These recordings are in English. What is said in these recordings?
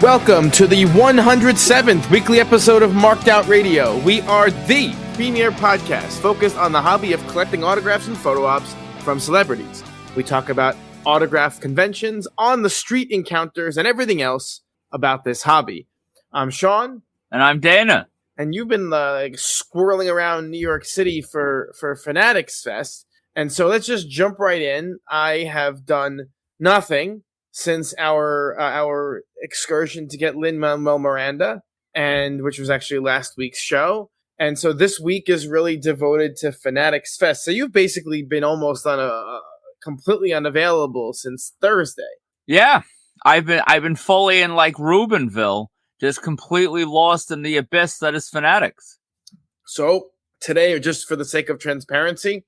Welcome to the 107th weekly episode of Marked Out Radio. We are the premier podcast focused on the hobby of collecting autographs and photo ops from celebrities. We talk about autograph conventions, on-the-street encounters, and everything else about this hobby. I'm Sean. And I'm Dana. And you've been squirreling around New York City for Fanatics Fest. And so let's just jump right in. I have done nothing since our excursion to get Lin-Manuel Miranda, and which was actually last week's show. And so this week is really devoted to Fanatics Fest. So you've basically been almost on completely unavailable since Thursday. Yeah, I've been fully in like Rubinville, just completely lost in the abyss that is Fanatics. So today, just for the sake of transparency,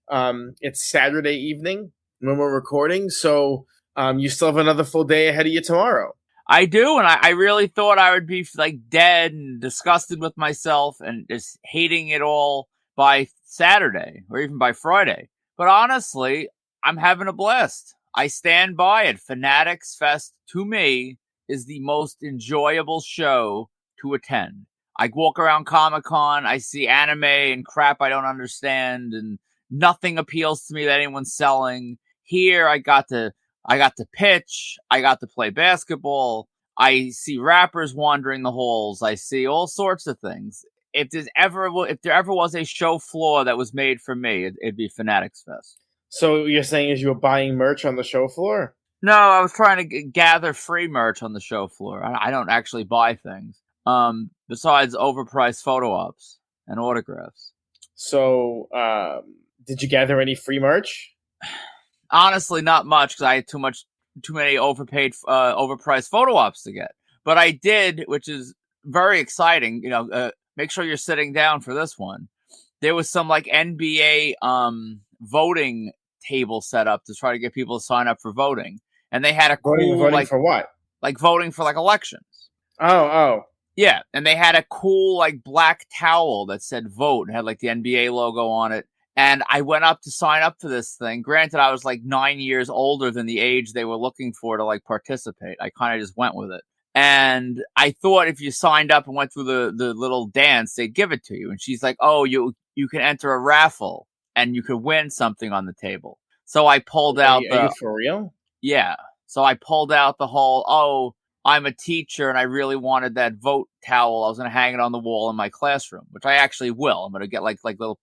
it's Saturday evening when we're recording. So you still have another full day ahead of you tomorrow. I do, and I really thought I would be like dead and disgusted with myself and just hating it all by Saturday or even by Friday. But honestly, I'm having a blast. I stand by it. Fanatics Fest, to me, is the most enjoyable show to attend. I walk around Comic-Con, I see anime and crap I don't understand, and nothing appeals to me that anyone's selling. Here, I got to pitch, I got to play basketball, I see rappers wandering the halls, I see all sorts of things. If there ever was a show floor that was made for me, it'd be Fanatics Fest. So what you're saying is you were buying merch on the show floor? No, I was trying to gather free merch on the show floor. I don't actually buy things, besides overpriced photo ops and autographs. So, did you gather any free merch? Honestly, not much, because I had too many overpriced photo ops to get. But I did, which is very exciting. Make sure you're sitting down for this one. There was some like NBA voting table set up to try to get people to sign up for voting, and they had a voting for what? Like voting for like elections. Oh. Yeah, and they had a cool like black towel that said vote and had like the NBA logo on it. And I went up to sign up for this thing. Granted, I was like 9 years older than the age they were looking for to like participate. I kind of just went with it. And I thought if you signed up and went through the little dance, they'd give it to you. And she's like, oh, you can enter a raffle and you could win something on the table. So I pulled out Are you for real? Yeah. So I pulled out the whole, I'm a teacher and I really wanted that vote towel. I was going to hang it on the wall in my classroom, which I actually will. I'm going to get like little,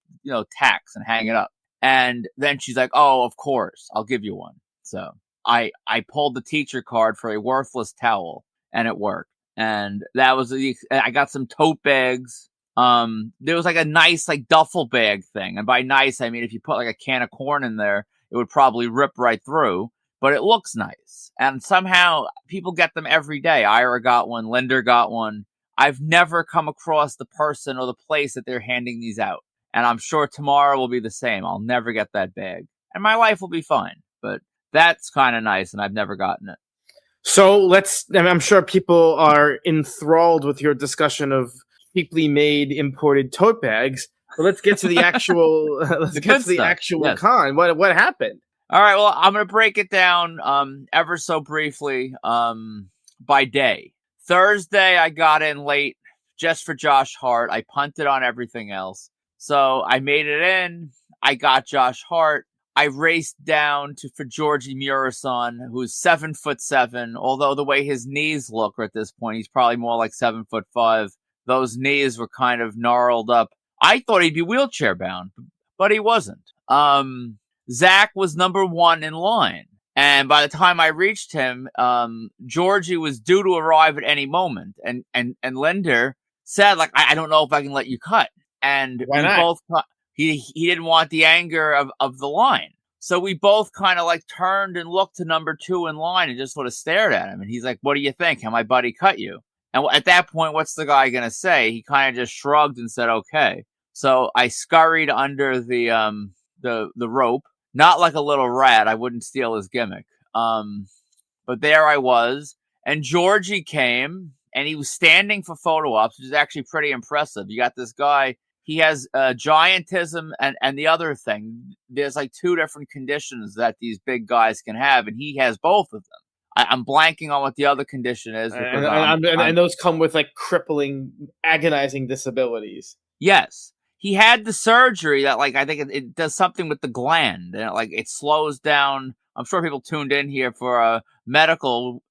tacks and hang it up. And then she's like, oh, of course, I'll give you one. So I pulled the teacher card for a worthless towel and it worked. And that was, I got some tote bags. There was like a nice like duffel bag thing. And by nice, I mean, if you put like a can of corn in there, it would probably rip right through. But it looks nice. And somehow people get them every day. Ira got one. Linder got one. I've never come across the person or the place that they're handing these out. And I'm sure tomorrow will be the same. I'll never get that bag. And my life will be fine. But that's kind of nice, and I've never gotten it. So I'm sure people are enthralled with your discussion of cheaply made imported tote bags. But let's get to the actual Yes. con. What happened? All right, well, I'm going to break it down ever so briefly by day. Thursday, I got in late just for Josh Hart. I punted on everything else. So I made it in. I got Josh Hart. I raced down for Georgie Murasan, who's 7'7", although the way his knees look at this point, he's probably more like 7'5". Those knees were kind of gnarled up. I thought he'd be wheelchair bound, but he wasn't. Zach was number one in line. And by the time I reached him, Georgie was due to arrive at any moment. And Linder said, like, I don't know if I can let you cut. And why not? He didn't want the anger of the line. So we both kind of like turned and looked to number two in line and just sort of stared at him. And he's like, what do you think? Can my buddy cut you? And at that point, what's the guy going to say? He kind of just shrugged and said, okay. So I scurried under the rope. Not like a little rat. I wouldn't steal his gimmick. But there I was. And Georgie came, and he was standing for photo ops, which is actually pretty impressive. You got this guy. He has giantism and the other thing. There's like two different conditions that these big guys can have, and he has both of them. I'm blanking on what the other condition is. And those come with like crippling, agonizing disabilities. Yes. He had the surgery that, like, I think it does something with the gland, and it slows down. I'm sure people tuned in here for medical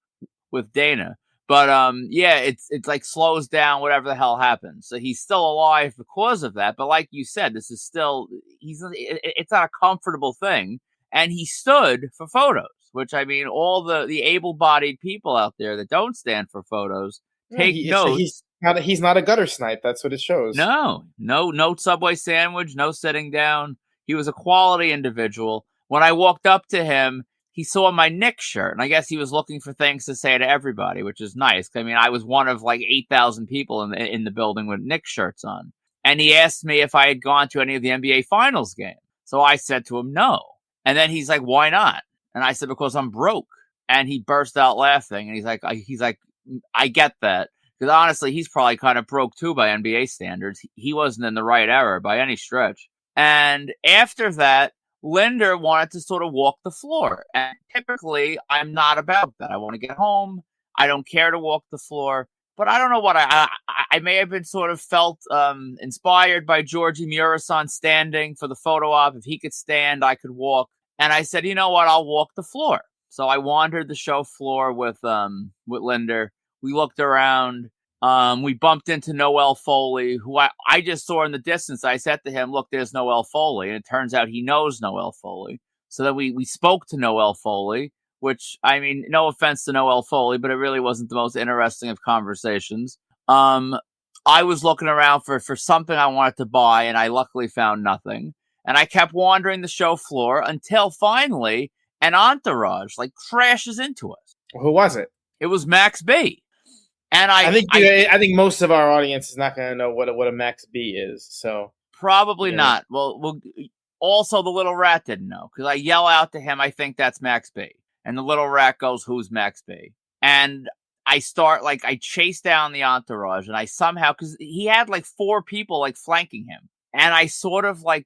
with Dana, but yeah, it's like slows down whatever the hell happens. So he's still alive because of that. But like you said, this is still it's not a comfortable thing, and he stood for photos, which, I mean, all the able-bodied people out there that don't stand for photos take notes. He's not a gutter snipe. That's what it shows. No Subway sandwich, no sitting down. He was a quality individual. When I walked up to him, he saw my Nick shirt, and I guess he was looking for things to say to everybody, which is nice. I mean, I was one of like 8,000 people in the building with Nick shirts on. And he asked me if I had gone to any of the NBA Finals games. So I said to him, no. And then he's like, why not? And I said, because I'm broke. And he burst out laughing, and he's like, I get that. Because honestly, he's probably kind of broke too by NBA standards. He wasn't in the right era by any stretch. And after that, Linda wanted to sort of walk the floor. And typically, I'm not about that. I want to get home. I don't care to walk the floor. But I don't know what I may have been sort of felt inspired by Georgie Murasan standing for the photo op. If he could stand, I could walk. And I said, you know what? I'll walk the floor. So I wandered the show floor with Linda. We looked around. We bumped into Noel Foley, who I just saw in the distance. I said to him, look, there's Noel Foley. And it turns out he knows Noel Foley. So then we spoke to Noel Foley, which, I mean, no offense to Noel Foley, but it really wasn't the most interesting of conversations. I was looking around for something I wanted to buy, and I luckily found nothing. And I kept wandering the show floor until finally an entourage crashes into us. Who was it? It was Max B. And I think most of our audience is not going to know what a Max B is. So probably not. Well, also the little rat didn't know, because I yell out to him, I think that's Max B. And the little rat goes, who's Max B? And I start, I chase down the entourage, and I somehow, because he had 4 people flanking him, and I sort of I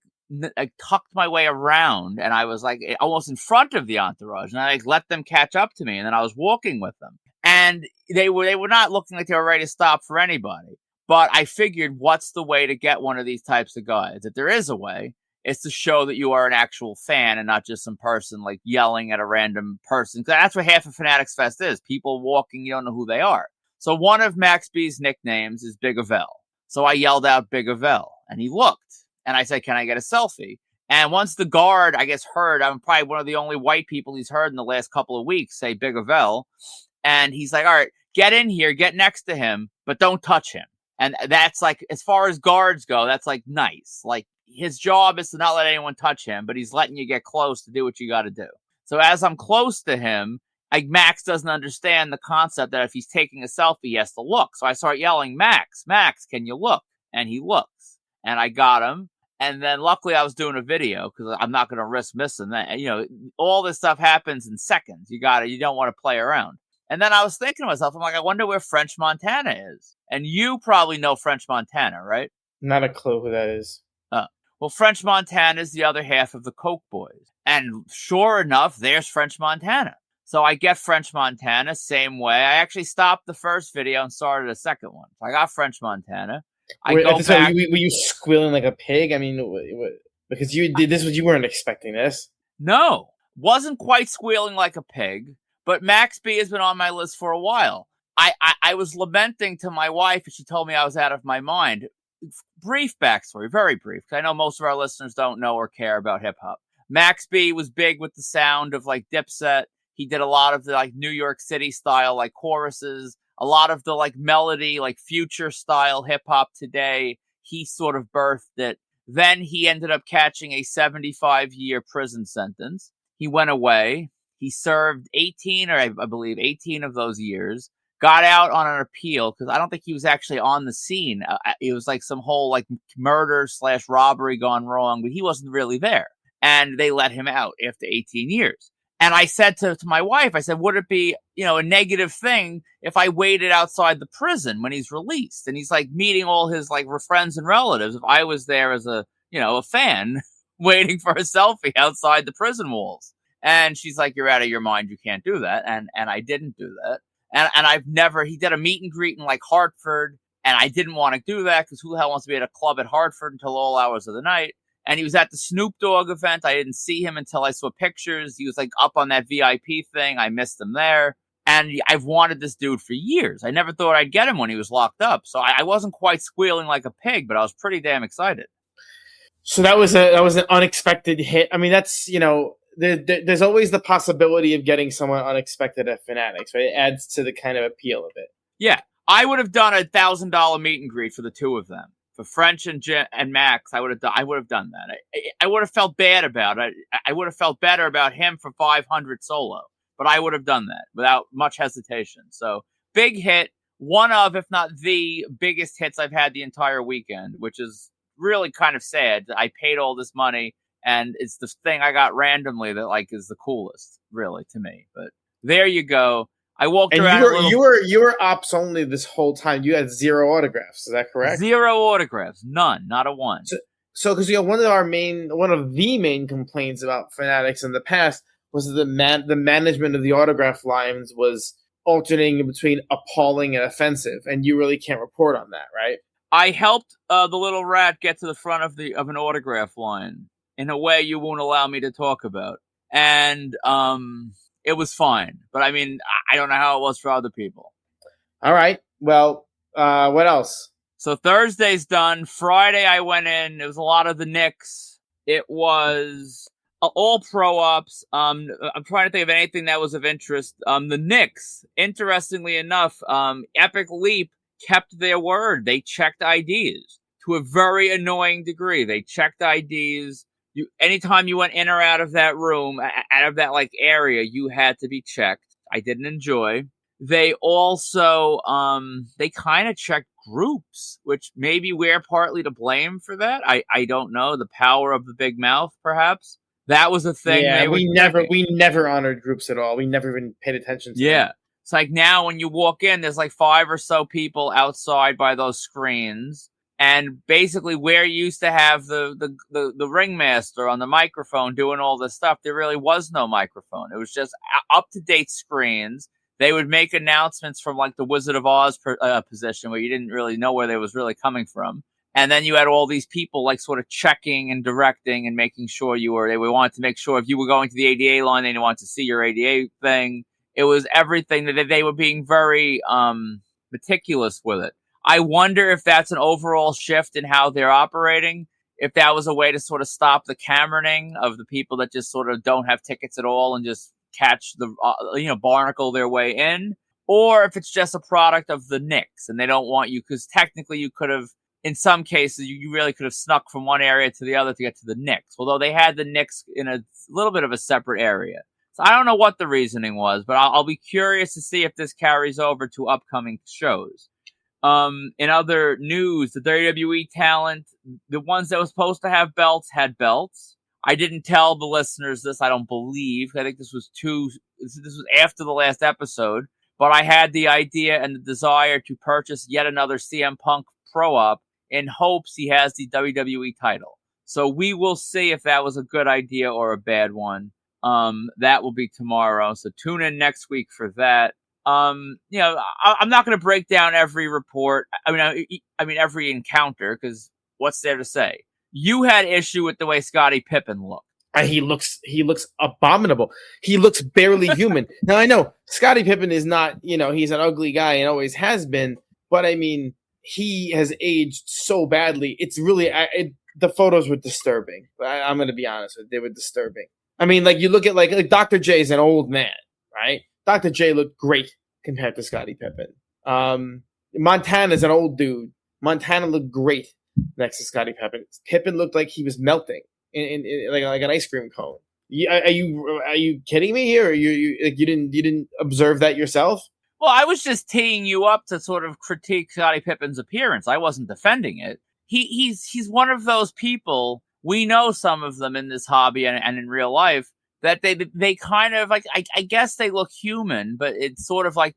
tucked my way around, and I was almost in front of the entourage, and I let them catch up to me, and then I was walking with them. And they were not looking like they were ready to stop for anybody. But I figured, what's the way to get one of these types of guys? If there is a way, it's to show that you are an actual fan and not just some person yelling at a random person. Because that's what half of Fanatics Fest is. People walking, you don't know who they are. So one of Max B's nicknames is Big Avel. So I yelled out Big Avel, and he looked. And I said, can I get a selfie? And once the guard, I guess, heard, I'm probably one of the only white people he's heard in the last couple of weeks say Big Avel. And he's like, all right, get in here, get next to him, but don't touch him. And that's as far as guards go, that's nice. His job is to not let anyone touch him, but he's letting you get close to do what you got to do. So as I'm close to him, Max doesn't understand the concept that if he's taking a selfie, he has to look. So I start yelling, Max, can you look? And he looks, and I got him. And then luckily I was doing a video, because I'm not going to risk missing that. All this stuff happens in seconds. You don't want to play around. And then I was thinking to myself, I'm I wonder where French Montana is. And you probably know French Montana, right? Not a clue who that is. Well, French Montana is the other half of the Koch boys. And sure enough, there's French Montana. So I get French Montana, same way. I actually stopped the first video and started a second one. So I got French Montana. Were you squealing like a pig? I mean, because you did this, you weren't expecting this. No, wasn't quite squealing like a pig. But Max B has been on my list for a while. I was lamenting to my wife, and she told me I was out of my mind. Brief backstory, very brief, because I know most of our listeners don't know or care about hip-hop. Max B was big with the sound of Dipset. He did a lot of the New York City style choruses, a lot of the melody, future style hip-hop today. He sort of birthed it. Then he ended up catching a 75-year prison sentence. He went away. He served 18 of those years, got out on an appeal, because I don't think he was actually on the scene. It was some whole murder/robbery gone wrong, but he wasn't really there. And they let him out after 18 years. And I said to my wife, I said, would it be, a negative thing if I waited outside the prison when he's released? And he's meeting all his friends and relatives. If I was there as a fan waiting for a selfie outside the prison walls. And she's like, "You're out of your mind. You can't do that." And I didn't do that. And I've never, he did a meet and greet in like Hartford. And I didn't want to do that because who the hell wants to be at a club at Hartford until all hours of the night? And he was at the Snoop Dogg event. I didn't see him until I saw pictures. He was like up on that VIP thing. I missed him there. And I've wanted this dude for years. I never thought I'd get him when he was locked up. So I wasn't quite squealing like a pig, but I was pretty damn excited. So that was an unexpected hit. I mean, that's, there's always the possibility of getting someone unexpected at Fanatics, right? It adds to the kind of appeal of it. Yeah. I would have done $1,000 meet and greet for the two of them. For French and Max, I would have done that. I would have felt bad about it. I would have felt better about him for 500 solo, but I would have done that without much hesitation. So big hit, one of, if not the biggest hits I've had the entire weekend, which is really kind of sad. I paid all this money, and it's the thing I got randomly that like is the coolest, really, to me. But there you go. I walked around. You were ops only this whole time. You had 0 autographs. Is that correct? 0 autographs, none, not a one. So because one of the main complaints about Fanatics in the past was that the management of the autograph lines was alternating between appalling and offensive, and you really can't report on that, right? I helped the little rat get to the front of an autograph line in a way you won't allow me to talk about, and it was fine. But I mean, I don't know how it was for other people. All right. Well, what else? So Thursday's done. Friday I went in. It was a lot of the Knicks. It was all pro ups. I'm trying to think of anything that was of interest. The Knicks, interestingly enough, Epic Leap kept their word. They checked IDs to a very annoying degree. They checked IDs. Anytime you went in or out of that room, out of that like area, you had to be checked. I didn't enjoy. They also, they kind of checked groups, which maybe we're partly to blame for that. I don't know. The power of the big mouth, perhaps. That was a thing. Yeah, we never honored groups at all. We never even paid attention to them. It's like now when you walk in, there's like 5 or so people outside by those screens. And basically where you used to have the ringmaster on the microphone doing all this stuff, there really was no microphone. It was just up-to-date screens. They would make announcements from like the Wizard of Oz position where you didn't really know where they was really coming from. And then you had all these people like sort of checking and directing and making sure they wanted to make sure if you were going to the ADA line, they wanted to see your ADA thing. It was everything that they were being very meticulous with it. I wonder if that's an overall shift in how they're operating, if that was a way to sort of stop the cameroning of the people that just sort of don't have tickets at all and just catch barnacle their way in, or if it's just a product of the Knicks and they don't want you, because technically you could have, in some cases, you really could have snuck from one area to the other to get to the Knicks, although they had the Knicks in a little bit of a separate area. So I don't know what the reasoning was, but I'll be curious to see if this carries over to upcoming shows. In other news, the WWE talent, the ones that were supposed to have belts had belts. I didn't tell the listeners this, I don't believe. I think this was after the last episode, but I had the idea and the desire to purchase yet another CM Punk Pro-Up in hopes he has the WWE title. So we will see if that was a good idea or a bad one. That will be tomorrow. So tune in next week for that. I'm not going to break down every report. I mean every encounter, because what's there to say? You had issue with the way Scottie Pippen looked. He looks abominable. He looks barely human. Now I know Scottie Pippen is not, he's an ugly guy and always has been, but I mean, he has aged so badly. It's really, the photos were disturbing. I'm going to be honest with you, they were disturbing. I mean, like you look at like Dr. J is an old man, right? Dr. J looked great compared to Scottie Pippen. Montana's an old dude. Montana looked great next to Scottie Pippen. Pippen looked like he was melting in like an ice cream cone. Are you kidding me here? Or you didn't observe that yourself? Well, I was just teeing you up to sort of critique Scottie Pippen's appearance. I wasn't defending it. He's one of those people. We know some of them in this hobby and in real life that they kind of like, I guess they look human, but it's sort of like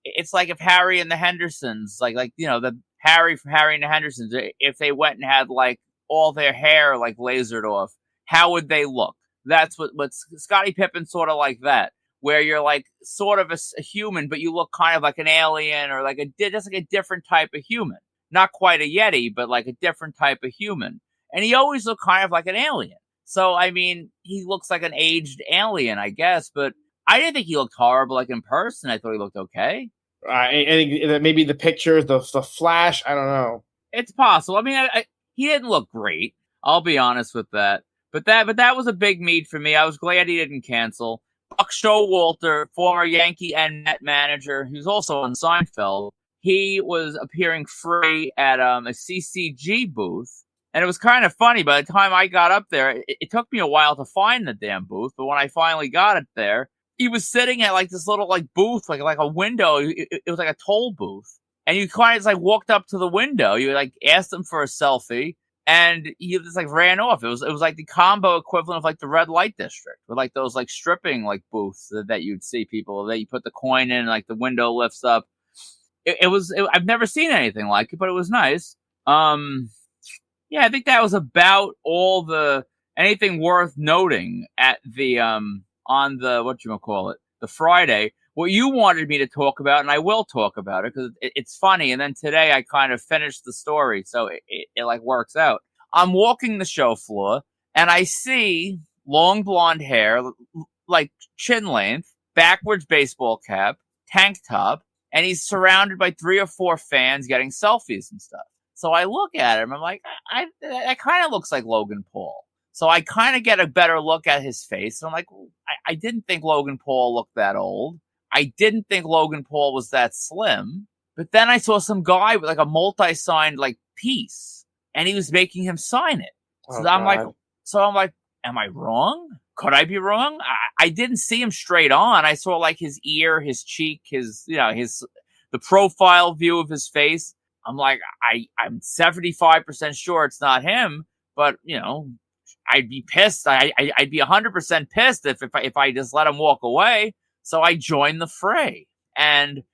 it's like if Harry and the Hendersons, the Harry from Harry and the Hendersons, if they went and had like all their hair like lasered off, how would they look? That's what Scottie Pippen's sort of like that, where you're like sort of a human, but you look kind of like an alien or like just like a different type of human. Not quite a Yeti, but like a different type of human. And he always looked kind of like an alien. So, I mean, he looks like an aged alien, I guess, but I didn't think he looked horrible like in person. I thought he looked okay. I think that maybe the pictures, the flash, I don't know. It's possible. I mean, he didn't look great. I'll be honest with that. But that was a big meet for me. I was glad he didn't cancel. Buck Showalter, former Yankee and Met manager, who's also on Seinfeld, he was appearing free at a CCG booth. And it was kind of funny. By the time I got up there, it took me a while to find the damn booth. But when I finally got it there, he was sitting at like this little like booth, like a window. It was like a toll booth. And you kind of just like walked up to the window. You like asked him for a selfie. And he just like ran off. It was like the combo equivalent of like the red light district, with like those like stripping like booths that you'd see people that you put the coin in, and, like the window lifts up. I've never seen anything like it, but it was nice. Yeah, I think that was about all anything worth noting at the on the whatchamacallit, the Friday. What you wanted me to talk about, and I will talk about it because it's funny. And then today I kind of finished the story, so it like works out. I'm walking the show floor, and I see long blonde hair, like chin length, backwards baseball cap, tank top, and he's surrounded by 3 or 4 fans getting selfies and stuff. So I look at him, I'm like, that kind of looks like Logan Paul. So I kind of get a better look at his face, and I'm like, I didn't think Logan Paul looked that old. I didn't think Logan Paul was that slim, but then I saw some guy with like a multi-signed like piece, and he was making him sign it. So I'm like, am I wrong? Could I be wrong? I didn't see him straight on. I saw like his ear, his cheek, the profile view of his face. I'm like, I'm 75% sure it's not him, but I'd be pissed. I'd be 100% pissed if I just let him walk away. So I joined the fray. And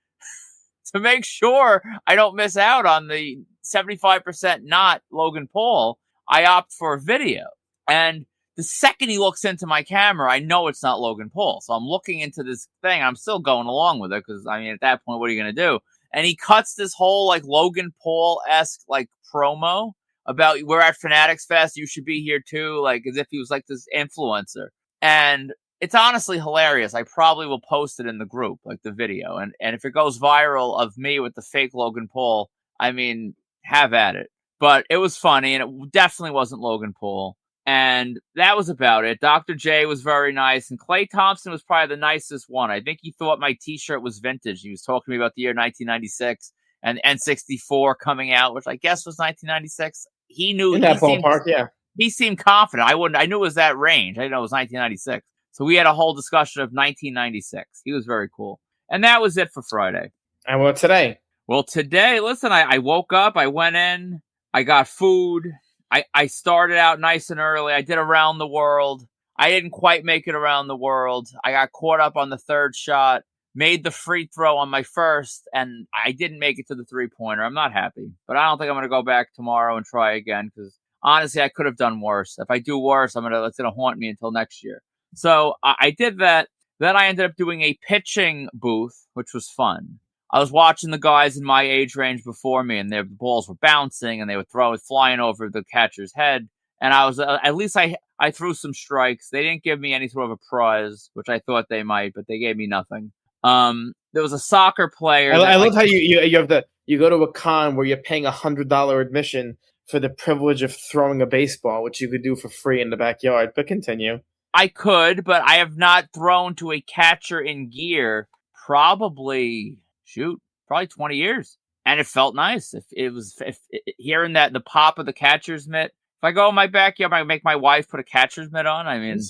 to make sure I don't miss out on the 75% not Logan Paul, I opt for a video. And the second he looks into my camera, I know it's not Logan Paul. So I'm looking into this thing. I'm still going along with it because, I mean, at that point, what are you going to do? And he cuts this whole like Logan Paul-esque like promo about we're at Fanatics Fest, you should be here too, like as if he was like this influencer. And it's honestly hilarious. I probably will post it in the group, like the video. And if it goes viral of me with the fake Logan Paul, I mean, have at it. But it was funny, and it definitely wasn't Logan Paul. And that was about it. Dr. J was very nice, and Klay Thompson was probably the nicest one. I think he thought my t-shirt was vintage. He was talking to me about the year 1996 and N64 coming out, which I guess was 1996. He knew in that ballpark, yeah. He seemed confident. I knew it was that range. I didn't know it was 1996. So we had a whole discussion of 1996. He was very cool. And that was it for Friday. And what today? Well, today, listen, I woke up, I went in, I got food. I started out nice and early. I did around the world. I didn't quite make it around the world. I got caught up on the third shot, made the free throw on my first, and I didn't make it to the three-pointer. I'm not happy. But I don't think I'm going to go back tomorrow and try again because, honestly, I could have done worse. If I do worse, it's going to haunt me until next year. So I did that. Then I ended up doing a pitching booth, which was fun. I was watching the guys in my age range before me, and their balls were bouncing, and they were flying over the catcher's head. And I was at least I threw some strikes. They didn't give me any sort of a prize, which I thought they might, but they gave me nothing. There was a soccer player. I love how you go to a con where you're paying $100 admission for the privilege of throwing a baseball, which you could do for free in the backyard. But continue. I could, but I have not thrown to a catcher in gear probably 20 years. And it felt nice. If hearing that the pop of the catcher's mitt, if I go in my backyard, I make my wife put a catcher's mitt on. I mean,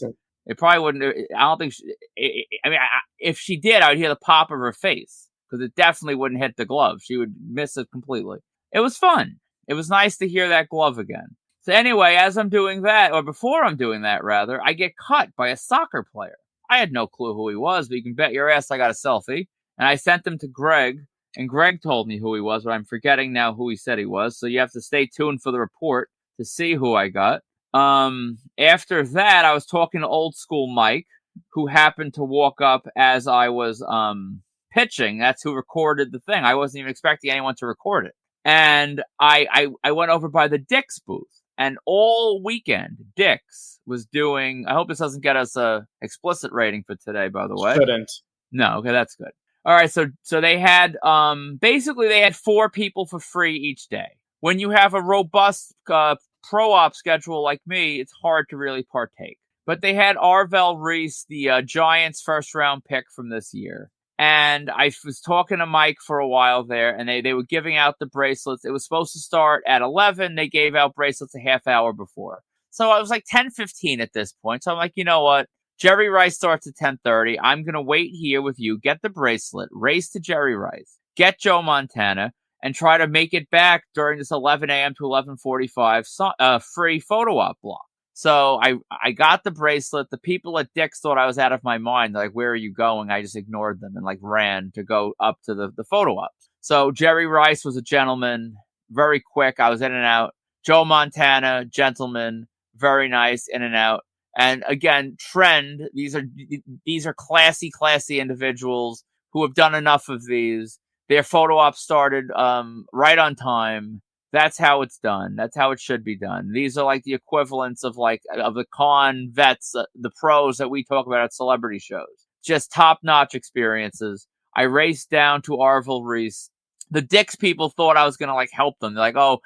it probably wouldn't. I don't think. If she did, I would hear the pop of her face because it definitely wouldn't hit the glove. She would miss it completely. It was fun. It was nice to hear that glove again. So anyway, as I'm doing that, or before I'm doing that, rather, I get cut by a soccer player. I had no clue who he was, but you can bet your ass I got a selfie. And I sent them to Greg, and Greg told me who he was, but I'm forgetting now who he said he was. So you have to stay tuned for the report to see who I got. After that, I was talking to old school Mike, who happened to walk up as I was pitching. That's who recorded the thing. I wasn't even expecting anyone to record it. And I went over by the Dick's booth, and all weekend Dick's was doing. I hope this doesn't get us a explicit rating for today, by the way. Shouldn't. No, okay, that's good. All right, so they had basically they had 4 people for free each day. When you have a robust pro-op schedule like me, it's hard to really partake. But they had Arvell Reese, the Giants' first-round pick from this year. And I was talking to Mike for a while there, and they were giving out the bracelets. It was supposed to start at 11. They gave out bracelets a half hour before. So I was like 10:15 at this point. So I'm like, you know what? Jerry Rice starts at 10:30. I'm going to wait here with you, get the bracelet, race to Jerry Rice, get Joe Montana, and try to make it back during this 11 a.m. to 11:45 free photo op block. So I got the bracelet. The people at Dick's thought I was out of my mind. They're like, where are you going? I just ignored them and like ran to go up to the photo op. So Jerry Rice was a gentleman, very quick. I was in and out. Joe Montana, gentleman, very nice, in and out. And again, trend. These are classy individuals who have done enough of these. Their photo op started right on time. That's how it's done. That's how it should be done. These are like the equivalents of the con vets, the pros that we talk about at celebrity shows. Just top-notch experiences. I raced down to Arvell Reese. The Dick's people thought I was going to like help them. They're like, oh,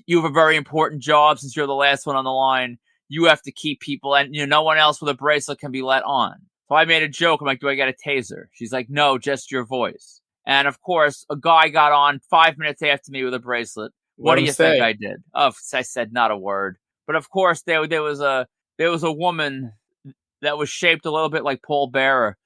you have a very important job since you're the last one on the line. You have to keep people, and no one else with a bracelet can be let on. So I made a joke. I'm like, do I get a taser? She's like, no, just your voice. And of course, a guy got on 5 minutes after me with a bracelet. What do you think I did? Oh, I said not a word. But of course, there was a woman that was shaped a little bit like Paul Bearer,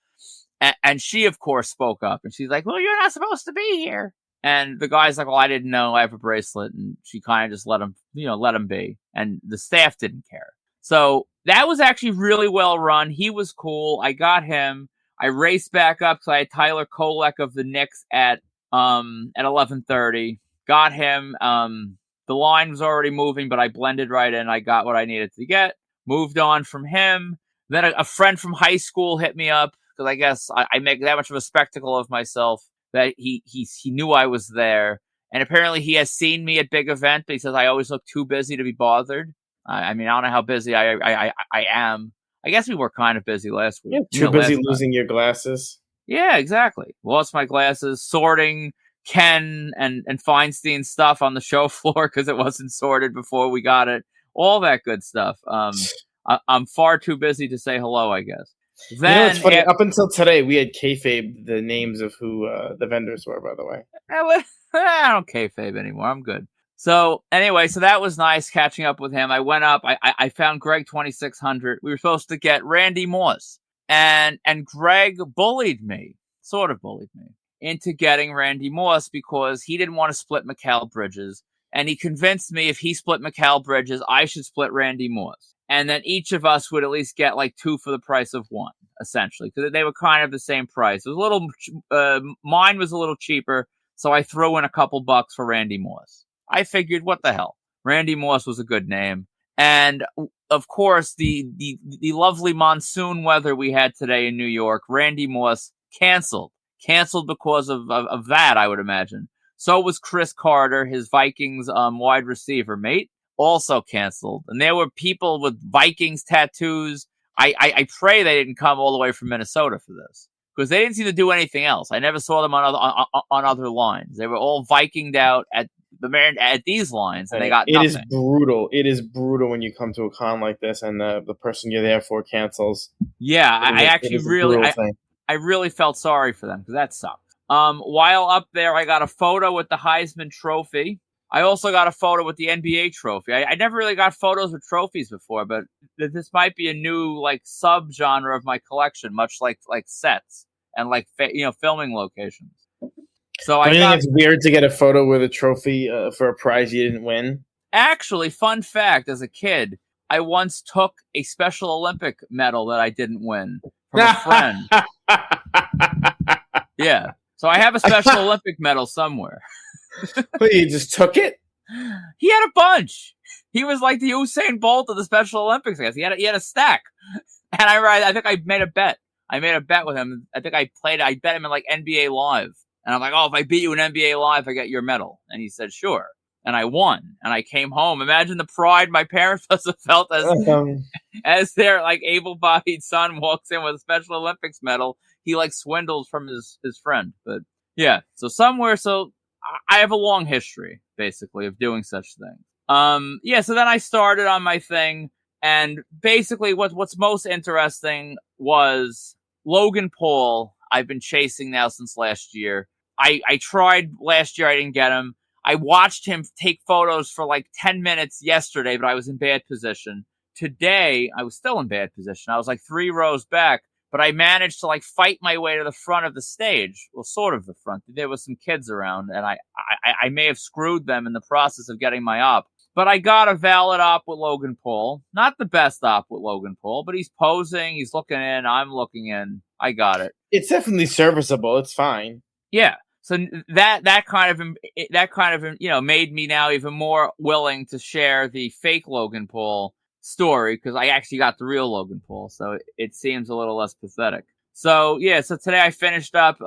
and she of course spoke up, and she's like, "Well, you're not supposed to be here." And the guy's like, "Well, I didn't know I have a bracelet," and she kind of just let him be, and the staff didn't care. So that was actually really well run. He was cool. I got him. I raced back up, so I had Tyler Kolek of the Knicks at 11:30. Got him. The line was already moving, but I blended right in. I got what I needed to get. Moved on from him. Then a friend from high school hit me up because I guess I make that much of a spectacle of myself that he knew I was there. And apparently he has seen me at big events, but he says I always look too busy to be bothered. I mean, I don't know how busy I am. I guess we were kind of busy last week. Too busy losing your glasses. Yeah, exactly. Lost my glasses, sorting Ken and Feinstein stuff on the show floor because it wasn't sorted before we got it. All that good stuff. I'm far too busy to say hello, I guess. Then it's funny. Up until today, we had kayfabe the names of who the vendors were. By the way, I don't kayfabe anymore. I'm good. So anyway, so that was nice catching up with him. I went up. I found Greg 2600. We were supposed to get Randy Moss, and Greg sort of bullied me into getting Randy Moss because he didn't want to split Mikal Bridges. And he convinced me if he split Mikal Bridges, I should split Randy Moss. And then each of us would at least get like 2 for the price of 1, essentially. Because they were kind of the same price. It was mine was a little cheaper, so I threw in a couple bucks for Randy Moss. I figured, what the hell? Randy Moss was a good name. And of course, the lovely monsoon weather we had today in New York, Randy Moss canceled because of that, I would imagine. So was Chris Carter, his Vikings wide receiver mate, also canceled. And there were people with Vikings tattoos. I pray they didn't come all the way from Minnesota for this because they didn't seem to do anything else. I never saw them on other lines. They were all Vikinged out at these lines, and they got nothing. It is brutal. It is brutal when you come to a con like this and the person you're there for cancels. Yeah, I really felt sorry for them because that sucked. While up there, I got a photo with the Heisman Trophy. I also got a photo with the NBA trophy. I never really got photos with trophies before, but this might be a new like subgenre of my collection, much like sets and like filming locations. So I think it's weird to get a photo with a trophy for a prize you didn't win. Actually, fun fact: as a kid, I once took a Special Olympic medal that I didn't win from a friend. Yeah. So I have a Special Olympic medal somewhere. Wait, you just took it? He had a bunch. He was like the Usain Bolt of the Special Olympics, I guess. He had a stack. And I think I made a bet. I made a bet with him. I think I bet him in like NBA Live. And I'm like, oh, if I beat you in NBA Live, I get your medal. And he said, sure. And I won. And I came home. Imagine the pride my parents must have felt as their like able-bodied son walks in with a Special Olympics medal. He like swindles from his friend. But yeah, so I have a long history basically of doing such things. Yeah, so then I started on my thing, and basically what's most interesting was Logan Paul. I've been chasing now since last year. I tried last year, I didn't get him. I watched him take photos for like 10 minutes yesterday, but I was in bad position. Today, I was still in bad position. I was like 3 rows back, but I managed to like fight my way to the front of the stage. Well, sort of the front. There was some kids around, and I may have screwed them in the process of getting my op. But I got a valid op with Logan Paul. Not the best op with Logan Paul, but he's posing, he's looking in, I'm looking in. I got it. It's definitely serviceable. It's fine. Yeah. So that kind of made me now even more willing to share the fake Logan Paul story, because I actually got the real Logan Paul, so it seems a little less pathetic. So yeah, so today I finished up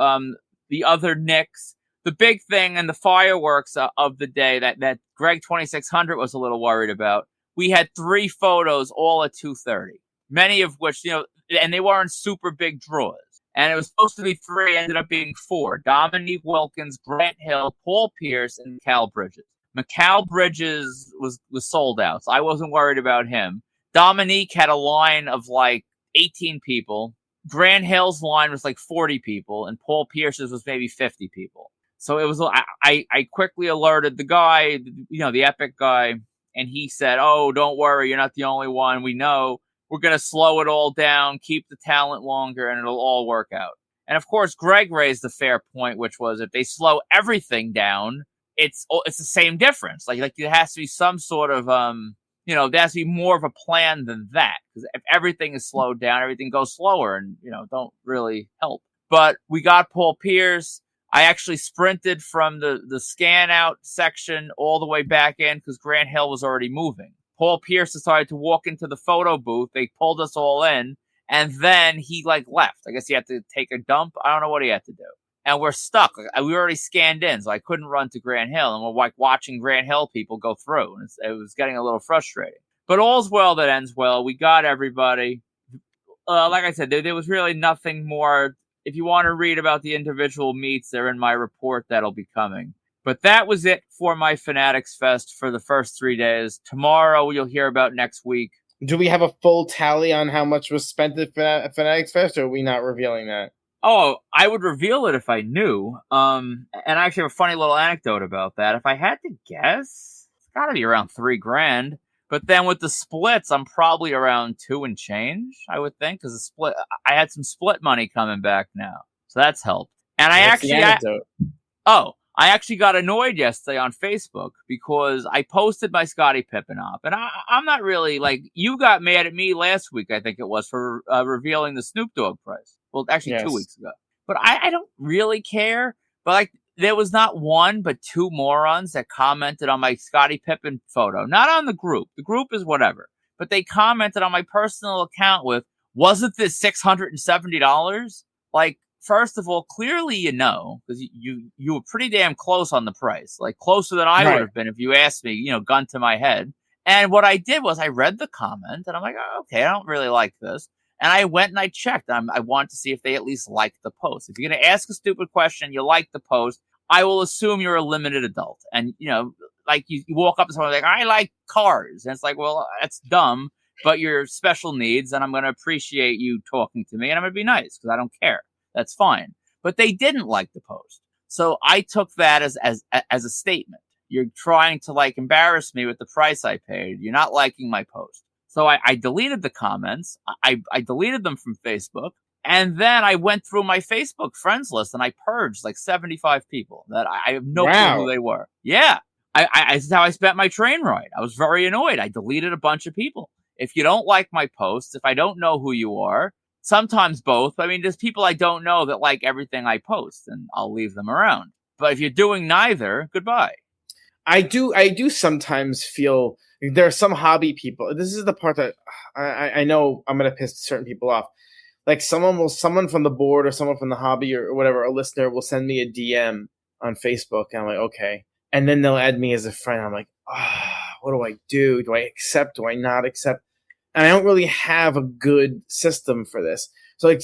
the other Knicks. The big thing and the fireworks of the day that Greg 2600 was a little worried about. We had 3 photos all at 2:30, many of which, and they weren't super big draws. And it was supposed to be 3, ended up being 4. Dominique Wilkins, Grant Hill, Paul Pierce, and Mikal Bridges. Mikal Bridges was sold out, so I wasn't worried about him. Dominique had a line of like 18 people. Grant Hill's line was like 40 people, and Paul Pierce's was maybe 50 people. So it was. I quickly alerted the guy, the Epic guy, and he said, "Oh, don't worry, you're not the only one. We know. We're going to slow it all down, keep the talent longer, and it'll all work out." And of course, Greg raised the fair point, which was if they slow everything down, it's the same difference. Like there has to be some sort of, there has to be more of a plan than that. Because if everything is slowed down, everything goes slower and, don't really help. But we got Paul Pierce. I actually sprinted from the scan out section all the way back in because Grant Hill was already moving. Paul Pierce decided to walk into the photo booth. They pulled us all in, and then he left. I guess he had to take a dump. I don't know what he had to do. And we're stuck. We already scanned in, so I couldn't run to Grant Hill. And we're like watching Grant Hill people go through. And it was getting a little frustrating. But all's well that ends well. We got everybody. Like I said, there was really nothing more. If you want to read about the individual meets, they're in my report that'll be coming. But that was it for my Fanatics Fest for the first 3 days. Tomorrow, you'll hear about next week. Do we have a full tally on how much was spent at Fanatics Fest, or are we not revealing that? Oh, I would reveal it if I knew. And I actually have a funny little anecdote about that. If I had to guess, it's got to be around $3,000. But then with the splits, I'm probably around 2 and change, I would think, because I had some split money coming back now, so that's helped. And I actually got annoyed yesterday on Facebook because I posted my Scottie Pippen op. And I'm not really, you got mad at me last week, I think it was, for revealing the Snoop Dogg price. Well, actually, yes. 2 weeks ago. But I don't really care. But, there was not 1, but 2 morons that commented on my Scottie Pippen photo. Not on the group. The group is whatever. But they commented on my personal account with, wasn't this $670? First of all, clearly because you were pretty damn close on the price, closer than I would have been if you asked me, gun to my head. And what I did was I read the comment, and I'm like, oh, okay, I don't really like this. And I went and I checked. I wanted to see if they at least liked the post. If you're going to ask a stupid question, you like the post, I will assume you're a limited adult. And, you walk up to someone I like cars. And it's like, well, that's dumb, but you're special needs, and I'm going to appreciate you talking to me, and I'm going to be nice because I don't care. That's fine. But they didn't like the post. So I took that as a statement. You're trying to embarrass me with the price I paid. You're not liking my post. So I deleted the comments. I deleted them from Facebook. And then I went through my Facebook friends list and I purged 75 people that I have no clue who they were. Yeah. This is how I spent my train ride. I was very annoyed. I deleted a bunch of people. If you don't like my posts, if I don't know who you are, sometimes both. I mean, there's people I don't know that like everything I post, and I'll leave them around. But if you're doing neither, goodbye. I do sometimes feel there are some hobby people. This is the part that I know I'm gonna piss certain people off. Like someone from the board or someone from the hobby or whatever, a listener will send me a DM on Facebook, and I'm like, okay, and then they'll add me as a friend. I'm like, what do I do? Do I accept? Do I not accept? And I don't really have a good system for this. So like,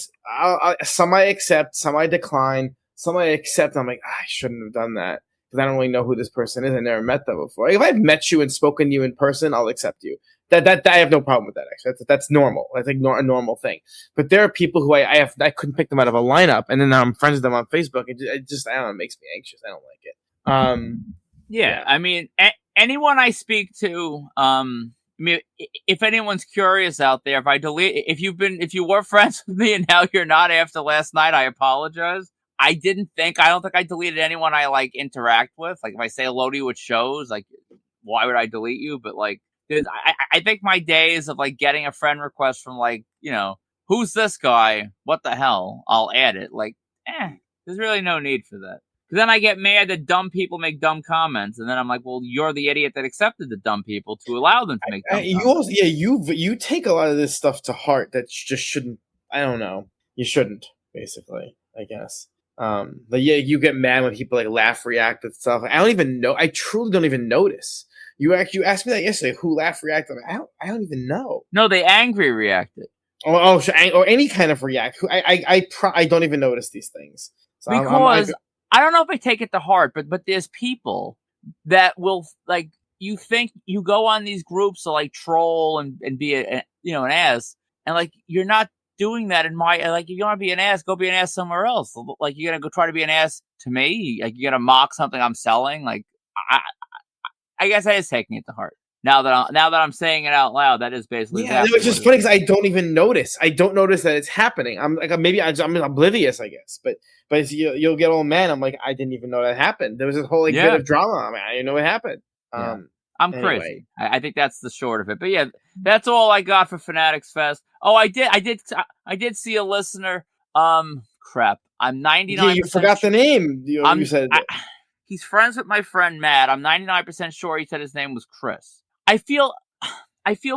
some I accept, some I decline, some I accept. I'm like, I shouldn't have done that because I don't really know who this person is. I never met them before. Like, if I've met you and spoken to you in person, I'll accept you. That I have no problem with that. Actually, that's normal. That's like a normal thing. But there are people who I couldn't pick them out of a lineup, and then I'm friends with them on Facebook. It just I don't know, it makes me anxious. I don't like it. Yeah. I mean, anyone I speak to, I mean, if anyone's curious out there, if you were friends with me and now you're not after last night, I apologize. I don't think I deleted anyone I like interact with. Like if I say hello to you at shows, like why would I delete you? But like, I think my days of like getting a friend request from like, who's this guy? What the hell? I'll add it. Like, there's really no need for that. Then I get mad that dumb people make dumb comments, and then I'm like, well, you're the idiot that accepted the dumb people to allow them to make dumb comments. Also, you take a lot of this stuff to heart that just shouldn't. I don't know. You shouldn't, basically, I guess. But yeah, you get mad when people like laugh, react and stuff. I don't even know. I truly don't even notice. You asked me that yesterday. Who laugh, reacted? I don't even know. No, they angry reacted. Or any kind of react. I don't even notice these things. So because I don't know if I take it to heart, but there's people that will like you think you go on these groups to like troll and be an ass, and like you're not doing that in my like if you want to be an ass, go be an ass somewhere else. Like you're gonna go try to be an ass to me, like you're gonna mock something I'm selling. Like I guess I is taking it to heart. Now that I'm saying it out loud, that is basically it's just funny because I don't even notice. I don't notice that it's happening. I'm like maybe I'm oblivious, I guess. But you'll get all mad. I'm like I didn't even know that happened. There was this whole bit of drama. I mean, I didn't know what happened. I'm crazy. I think that's the short of it. But yeah, that's all I got for Fanatics Fest. Oh, I did see a listener. Crap. I'm 99%. Yeah, you forgot the name. You said. He's friends with my friend Matt. I'm 99% sure he said his name was Chris. I feel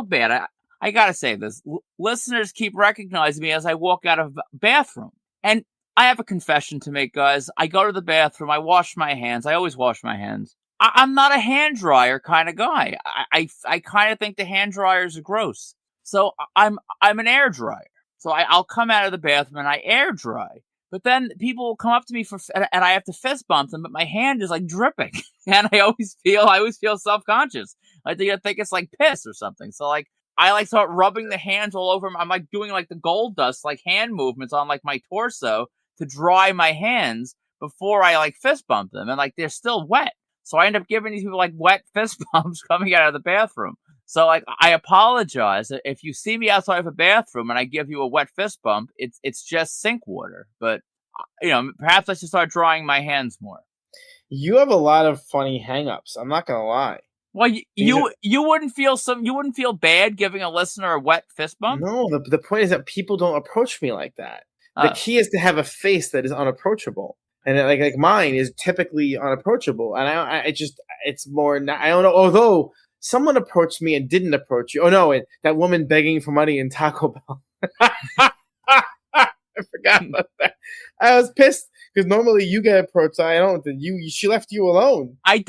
bad. I gotta say this. Listeners keep recognizing me as I walk out of the bathroom. And I have a confession to make, guys. I go to the bathroom. I wash my hands. I always wash my hands. I'm not a hand dryer kind of guy. I kind of think the hand dryers are gross. So I'm an air dryer. So I'll come out of the bathroom and I air dry. But then people will come up to me and I have to fist bump them, but my hand is like dripping. And I always feel self-conscious. Like they think it's like piss or something. So like I like start rubbing the hands all over. I'm like doing like the gold dust, like hand movements on like my torso to dry my hands before I like fist bump them. And like they're still wet. So I end up giving these people like wet fist bumps coming out of the bathroom. So like I apologize if you see me outside of a bathroom and I give you a wet fist bump. It's just sink water. But perhaps I should start drying my hands more. You have a lot of funny hang-ups. I'm not gonna lie. Well, you wouldn't feel bad giving a listener a wet fist bump? No, the point is that people don't approach me like that. The key is to have a face that is unapproachable, and like mine is typically unapproachable. And it's more. I don't know. Although someone approached me and didn't approach you. Oh no, that woman begging for money in Taco Bell. I forgot about that. I was pissed. Because normally you get approached. I don't. She left you alone. I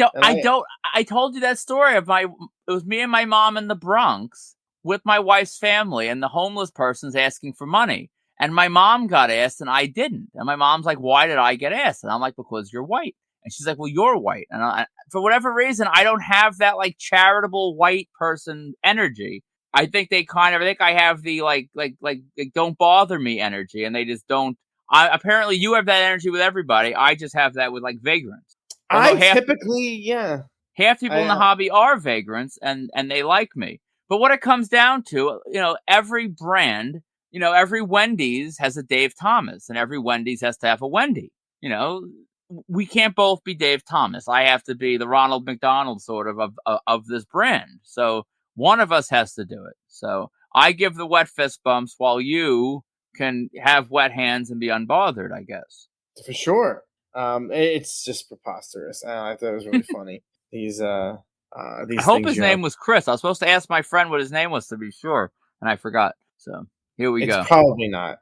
told you that story of it was me and my mom in the Bronx with my wife's family, and the homeless person's asking for money, and my mom got asked and I didn't. And my mom's like, "Why did I get asked?" And I'm like, "Because you're white." And she's like, "Well, you're white." And for whatever reason, I don't have that like charitable white person energy. I think I have the like don't bother me energy, and they just don't. Apparently you have that energy with everybody. I just have that with like vagrants. Half people in the hobby are vagrants and they like me. But what it comes down to, every brand, every Wendy's has a Dave Thomas and every Wendy's has to have a Wendy. We can't both be Dave Thomas. I have to be the Ronald McDonald sort of this brand. So one of us has to do it. So I give the wet fist bumps while you can have wet hands and be unbothered, I guess. For sure. It's just preposterous. I thought it was really funny. these I these hope things his you have. name was Chris. I was supposed to ask my friend what his name was to be sure, and I forgot. So here we It's go. probably not I don't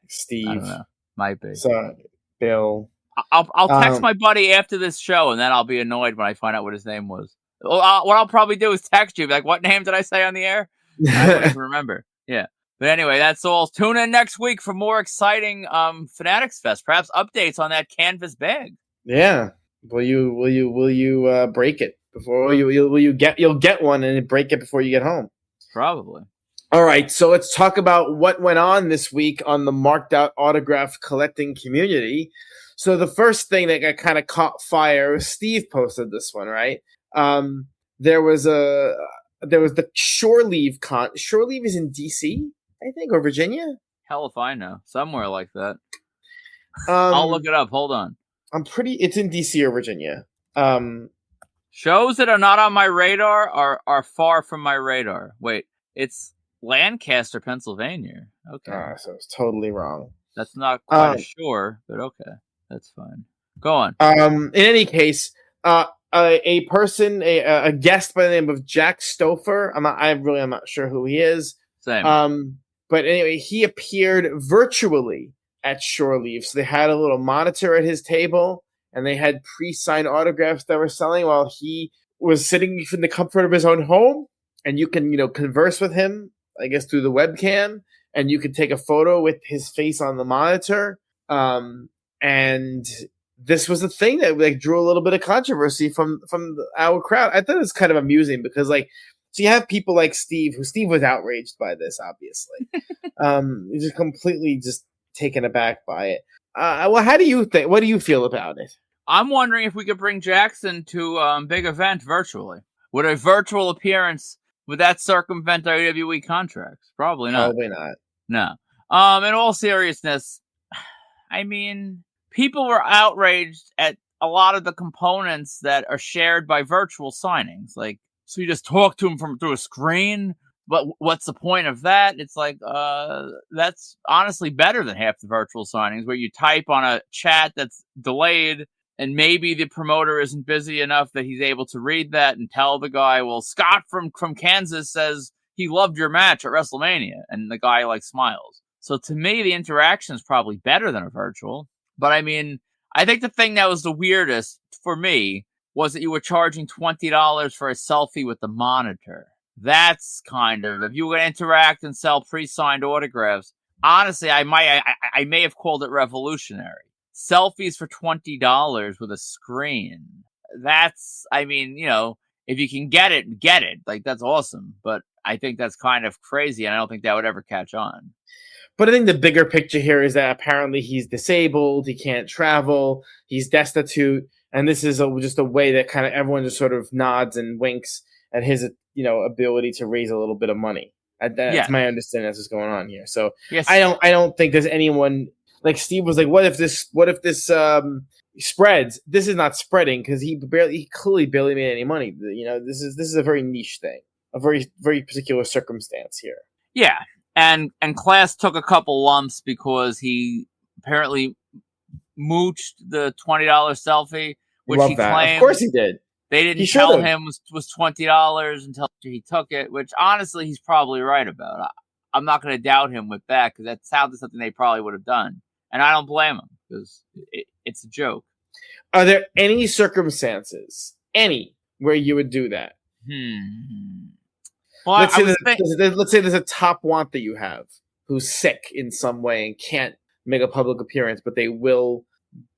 Steve. know. Might be. So Bill. I'll text my buddy after this show, and then I'll be annoyed when I find out what his name was. Well, what I'll probably do is text you, like, what name did I say on the air? I won't even remember. Yeah. But anyway, that's all. Tune in next week for more exciting Fanatics Fest. Perhaps updates on that canvas bag. Yeah. Will you break it before you'll get one and break it before you get home? Probably. All right, so let's talk about what went on this week on the marked out autograph collecting community. So the first thing that got kind of caught fire was Steve posted this one, right? There was the Shore Leave Shore Leave is in DC, I think, or Virginia. Hell if I know. Somewhere like that. I'll look it up. Hold on. It's in DC or Virginia. Shows that are not on my radar are far from my radar. Wait, it's Lancaster, Pennsylvania. Okay. So it's totally wrong. That's not quite sure, but okay. That's fine. Go on. In any case, a person, a guest by the name of Jack Stouffer. I'm not sure who he is. Same. But anyway, he appeared virtually at Shore Leave. So they had a little monitor at his table, and they had pre-signed autographs that were selling while he was sitting in the comfort of his own home. And you can, converse with him, I guess, through the webcam, and you can take a photo with his face on the monitor. And this was a thing that drew a little bit of controversy from our crowd. I thought it was kind of amusing because so you have people like Steve, who Steve was outraged by this, obviously. He's just completely just taken aback by it. Well, how do you think? What do you feel about it? I'm wondering if we could bring Jackson to big event virtually. Would a virtual appearance, would that circumvent our WWE contracts? Probably not. Probably not. No. In all seriousness, I mean, people were outraged at a lot of the components that are shared by virtual signings. Like, so you just talk to them through a screen? But what's the point of that? It's like, that's honestly better than half the virtual signings where you type on a chat that's delayed and maybe the promoter isn't busy enough that he's able to read that and tell the guy, well, Scott from Kansas says he loved your match at WrestleMania. And the guy smiles. So to me, the interaction is probably better than a virtual. But I mean, I think the thing that was the weirdest for me was that you were charging $20 for a selfie with the monitor. That's kind of, if you were going to interact and sell pre-signed autographs, honestly, I may have called it revolutionary. Selfies for $20 with a screen. That's, I mean, if you can get it. That's awesome. But I think that's kind of crazy, and I don't think that would ever catch on. But I think the bigger picture here is that apparently he's disabled, he can't travel, he's destitute, and this is just a way that kind of everyone just sort of nods and winks at his, ability to raise a little bit of money. That's my understanding. That's what's going on here. So yes. I don't think there's anyone like Steve was like, what if this spreads? This is not spreading because he clearly barely made any money. This is a very niche thing, a very, very particular circumstance here. Yeah. And Class took a couple lumps because he apparently mooched the $20 selfie, which he claimed. Of course he did. They didn't tell him was $20 until he took it, which honestly he's probably right about. I'm not going to doubt him with that because that sounded something they probably would have done. And I don't blame him because it's a joke. Are there any circumstances, where you would do that? Well, let's say there's a top want that you have who's sick in some way and can't make a public appearance, but they will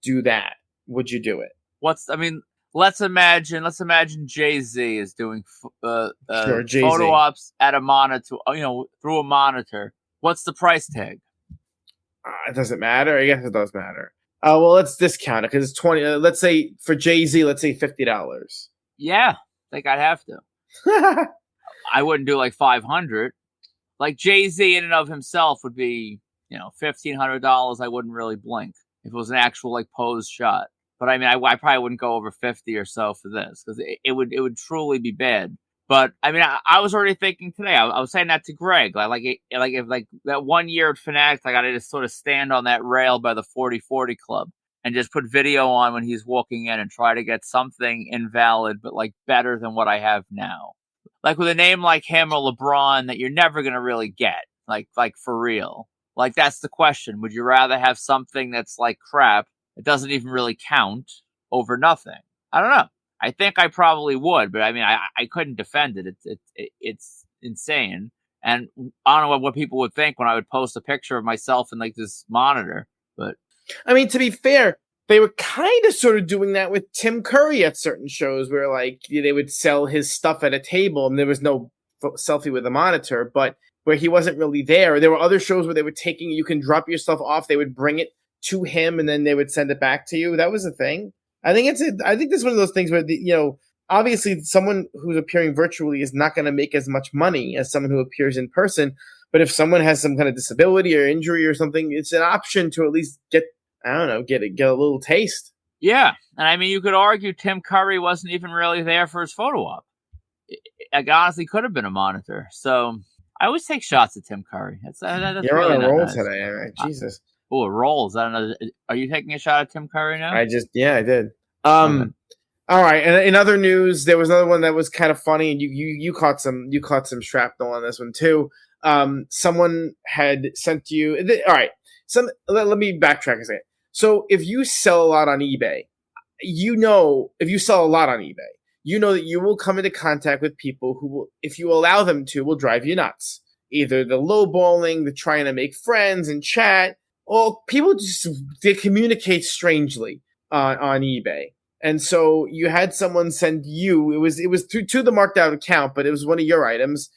do that. Would you do it? Let's imagine Jay-Z is doing photo ops at a monitor, through a monitor. What's the price tag? It doesn't matter. I guess it does matter. Well, let's discount it because it's 20. Let's say for Jay-Z, let's say $50. Yeah, I think I'd have to. I wouldn't do $500. Jay-Z in and of himself would be, $1,500. I wouldn't really blink if it was an actual pose shot. But I mean, I probably wouldn't go over 50 or so for this because it would truly be bad. But I mean, I was already thinking today. I was saying that to Greg. If that 1 year at Fanatics, I got to just sort of stand on that rail by the 40-40 club and just put video on when he's walking in and try to get something invalid, but like better than what I have now. Like with a name like him or LeBron that you're never going to really get, like for real. Like that's the question. Would you rather have something that's like crap, that doesn't even really count, over nothing? I don't know. I think I probably would, but I mean, I couldn't defend it. It's insane. And I don't know what people would think when I would post a picture of myself in like this monitor, but I mean, to be fair, they were kind of sort of doing that with Tim Curry at certain shows where like they would sell his stuff at a table and there was no selfie with a monitor, but where he wasn't really there. There were other shows where they were you can drop your stuff off, they would bring it to him and then they would send it back to you. That was a thing. I think it's one of those things where, obviously someone who's appearing virtually is not going to make as much money as someone who appears in person. But if someone has some kind of disability or injury or something, it's an option to at least get a little taste. Yeah. And I mean, you could argue Tim Curry wasn't even really there for his photo op. It honestly could have been a monitor. So I always take shots at Tim Curry. That's You're really on a roll nice. today. All right. Jesus. Oh, a roll. Is that another? Are you taking a shot at Tim Curry now? I did. Okay. All right. And in other news, there was another one that was kind of funny, and you caught some shrapnel on this one too. Someone had sent you. All right. Let me backtrack a second. So if you sell a lot on eBay, if you sell a lot on eBay, you know that you will come into contact with people who will, if you allow them to, will drive you nuts. Either the lowballing, the trying to make friends and chat, or people they communicate strangely on eBay. And so you had someone send you, it was to the marked out account, but it was one of your items.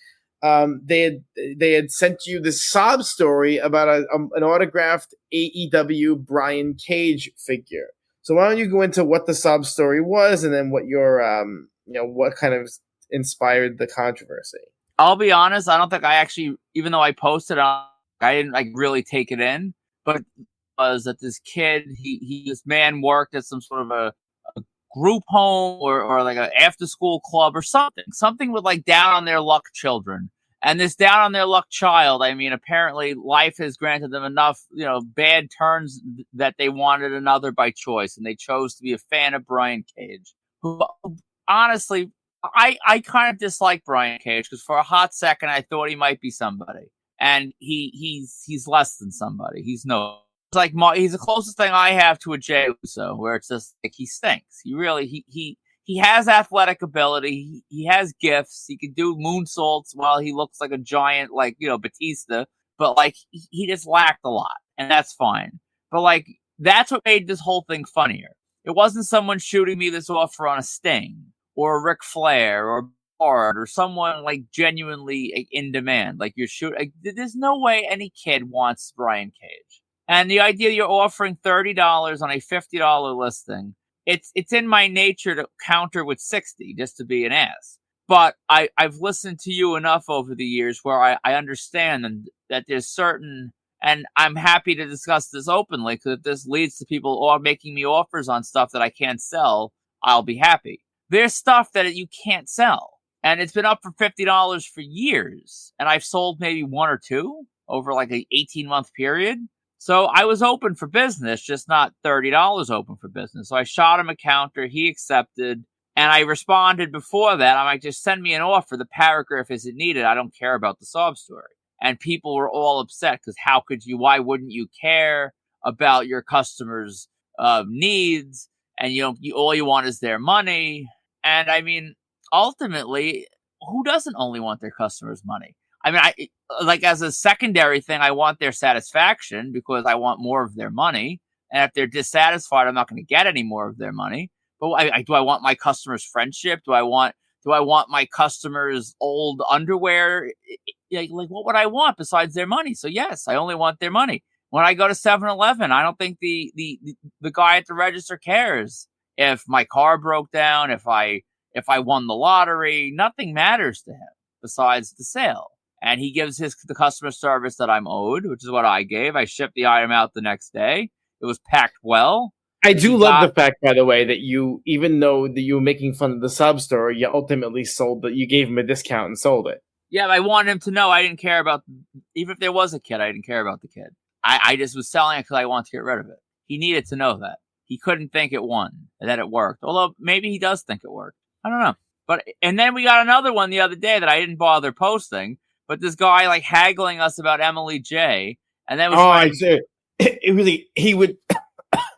They had sent you this sob story about an autographed AEW Brian Cage figure. So why don't you go into what the sob story was, and then what your what kind of inspired the controversy? I'll be honest, I don't think I actually, even though I posted on, I didn't like really take it in. But it was that this kid, this man worked at some sort of a group home or like an after school club or something with like down on their luck children. And this down on their luck child, I mean, apparently life has granted them enough, bad turns that they wanted another by choice. And they chose to be a fan of Brian Cage, who honestly, I kind of dislike Brian Cage because for a hot second, I thought he might be somebody. And he's less than somebody. He's the closest thing I have to a Jey Uso, where it's just like he stinks. He has athletic ability. He has gifts. He can do moonsaults while he looks like a giant, Batista. But he just lacked a lot, and that's fine. But that's what made this whole thing funnier. It wasn't someone shooting me this offer on a Sting or a Ric Flair or or someone genuinely in demand. There's no way any kid wants Brian Cage. And the idea you're offering $30 on a $50 listing, it's in my nature to counter with $60 just to be an ass. But I've listened to you enough over the years where I understand that there's certain, and I'm happy to discuss this openly, because if this leads to people making me offers on stuff that I can't sell, I'll be happy. There's stuff that you can't sell. And it's been up for $50 for years. And I've sold maybe one or two over an 18-month period. So I was open for business, just not $30 open for business. So I shot him a counter. He accepted. And I responded before that. I'm like, just send me an offer. The paragraph isn't needed. I don't care about the sob story. And people were all upset because why wouldn't you care about your customers' needs? And all you want is their money. And I mean, ultimately, who doesn't only want their customers' money? I mean, as a secondary thing, I want their satisfaction because I want more of their money. And if they're dissatisfied, I'm not going to get any more of their money. But do I want my customers' friendship? Do I want my customers' old underwear? What would I want besides their money? So yes, I only want their money. When I go to 7-Eleven, I don't think the guy at the register cares if my car broke down, if I won the lottery. Nothing matters to him besides the sale. And he gives the customer service that I'm owed, which is what I gave. I shipped the item out the next day. It was packed well. I do love the fact, by the way, that even though that you were making fun of the sub store, you ultimately you gave him a discount and sold it. Yeah, I wanted him to know I didn't care about, even if there was a kid, I didn't care about the kid. I just was selling it because I wanted to get rid of it. He needed to know that. he couldn't think it won and that it worked. Although maybe he does think it worked. I don't know. And then we got another one the other day that I didn't bother posting, but this guy like haggling us about Emily J. And then I see. He would.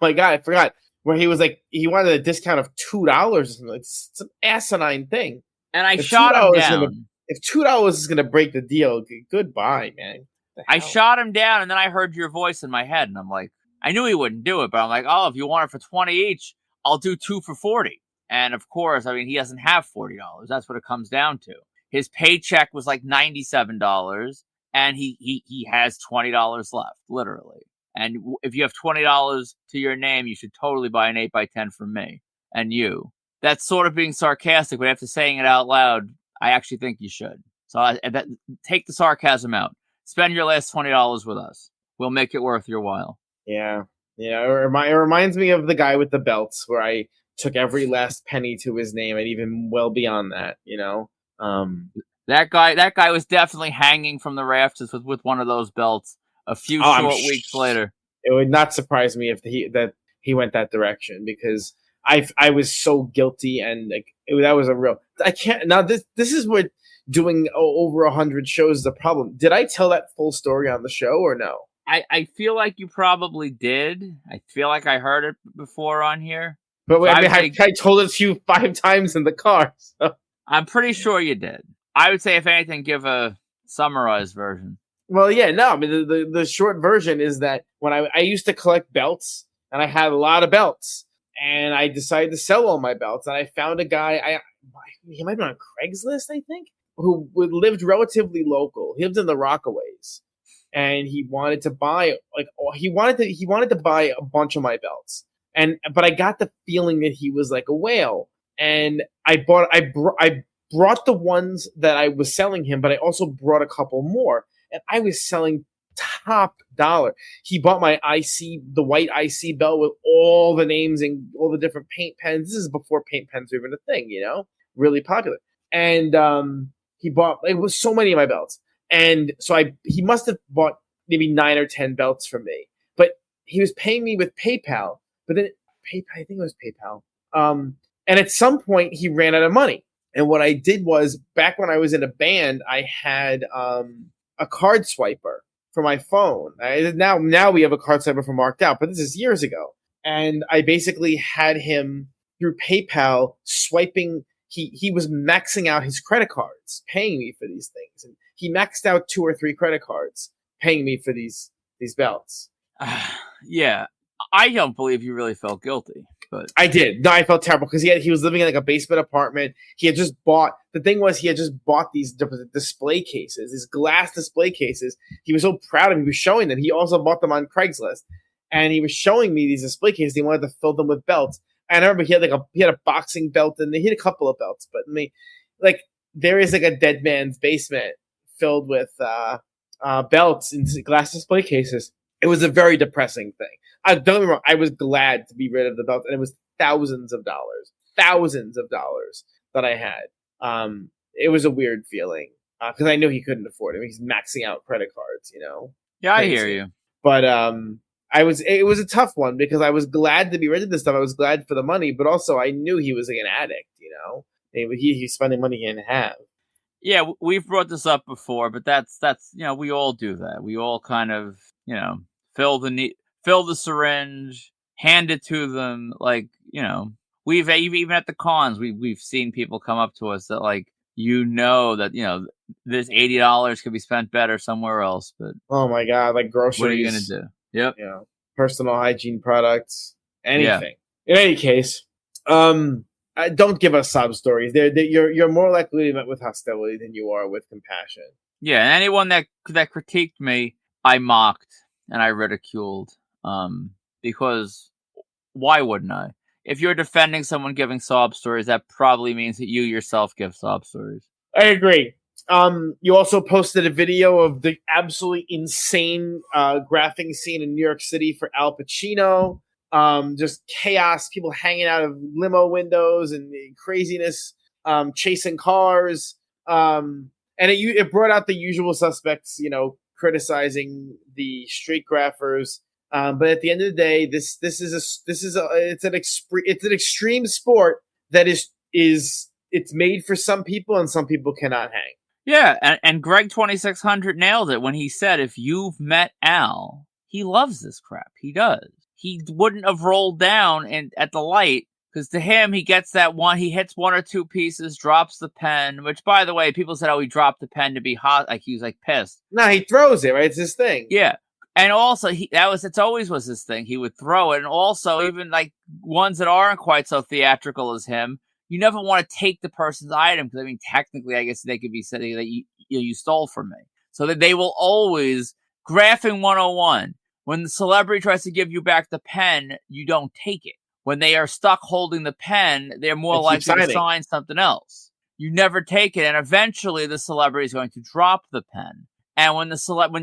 My God, I forgot where he was like he wanted a discount of $2. It's an asinine thing. And I shot him down. If $2 is gonna break the deal, goodbye, man. I shot him down, and then I heard your voice in my head, and I'm like, I knew he wouldn't do it, but I'm like, oh, if you want it for 20 each, I'll do 2 for 40. And of course, I mean, he doesn't have $40. That's what it comes down to. His paycheck was like $97, and he has $20 left, literally. And if you have $20 to your name, you should totally buy an 8x10 from me and you. That's sort of being sarcastic, but after saying it out loud, I actually think you should. So take the sarcasm out. Spend your last $20 with us. We'll make it worth your while. Yeah. It reminds me of the guy with the belts, where I took every last penny to his name, and even well beyond that. That guy was definitely hanging from the rafters with one of those belts a few short weeks later. It would not surprise me if he went that direction, because I was so guilty, and that was a real. I can't now. This is what doing over 100 shows is a problem. Did I tell that full story on the show or no? I feel like you probably did. I feel like I heard it before on here. But so I told it to you 5 times in the car. So. I'm pretty sure you did. I would say, if anything, give a summarized version. Well, yeah, no. I mean, the short version is that when I used to collect belts, and I had a lot of belts, and I decided to sell all my belts, and I found a guy. He might have been on Craigslist, I think, who lived relatively local. He lived in the Rockaways, and he wanted to buy he wanted to buy a bunch of my belts, but I got the feeling that he was like a whale, and I brought the ones that I was selling him, but I also brought a couple more, and I was selling top dollar. He bought my the white IC belt with all the names and all the different paint pens. This is before paint pens were even a thing, really popular. And he bought, it was so many of my belts. And so he must have bought maybe 9 or 10 belts from me, but he was paying me with PayPal, but then I think it was PayPal. And at some point he ran out of money. And what I did was, back when I was in a band, I had a card swiper for my phone. Now we have a card swiper for Marked Out, but this is years ago. And I basically had him through PayPal swiping. He was maxing out his credit cards, paying me for these things. And he maxed out 2 or 3 credit cards, paying me for these belts. Yeah, I don't believe you really felt guilty. But I did. No, I felt terrible, because he was living in like a basement apartment. He had just bought these display cases, these glass display cases. He was so proud of them. He was showing them. He also bought them on Craigslist, and he was showing me these display cases. He wanted to fill them with belts. And I remember he had a boxing belt, and he had a couple of belts. But there is like a dead man's basement filled with belts in glass display cases. It was a very depressing thing. Don't get me wrong, I was glad to be rid of the belt, and it was thousands of dollars that I had. It was a weird feeling, because I knew he couldn't afford it. He's maxing out credit cards, Yeah, Crazy. I hear you. But it was a tough one, because I was glad to be rid of this stuff. I was glad for the money, but also I knew he was like an addict, He's spending money he didn't have. Yeah, we've brought this up before, but that's we all do that. We all kind of fill the syringe, hand it to them. We've even at the cons, we've seen people come up to us that that this $80 could be spent better somewhere else. But oh my God, like groceries. What are you gonna do? Yep. Personal hygiene products, anything. Yeah. In any case, don't give us sob stories. You're more likely to be met with hostility than you are with compassion. Yeah, and anyone that critiqued me, I mocked and I ridiculed. Because why wouldn't I? If you're defending someone giving sob stories, that probably means that you yourself give sob stories. I agree. You also posted a video of the absolutely insane graphing scene in New York City for Al Pacino. Just chaos, people hanging out of limo windows and craziness, chasing cars. And it brought out the usual suspects, criticizing the street graphers. But at the end of the day, it's an extreme sport that it's made for some people, and some people cannot hang. Yeah, and Greg 2600 nailed it when he said, if you've met Al, he loves this crap. He does. He wouldn't have rolled down at the light, because to him, he gets that one, he hits one or two pieces, drops the pen, which, by the way, people said, oh, he dropped the pen to be hot, like he was like pissed. No, he throws it, right? It's his thing. Yeah. And also, it's always was his thing. He would throw it. And also, even like ones that aren't quite so theatrical as him, you never want to take the person's item, because I mean, technically, I guess they could be saying that you stole from me. So that they will always, graphing 101, when the celebrity tries to give you back the pen, you don't take it. When they are stuck holding the pen, they're more likely to sign something else. You never take it, and eventually the celebrity is going to drop the pen. And when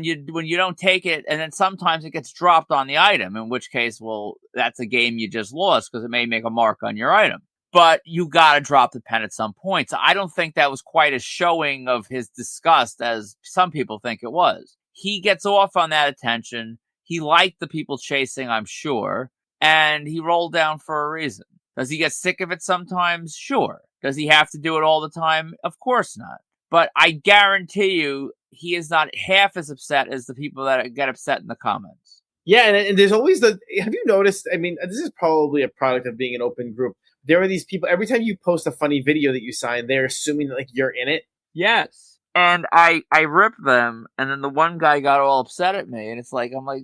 you don't take it, and then sometimes it gets dropped on the item, in which case, well, that's a game you just lost, because it may make a mark on your item. But you got to drop the pen at some point. So I don't think that was quite as showing of his disgust as some people think it was. He gets off on that attention. He liked the people chasing, I'm sure. And he rolled down for a reason. Does he get sick of it sometimes? Sure. Does he have to do it all the time? Of course not. But I guarantee you, he is not half as upset as the people that get upset in the comments. Yeah, and there's always have you noticed, I mean, this is probably a product of being an open group. There are these people, every time you post a funny video that you sign, they're assuming that, like, you're in it. Yes. And I rip them, and then the one guy got all upset at me, and it's like, I'm like,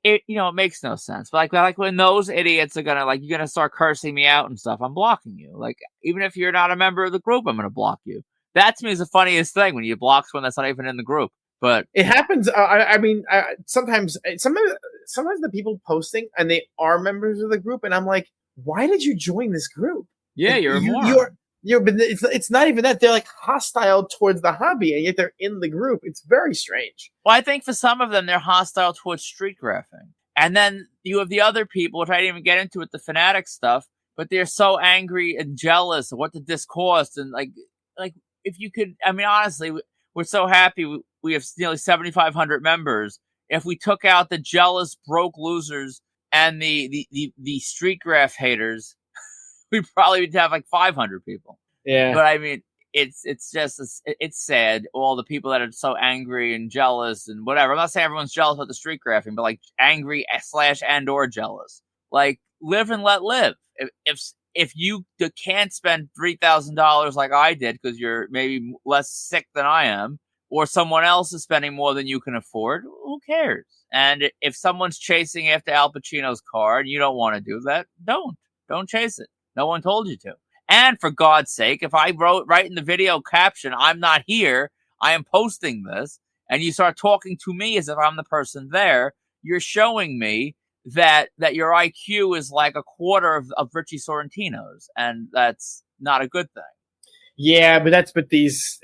it makes no sense. But like when those idiots are you're gonna start cursing me out and stuff, I'm blocking you. Like, even if you're not a member of the group, I'm gonna block you. That to me is the funniest thing, when you block someone that's not even in the group. But it happens. Sometimes the people posting, and they are members of the group, and I'm like, why did you join this group? Yeah, like, you're a moron. But it's not even that. They're like hostile towards the hobby, and yet they're in the group. It's very strange. Well, I think for some of them, they're hostile towards street graphing. And then you have the other people, which I didn't even get into with the Fanatics stuff, but they're so angry and jealous of what did this cost. And like if you could, I mean, honestly, we're so happy we have nearly 7,500 members. If we took out the jealous, broke losers and the street graph haters, we probably would have like 500 people. Yeah. But I mean, it's sad. All the people that are so angry and jealous and whatever. I'm not saying everyone's jealous about the street graphing, but like angry / and or jealous. Like, live and let live. If you can't spend $3,000 like I did because you're maybe less sick than I am, or someone else is spending more than you can afford, who cares? And if someone's chasing after Al Pacino's car and you don't want to do that, don't chase it. No one told you to. And for God's sake, if I write in the video caption, I'm not here, I am posting this, and you start talking to me as if I'm the person there, you're showing me that your IQ is like a quarter of Richie Sorrentino's, and that's not a good thing. Yeah, but these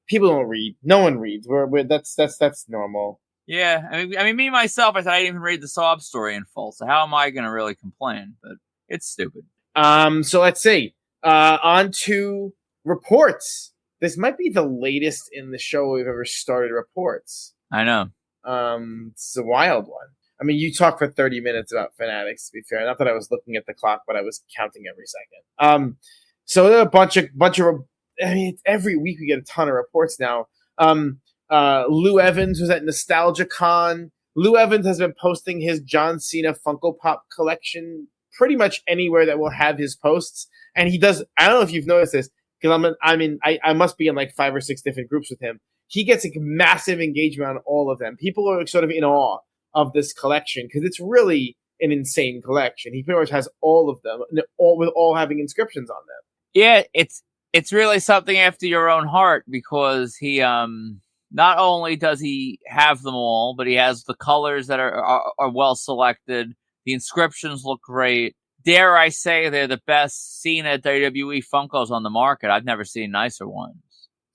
people don't read. No one reads. That's normal. Yeah, I mean, me myself, I said I didn't even read the sob story in full, so how am I going to really complain? But it's stupid. So let's see. On to reports. This might be the latest in the show we've ever started reports. I know. It's a wild one. I mean, you talked for 30 minutes about Fanatics, to be fair. Not that I was looking at the clock, but I was counting every second. So there are a bunch of. I mean, every week we get a ton of reports now. Lou Evans was at Nostalgia Con. Lou Evans has been posting his John Cena Funko Pop collection pretty much anywhere that will have his posts. And he does, I don't know if you've noticed this, because I must be in like 5 or 6 different groups with him. He gets a massive engagement on all of them. People are sort of in awe of this collection because it's really an insane collection. He pretty much has all of them, with all having inscriptions on them. Yeah, it's really something after your own heart, because he not only does he have them all, but he has the colors that are well selected. The inscriptions look great. Dare I say they're the best Cena WWE Funkos on the market. I've never seen nicer ones.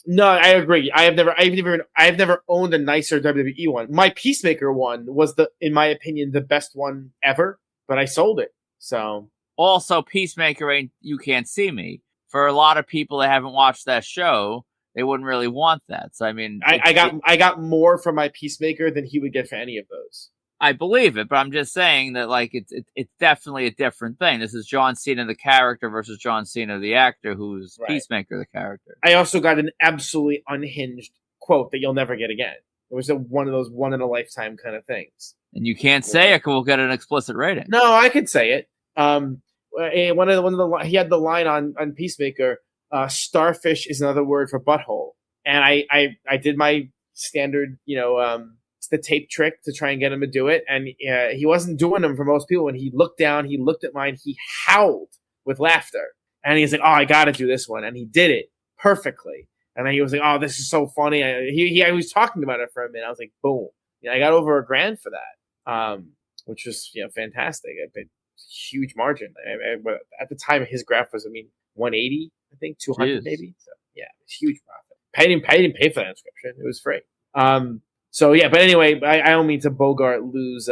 No, I agree. I've never owned a nicer WWE one. My Peacemaker one was in my opinion, the best one ever, but I sold it. So also, Peacemaker ain't You Can't See Me. For a lot of people that haven't watched that show, they wouldn't really want that. So I mean, I got more from my Peacemaker than he would get for any of those. I believe it, but I'm just saying that like it's definitely a different thing. This is John Cena the character versus John Cena the actor, who's Right. Peacemaker the character. I also got an absolutely unhinged quote that you'll never get again. It was one of those one in a lifetime kind of things. And you can't say it, 'cause we'll get an explicit rating. No, I could say it. He had the line on Peacemaker. Starfish is another word for butthole, and I did my standard, the tape trick to try and get him to do it, and he wasn't doing them for most people. When he looked down, he looked at mine, he howled with laughter, and he's like, "Oh, I got to do this one," and he did it perfectly. And then he was like, "Oh, this is so funny." He was talking about it for a minute. I was like, "Boom!" I got over $1,000 for that, which was fantastic. Huge margin. At the time, his graph was 180, I think 200 maybe. So yeah, it's huge profit. I didn't pay for that inscription. It was free. So yeah, but anyway, I don't mean to Bogart lose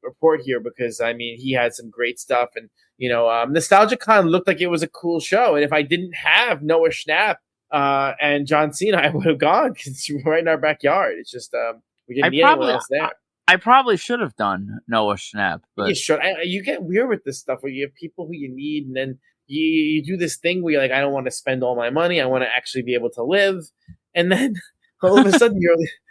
report here, because he had some great stuff, and NostalgiaCon looked like it was a cool show. And if I didn't have Noah Schnapp and John Cena, I would have gone, because it's right in our backyard. It's just we didn't need anyone else there. I probably should have done Noah Schnapp, but you should. You get weird with this stuff where you have people who you need, and then you do this thing where you're like, I don't want to spend all my money. I want to actually be able to live, and then all of a sudden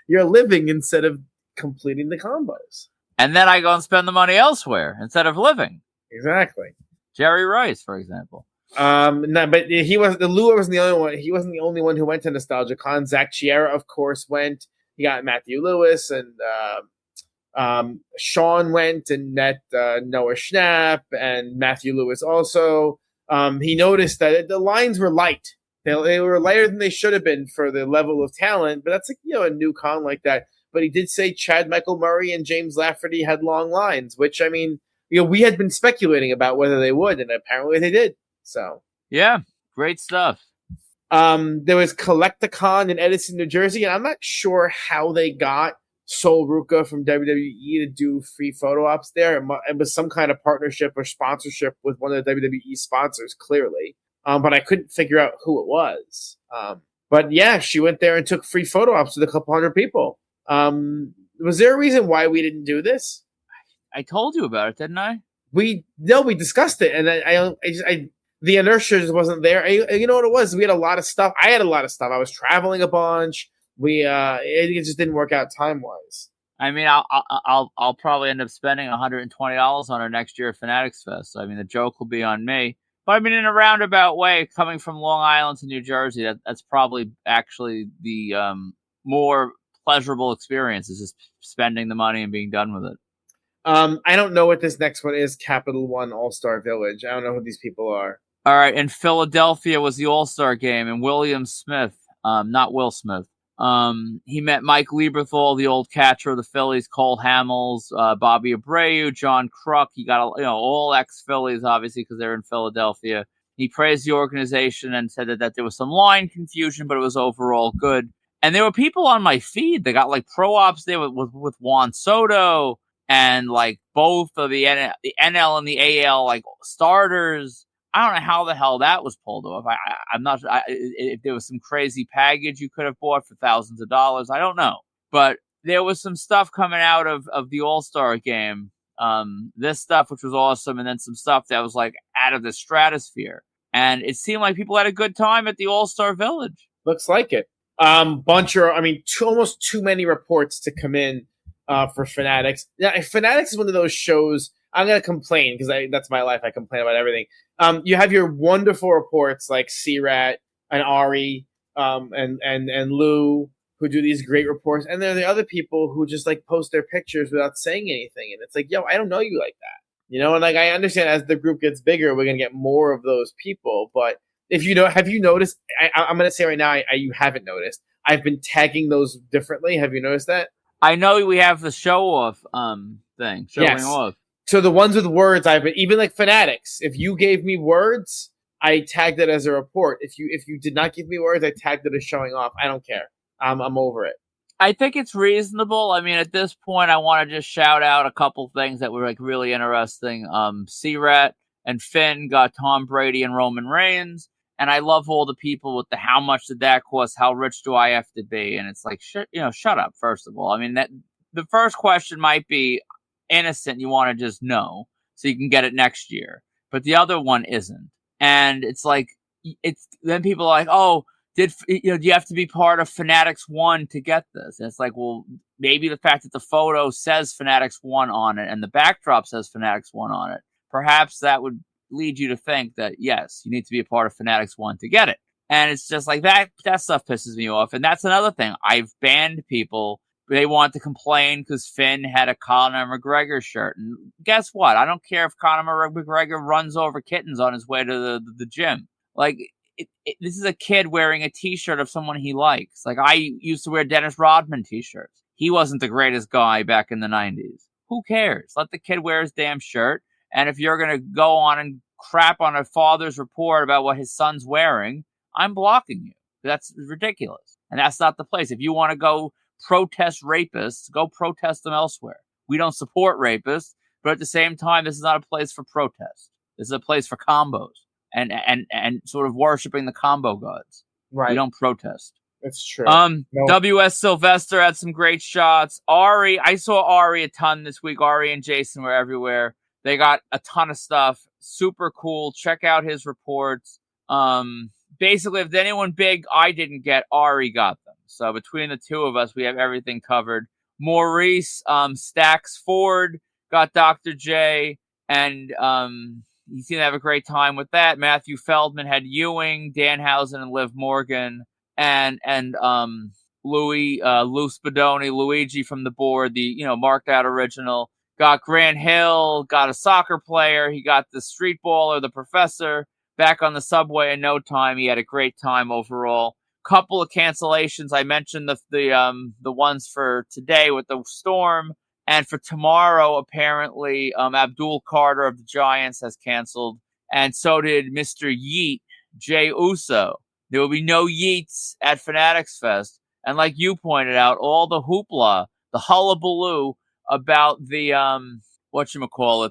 you're living instead of completing the combos. And then I go and spend the money elsewhere instead of living. Exactly. Jerry Rice, for example. No, but Lua wasn't the only one. He wasn't the only one who went to NostalgiaCon. Zach Chiera, of course, went. He got Matthew Lewis, and Sean went and met Noah Schnapp and Matthew Lewis also. He noticed that the lines were light. They were lighter than they should have been for the level of talent, but that's a new con like that. But he did say Chad Michael Murray and James Lafferty had long lines, which we had been speculating about whether they would, and apparently they did. So yeah, great stuff. There was Collecticon in Edison, New Jersey, and I'm not sure how they got Sol Ruca from WWE to do free photo ops there. It was some kind of partnership or sponsorship with one of the WWE sponsors, clearly. But I couldn't figure out who it was. But yeah, she went there and took free photo ops with a couple hundred people. Was there a reason why we didn't do this? I told you about it, didn't I? We discussed it, and the inertia just wasn't there. You know what it was? We had a lot of stuff. I had a lot of stuff. I was traveling a bunch. It just didn't work out time wise. I'll probably end up spending $120 on our next year at Fanatics Fest. So, the joke will be on me. But in a roundabout way, coming from Long Island to New Jersey, that's probably actually the more pleasurable experience, is just spending the money and being done with it. I don't know what this next one is. Capital One All-Star Village. I don't know who these people are. All right, in Philadelphia was the All-Star Game, and William Smith, not Will Smith. He met Mike Lieberthal, the old catcher of the Phillies, Cole Hamels, Bobby Abreu, John Kruk. He got all ex-Phillies, obviously, because they're in Philadelphia. He praised the organization and said that there was some line confusion, but it was overall good. And there were people on my feed that got pro ops there with Juan Soto and both of the NL and the AL starters. I don't know how the hell that was pulled off. I'm not sure if there was some crazy package you could have bought for thousands of dollars. I don't know. But there was some stuff coming out of the All-Star Game. This stuff, which was awesome, and then some stuff that was out of the stratosphere. And it seemed like people had a good time at the All-Star Village. Looks like it. Almost too many reports to come in for Fanatics. Now, Fanatics is one of those shows. I'm going to complain because that's my life. I complain about everything. You have your wonderful reports like C-Rat and Ari and Lou, who do these great reports. And there are the other people who just post their pictures without saying anything. And it's yo, I don't know you like that. And I understand as the group gets bigger, we're going to get more of those people. But have you noticed, I'm going to say right now, you haven't noticed. I've been tagging those differently. Have you noticed that? I know we have the show off thing, showing off. So the ones with words, even Fanatics. If you gave me words, I tagged it as a report. If you did not give me words, I tagged it as showing off. I don't care. I'm over it. I think it's reasonable. At this point, I want to just shout out a couple things that were really interesting. C-Rat and Finn got Tom Brady and Roman Reigns, and I love all the people with the how much did that cost? How rich do I have to be? And it's shut up. First of all, the first question might be innocent. You want to just know so you can get it next year. But the other one isn't. And it's like, then people are like, oh, do you have to be part of Fanatics 1 to get this? And it's like, well, maybe the fact that the photo says Fanatics 1 on it and the backdrop says Fanatics 1 on it, perhaps that would lead you to think that, yes, you need to be a part of Fanatics 1 to get it. And it's just like that stuff pisses me off. And that's another thing. I've banned people. They want to complain because Finn had a Conor McGregor shirt. And guess what? I don't care if Conor McGregor runs over kittens on his way to the gym. Like, this is a kid wearing a t-shirt of someone he likes. Like, I used to wear Dennis Rodman t-shirts. He wasn't the greatest guy back in the 90s. Who cares? Let the kid wear his damn shirt. And if you're going to go on and crap on a father's report about what his son's wearing, I'm blocking you. That's ridiculous. And that's not the place. If you want to go protest rapists, go protest them elsewhere. We don't support rapists, but at the same time, this is not a place for protest. This is a place for combos and sort of worshiping the combo gods. Right. We don't protest. It's true. No. W.S. Sylvester had some great shots. Ari, I saw Ari a ton this week. Ari and Jason were everywhere. They got a ton of stuff. Super cool. Check out his reports. Basically, if there's anyone big I didn't get, Ari got them. So between the two of us, we have everything covered. Maurice Stacks Ford got Dr. J, and he seemed to have a great time with that. Matthew Feldman had Ewing, Danhausen, and Liv Morgan, and Lou Spadoni, Luigi from the board, the marked out original. Got Grant Hill, got a soccer player. He got the street baller, the professor, back on the subway in no time. He had a great time overall. Couple of cancellations. I mentioned the ones for today with the storm, and for tomorrow, apparently, Abdul Carter of the Giants has canceled, and so did Mr. Yeet, Jay Uso. There will be no Yeets at Fanatics Fest, and like you pointed out, all the hoopla, the hullabaloo about the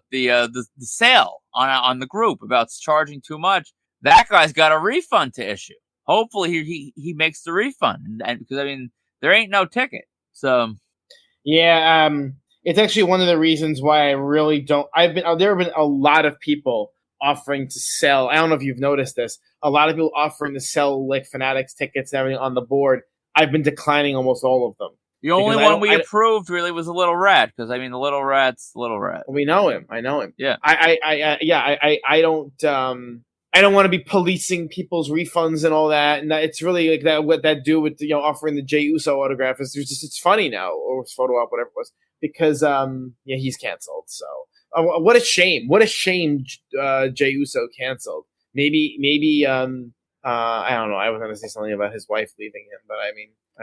the sale on the group about charging too much. That guy's got a refund to issue. Hopefully he makes the refund, and because there ain't no ticket. So yeah, it's actually one of the reasons why I really don't. There have been a lot of people offering to sell. I don't know if you've noticed this. A lot of people offering to sell like Fanatics tickets and everything on the board. I've been declining almost all of them. The only one we approved really was a Little Rat, because the Little Rat's Little Rat. We know him. I know him. Yeah. I don't want to be policing people's refunds and all that. And it's really like that. What that do with offering the Jey Uso autograph is it's funny now, or photo op, whatever it was, because he's canceled. So what a shame. What a shame. Jey Uso canceled. Maybe I don't know. I was going to say something about his wife leaving him, but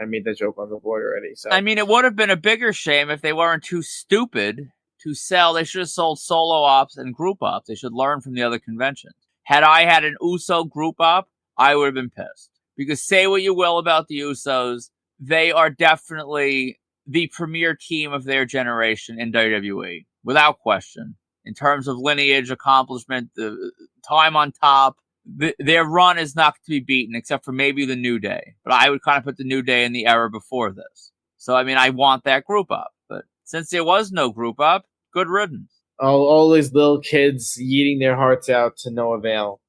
I made that joke on the board already. So it would have been a bigger shame if they weren't too stupid to sell. They should have sold solo ops and group ops. They should learn from the other conventions. Had I had an Uso group op, I would have been pissed. Because say what you will about the Usos, they are definitely the premier team of their generation in WWE, without question. In terms of lineage, accomplishment, the time on top, their run is not to be beaten, except for maybe the New Day. But I would kind of put the New Day in the era before this. So, I want that group up. But since there was no group up, good riddance. All these little kids eating their hearts out to no avail.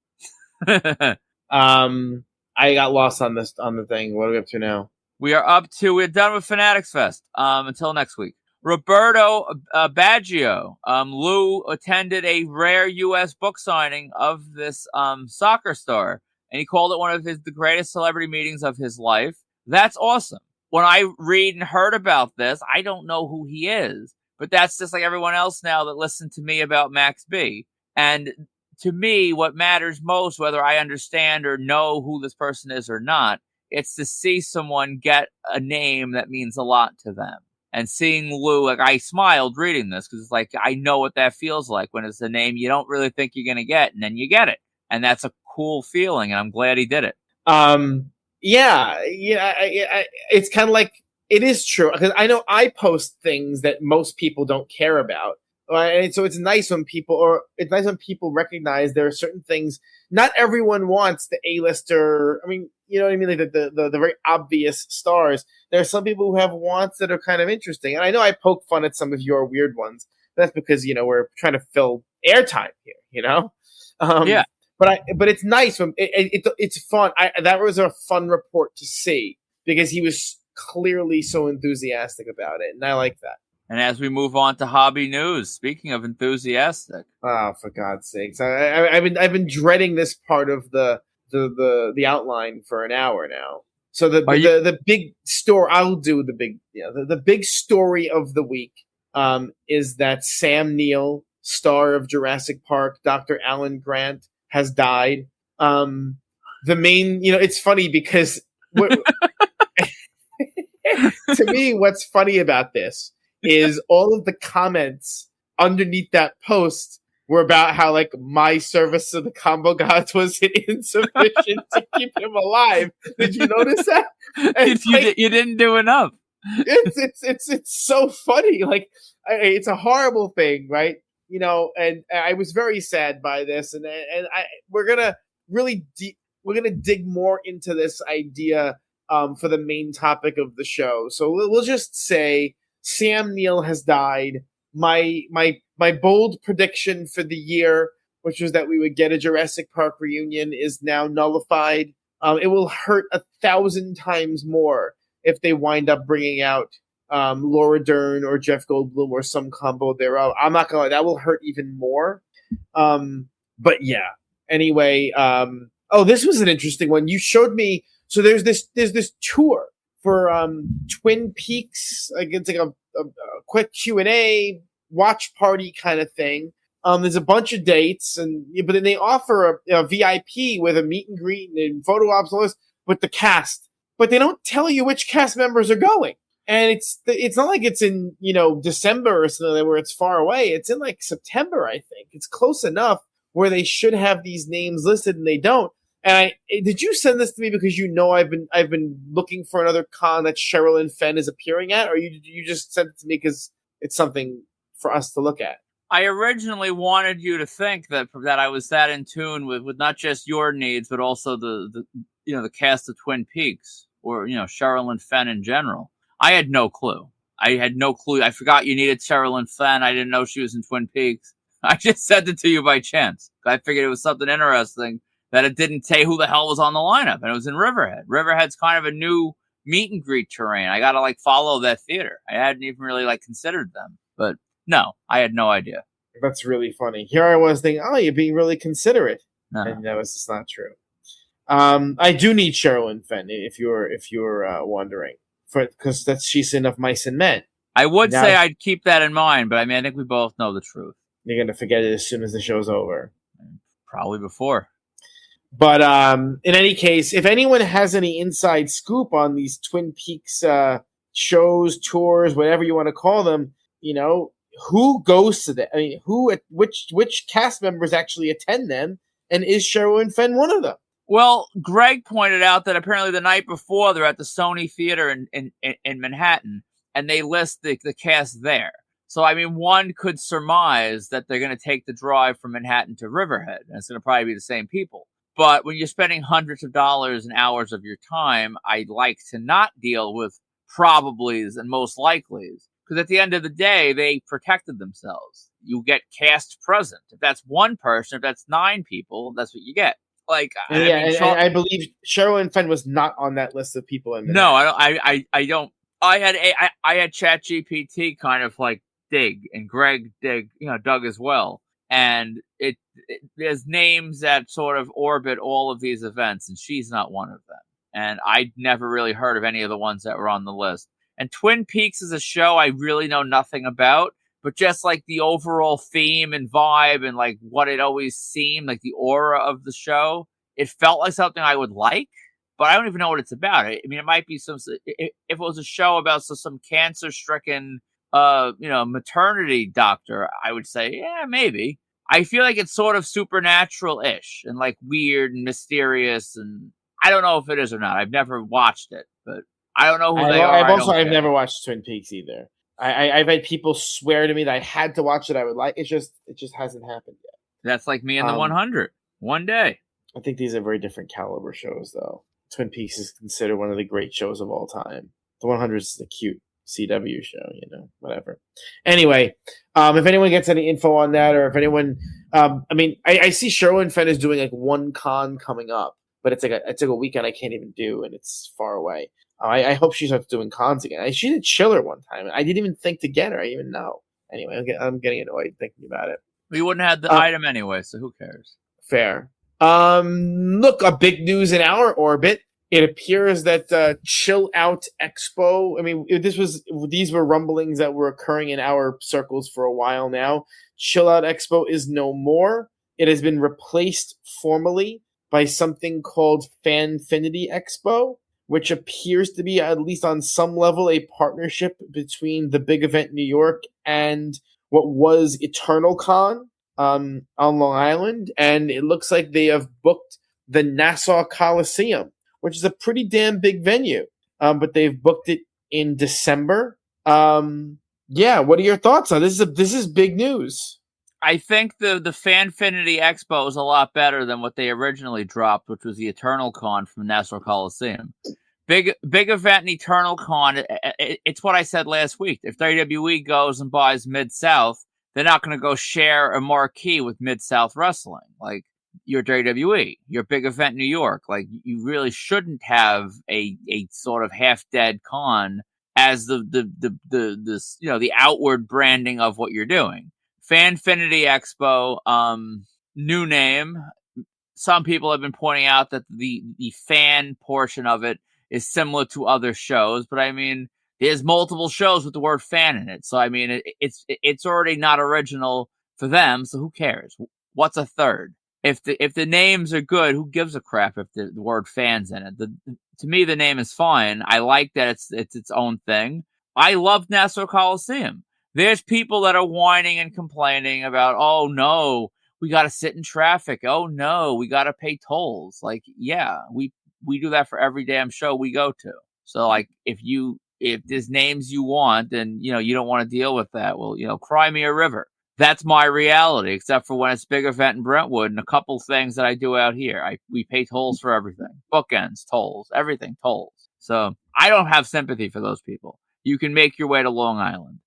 I got lost on the thing. What are we up to now? We're done with Fanatics Fest. Until next week. Roberto Baggio. Lou attended a rare U.S. book signing of this soccer star, and he called it one of the greatest celebrity meetings of his life. That's awesome. When I read and heard about this, I don't know who he is, but that's just like everyone else now that listened to me about Max B. And to me, what matters most, whether I understand or know who this person is or not, it's to see someone get a name that means a lot to them. And seeing Lou, I smiled reading this because it's I know what that feels like when it's a name you don't really think you're going to get, and then you get it. And that's a cool feeling, and I'm glad he did it. It's kind of like, it is true. Because I know I post things that most people don't care about. And so it's nice when people recognize there are certain things. Not everyone wants the A-lister. I mean, you know what I mean? Like the very obvious stars. There are some people who have wants that are kind of interesting. And I know I poke fun at some of your weird ones. That's because, we're trying to fill airtime here, Yeah. But it's nice when it's fun. That was a fun report to see because he was clearly so enthusiastic about it. And I like that. And as we move on to hobby news, speaking of enthusiastic, oh, for God's sakes! I've been dreading this part of the outline for an hour now. So the big story, I'll do the big the big story of the week is that Sam Neill, star of Jurassic Park, Dr. Alan Grant, has died. The main, it's funny because to me, what's funny about this is all of the comments underneath that post were about how like my service to the combo gods was insufficient to keep him alive. Did you notice that? You didn't do enough. It's so funny. Like it's a horrible thing, right? And I was very sad by this, and we're gonna really we're gonna dig more into this idea for the main topic of the show. So we'll just say Sam Neill has died. My bold prediction for the year, which was that we would get a Jurassic Park reunion, is now nullified. It will hurt 1,000 times more if they wind up bringing out Laura Dern or Jeff Goldblum or some combo thereof. I'm not gonna lie, that will hurt even more. But yeah. Anyway, this was an interesting one. You showed me. So there's this tour for Twin Peaks. Like it's like a quick Q&A watch party kind of thing. There's a bunch of dates, but then they offer a VIP with a meet and greet and photo ops and all this with the cast. But they don't tell you which cast members are going. And it's not like it's in, December or something where it's far away. It's in like September, I think. It's close enough where they should have these names listed and they don't. And did you send this to me because I've been looking for another con that Sherilyn Fenn is appearing at, or you just sent it to me because it's something for us to look at? I originally wanted you to think that I was that in tune with not just your needs, but also the cast of Twin Peaks or Sherilyn Fenn in general. I had no clue. I forgot you needed Sherilyn Fenn. I didn't know she was in Twin Peaks. I just sent it to you by chance. I figured it was something interesting that it didn't say who the hell was on the lineup, and it was in Riverhead. Riverhead's kind of a new meet and greet terrain. I gotta follow that theater. I hadn't even really considered them, but no, I had no idea. That's really funny. Here I was thinking, oh, you're being really considerate, and that was just not true. I do need Sherilyn Fenn if you're wondering, because she's in Of Mice and Men. I would say I'd keep that in mind, but I think we both know the truth. You're gonna forget it as soon as the show's over. Probably before. But in any case, if anyone has any inside scoop on these Twin Peaks shows, tours, whatever you want to call them, who goes to them? I mean, which cast members actually attend them, and is Sherilyn Fenn one of them? Well, Greg pointed out that apparently the night before they're at the Sony Theater in Manhattan, and they list the cast there. So, one could surmise that they're going to take the drive from Manhattan to Riverhead, and it's going to probably be the same people. But when you're spending hundreds of dollars and hours of your time, I'd like to not deal with probablys and most likelies. Because at the end of the day, they protected themselves. You get cast present. If that's one person, if that's 9 people, that's what you get. I believe Sherilyn Fenn was not on that list of people. No, I don't. I had ChatGPT kind of dig, and Greg dug as well. And there's names that sort of orbit all of these events, and she's not one of them. And I'd never really heard of any of the ones that were on the list. And Twin Peaks is a show I really know nothing about, but just the overall theme and vibe and what it always seemed, the aura of the show, it felt like something I would like, but I don't even know what it's about. It might be if it was a show about some cancer-stricken, maternity doctor, I would say, yeah, maybe. I feel like it's sort of supernatural-ish and weird and mysterious, and I don't know if it is or not. I've never watched it, but I don't know who they are. I've never watched Twin Peaks either. I've had people swear to me that I had to watch it. I would like it. Just hasn't happened yet. That's like me in the 100. One day. I think these are very different caliber shows, though. Twin Peaks is considered one of the great shows of all time. The 100 is a cute CW show, whatever. Anyway, if anyone gets any info on that, or if anyone, I see Sherwin Fenn is doing like one con coming up, but it's like a weekend I can't even do, and it's far away. I hope she starts doing cons again. She did Chiller one time. I didn't even think to get her. I didn't even know. Anyway, I'm getting annoyed thinking about it. We wouldn't have the item anyway, so who cares? Fair. Look, a big news in our orbit. It appears that Chill Out Expo. I mean, these were rumblings that were occurring in our circles for a while now. Chill Out Expo is no more. It has been replaced formally by something called Fanfinity Expo, which appears to be, at least on some level, a partnership between the big event New York and what was Eternal Con on Long Island. And it looks like they have booked the Nassau Coliseum, which is a pretty damn big venue. But they've booked it in December. What are your thoughts on this? This is big news. I think the Fanfinity Expo is a lot better than what they originally dropped, which was the Eternal Con from Nassau Coliseum. Big event in Eternal Con. It's what I said last week. If WWE goes and buys Mid-South, they're not going to go share a marquee with Mid-South Wrestling. Like, you're WWE, you're big event New York. Like, you really shouldn't have a sort of half-dead con as the outward branding of what you're doing. Fanfinity Expo, new name. Some people have been pointing out that the fan portion of it is similar to other shows, but I mean, there's multiple shows with the word fan in it. So I mean, it's already not original for them. So who cares? What's a third? If the names are good, who gives a crap if the word fan's in it? To me, the name is fine. I like that it's its own thing. I love Nassau Coliseum. There's people that are whining and complaining about, oh no, we got to sit in traffic. Oh no, we got to pay tolls. Like, yeah, we do that for every damn show we go to. So like, if there's names you want, then, you don't want to deal with that. Well, cry me a river. That's my reality, except for when it's a big event in Brentwood and a couple things that I do out here. We pay tolls for everything. Bookends, tolls, everything, tolls. So I don't have sympathy for those people. You can make your way to Long Island.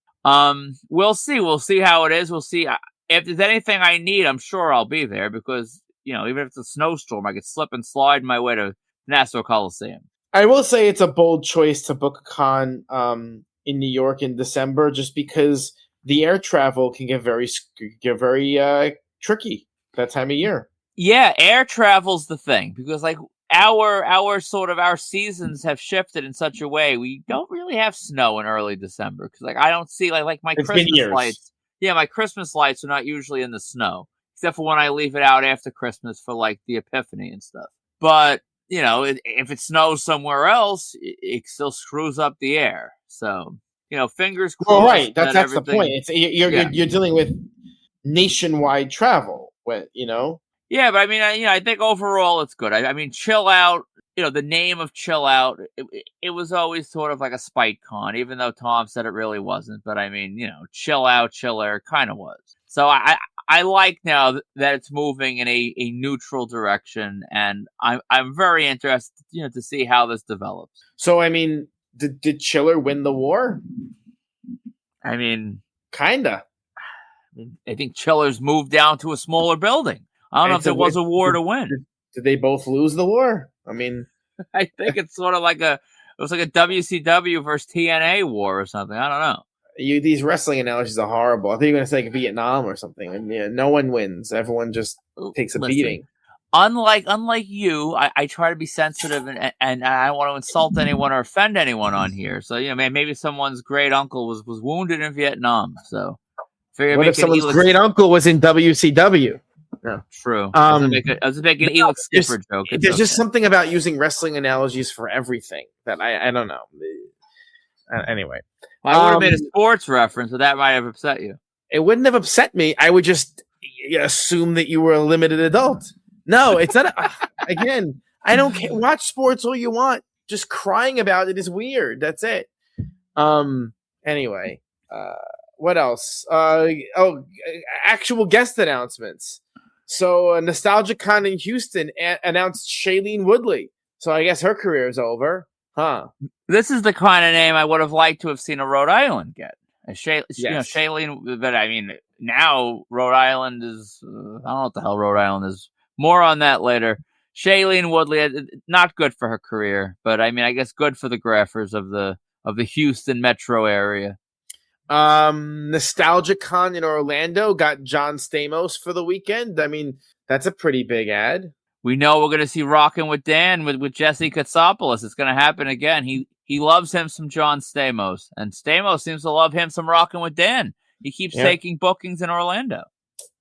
We'll see. We'll see how it is. We'll see. If there's anything I need, I'm sure I'll be there because, even if it's a snowstorm, I could slip and slide my way to Nassau Coliseum. I will say it's a bold choice to book a con in New York in December, just because the air travel can get very tricky that time of year. Yeah, air travel's the thing because like our seasons have shifted in such a way we don't really have snow in early December because like I don't see like my Christmas lights. Yeah, my Christmas lights are not usually in the snow except for when I leave it out after Christmas for like the Epiphany and stuff. But if it snows somewhere else, it still screws up the air. So fingers crossed. Well, right, that's the point. It's you're dealing with nationwide travel. Yeah, but I mean, I think overall it's good. I mean, Chill Out, the name of Chill Out, it was always sort of like a spite con, even though Tom said it really wasn't. But I mean, Chill Out, Chiller kind of was. So I like now that it's moving in a neutral direction, and I'm very interested, to see how this develops. So I mean, did Chiller win the war? I mean, kinda. I think Chiller's moved down to a smaller building. I don't know if there was a war to win. Did they both lose the war? I mean, I think it's sort of like it was like a WCW versus TNA war or something. I don't know. These wrestling analogies are horrible. I think you're going to say like Vietnam or something. And no one wins. Everyone just takes a beating. Unlike you, I try to be sensitive and I don't want to insult anyone or offend anyone on here. So maybe someone's great uncle was wounded in Vietnam. So what if someone's great uncle was in WCW? Yeah, true. I was making an Elix Skipper joke. There's just something about using wrestling analogies for everything that I don't know. Anyway, I would have made a sports reference, but that might have upset you. It wouldn't have upset me. I would just assume that you were a limited adult. No, it's not. Again, I don't care. Watch sports all you want. Just crying about it is weird. That's it. Anyway, What else? Actual guest announcements. So NostalgiaCon in Houston announced Shailene Woodley. So I guess her career is over, huh? This is the kind of name I would have liked to have seen a Rhode Island get. Yes. Shailene, but I mean, now Rhode Island is, I don't know what the hell Rhode Island is. More on that later. Shailene Woodley, not good for her career, but I mean, I guess good for the graphers of the Houston metro area. NostalgiaCon in Orlando got John Stamos for the weekend. I mean, that's a pretty big ad. We know we're going to see Rockin' with Dan with Jesse Katsopoulos. It's going to happen again. He loves him some John Stamos, and Stamos seems to love him some Rockin' with Dan. He keeps taking bookings in Orlando.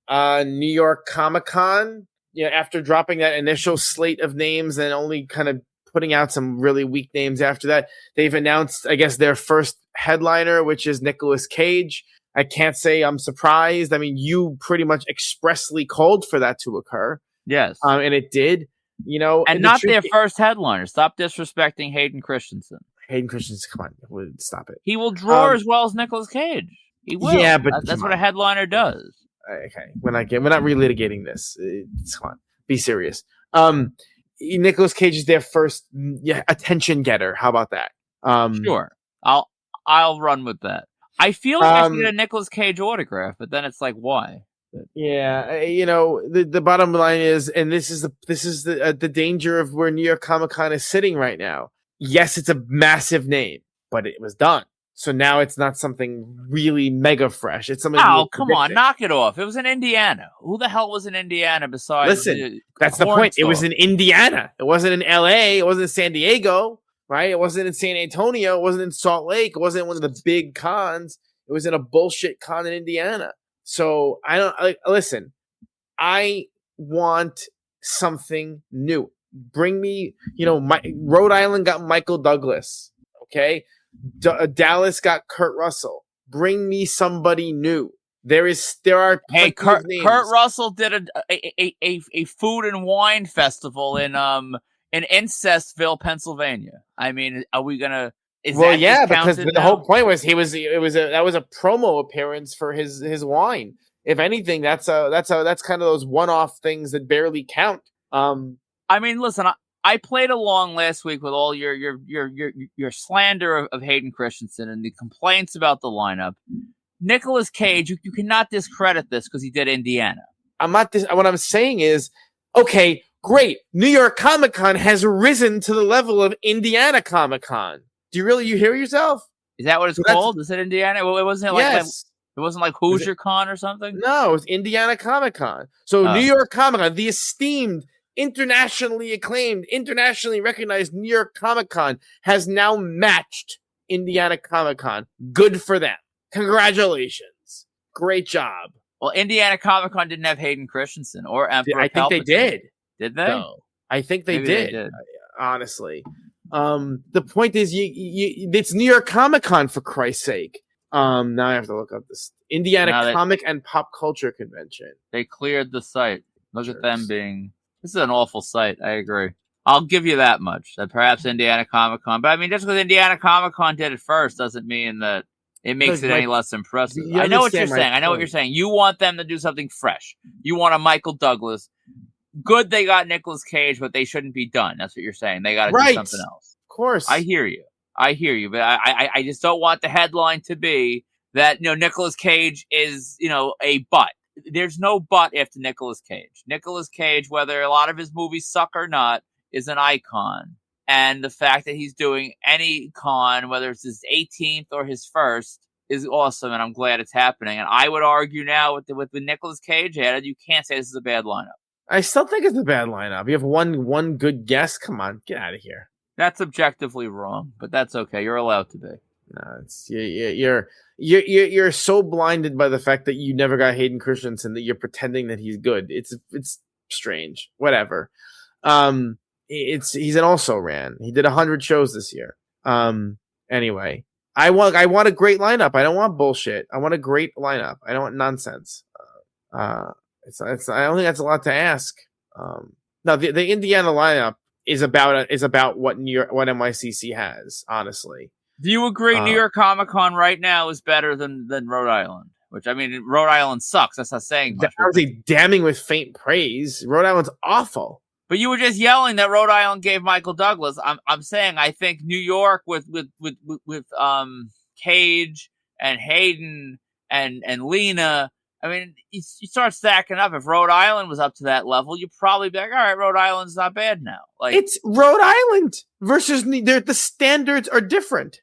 New York Comic-Con, after dropping that initial slate of names and only kind of putting out some really weak names after that, they've announced, I guess, their first headliner, which is Nicolas Cage. I can't say I'm surprised. I mean, you pretty much expressly called for that to occur. Yes. And it did, And not their first headliner. Stop disrespecting Hayden Christensen. Hayden Christensen, come on, stop it. He will draw as well as Nicolas Cage. He will. Yeah, but that's what a headliner does. Okay, we're not relitigating this. Come on, be serious. Nicolas Cage is their first attention getter. How about that? Sure, I'll run with that. I feel like I should get a Nicolas Cage autograph, but then it's like, why? Yeah, the bottom line is, and this is the danger of where New York Comic-Con is sitting right now. Yes, it's a massive name, but it was done. So now it's not something really mega fresh. It's something. Oh, come on, knock it off! It was in Indiana. Who the hell was in Indiana besides? Listen, that's the point. Store? It was in Indiana. It wasn't in L.A. It wasn't in San Diego, right? It wasn't in San Antonio. It wasn't in Salt Lake. It wasn't one of the big cons. It was in a bullshit con in Indiana. So listen, I want something new. Bring me, Rhode Island got Michael Douglas. Okay. Dallas got Kurt Russell. Bring me somebody new. There are. Hey, Kurt Russell did a food and wine festival in Incestville, Pennsylvania. I mean, are we gonna? Because the whole point was that was a promo appearance for his wine. If anything, that's kind of those one-off things that barely count. I mean, listen, I played along last week with all your slander of Hayden Christensen and the complaints about the lineup. Nicolas Cage, you cannot discredit this because he did Indiana. I'm not. What I'm saying is, okay, great. New York Comic-Con has risen to the level of Indiana Comic-Con. Do you hear yourself? Is that what it's called? Is it Indiana? Well, it wasn't it wasn't like Hoosier Con or something? No, it was Indiana Comic-Con. So New York Comic-Con, the esteemed, internationally acclaimed, internationally recognized New York Comic-Con has now matched Indiana Comic-Con. Good for them. Congratulations. Great job. Well, Indiana Comic-Con didn't have Hayden Christensen or Emperor I think Palpatine. they did. Did they? No. I think they Maybe did. They did. Honestly. The point is, it's New York Comic-Con, for Christ's sake. Now I have to look up this Indiana Comic and Pop Culture Convention. They cleared the site. Look at them being. This is an awful site. I agree. I'll give you that much. That perhaps Indiana Comic-Con, but I mean, just because Indiana Comic-Con did it first doesn't mean that it makes it any less impressive. I know what you're saying. I know what you're saying. You want them to do something fresh. You want a Michael Douglas. Good, they got Nicolas Cage, but they shouldn't be done. That's what you're saying. They got to do something else. Of course. I hear you, but I just don't want the headline to be that Nicolas Cage is a butt. There's no butt after Nicolas Cage. Nicolas Cage, whether a lot of his movies suck or not, is an icon. And the fact that he's doing any con, whether it's his 18th or his first, is awesome, and I'm glad it's happening. And I would argue now with the Nicolas Cage added, you can't say this is a bad lineup. I still think it's a bad lineup. You have one good guess. Come on, get out of here. That's objectively wrong, but that's okay. You're allowed to be. No, it's you're so blinded by the fact that you never got Hayden Christensen that you're pretending that he's good. It's strange. Whatever. He's an also-ran. He did 100 shows this year. Anyway, I want a great lineup. I don't want bullshit. I want a great lineup. I don't want nonsense. I don't think that's a lot to ask. No, the Indiana lineup is about what NYCC has. Honestly, Do you agree New York Comic Con right now is better than Rhode Island? Which, I mean, Rhode Island sucks. That's not saying much. I was damning with faint praise. Rhode Island's awful. But you were just yelling that Rhode Island gave Michael Douglas. I'm saying I think New York with Cage and Hayden and Lena. I mean, you start stacking up. If Rhode Island was up to that level, you'd probably be like, all right, Rhode Island's not bad now. Like, it's Rhode Island versus the standards are different.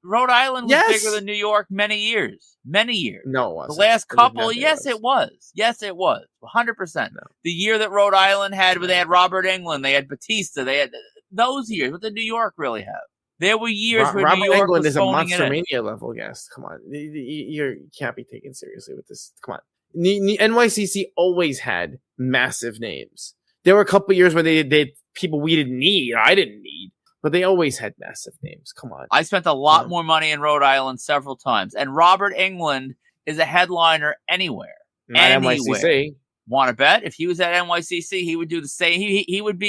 Rhode Island was bigger than New York many years. No, it wasn't. The last couple, yes, it was. Yes, it was. 100%. No. The year that Rhode Island they had Robert Englund, they had Batista, they had those years. What did New York really have? There were years where New York was is a Monster Mania level guest. Come on, you can't be taken seriously with this. Come on, NYCC always had massive names. There were a couple years where they did people we didn't need, or I didn't need, but they always had massive names. Come on, I spent a lot more money in Rhode Island several times, and Robert Englund is a headliner anywhere. Not NYCC. Want to bet if he was at NYCC, he would do the same. He would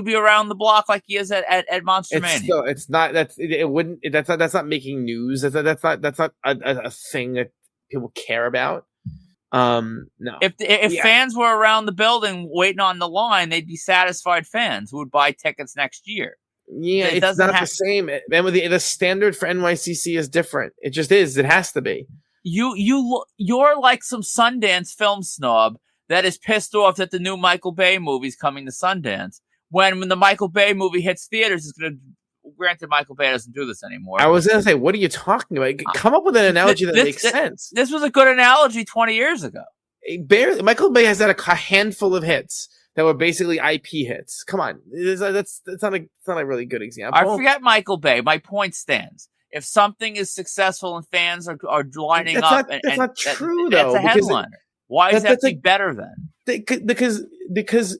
be around the block like he is at Monster Mania. It's not that's not making news. That's not a thing that people care about. No. If fans were around the building waiting on the line, they'd be satisfied fans who would buy tickets next year. Yeah, it's not the same. And the standard for NYCC is different. It just is. It has to be. You're like some Sundance film snob that is pissed off that the new Michael Bay movie's coming to Sundance. When the Michael Bay movie hits theaters, it's going to. Granted, Michael Bay doesn't do this anymore. I was going to say, what are you talking about? Come up with an analogy that makes sense. This was a good analogy 20 years ago. Michael Bay has had a handful of hits that were basically IP hits. Come on, that's not a really good example. I forget Michael Bay. My point stands. If something is successful and fans are lining up, that's not true though. That's a headliner. Why is that better then? Because